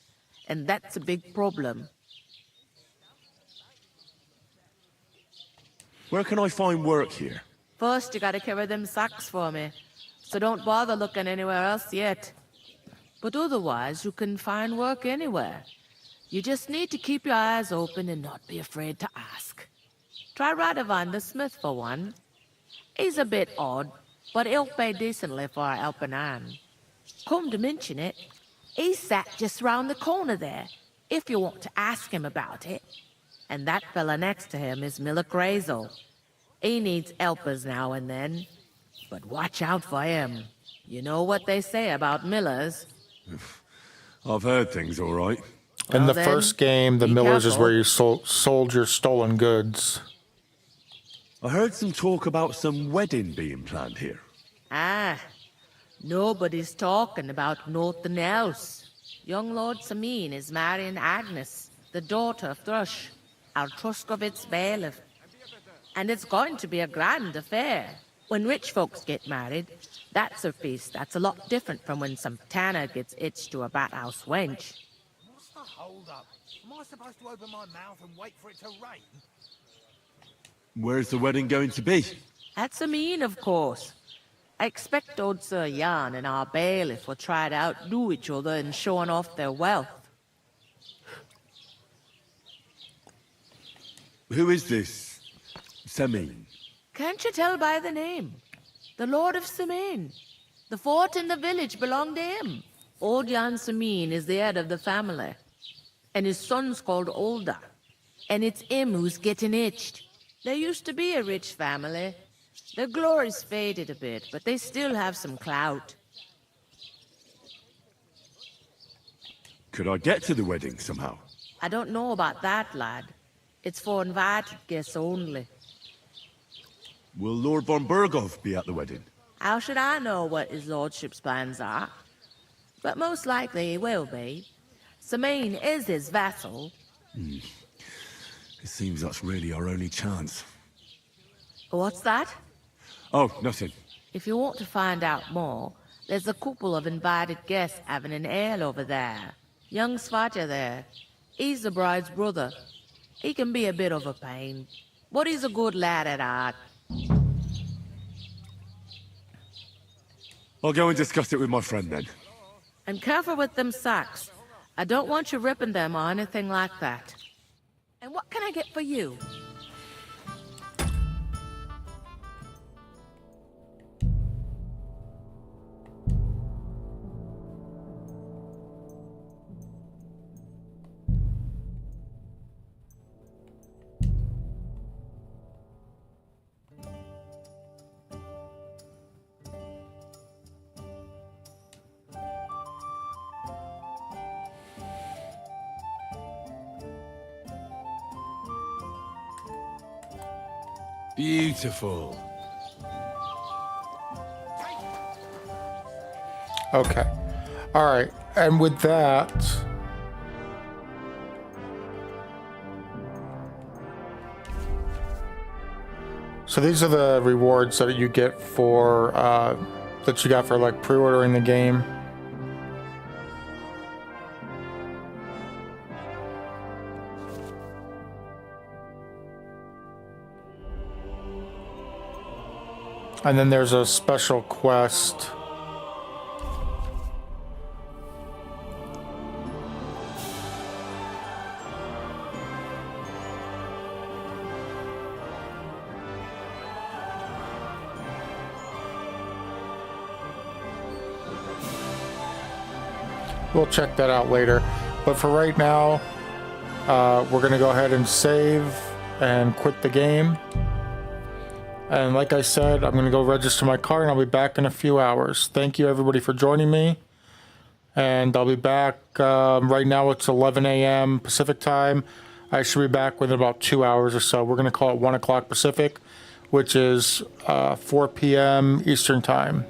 and that's a big problem. Where can I find work here? First, you gotta carry them sacks for me, so don't bother looking anywhere else yet. But otherwise, you can find work anywhere. You just need to keep your eyes open and not be afraid to ask. Try Radovan the smith for one. He's a bit odd, but he'll pay decently for a helping hand. Come to mention it, he's sat just round the corner there, if you want to ask him about it. And that fella next to him is Miller Crazel. He needs helpers now and then, but watch out for him. You know what they say about Millers. I've heard things all right. In Well the then, first game, the be Millers is careful. where you sold your stolen goods. I heard some talk about some wedding being planned here. Ah, nobody's talking about nothing else. Young Lord Samin is marrying Agnes, the daughter of Thrush, our Truskovitz bailiff. And it's going to be a grand affair. When rich folks get married, that's a feast that's a lot different from when some tanner gets hitched to a bathouse wench. What's the hold up? Am I supposed to open my mouth and wait for it to rain? Where's the wedding going to be? At Samin, of course. I expect old Sir Jan and our bailiff will try to outdo each other in showing off their wealth. Who is this Semin? Can't you tell by the name? The Lord of Samin. The fort and the village belong to him. Old Jan Samin is the head of the family. And his son's called Olda. And it's him who's getting itched. There used to be a rich family. Their glory's faded a bit, but they still have some clout. Could I get to the wedding somehow? I don't know about that, lad. It's for invited guests only. Will Lord von Berghoff be at the wedding? How should I know what his lordship's plans are? But most likely he will be. Samin is his vassal. It seems that's really our only chance. What's that? Oh, nothing. If you want to find out more, there's a couple of invited guests having an ale over there. Young Svaja there. He's the bride's brother. He can be a bit of a pain, but he's a good lad at heart. I'll go and discuss it with my friend then. And careful with them sacks. I don't want you ripping them or anything like that. And what can I get for you? Beautiful. Okay. All right. And with that, so these are the rewards that you get for that you got for like pre-ordering the game. And then there's a special quest. We'll check that out later. But for right now, we're going to go ahead and save and quit the game. And like I said, I'm going to go register my car and I'll be back in a few hours. Thank you everybody for joining me. And I'll be back, right now it's 11 a.m. Pacific time. I should be back within about 2 hours or so. We're going to call it 1 o'clock Pacific, which is 4 p.m. Eastern time.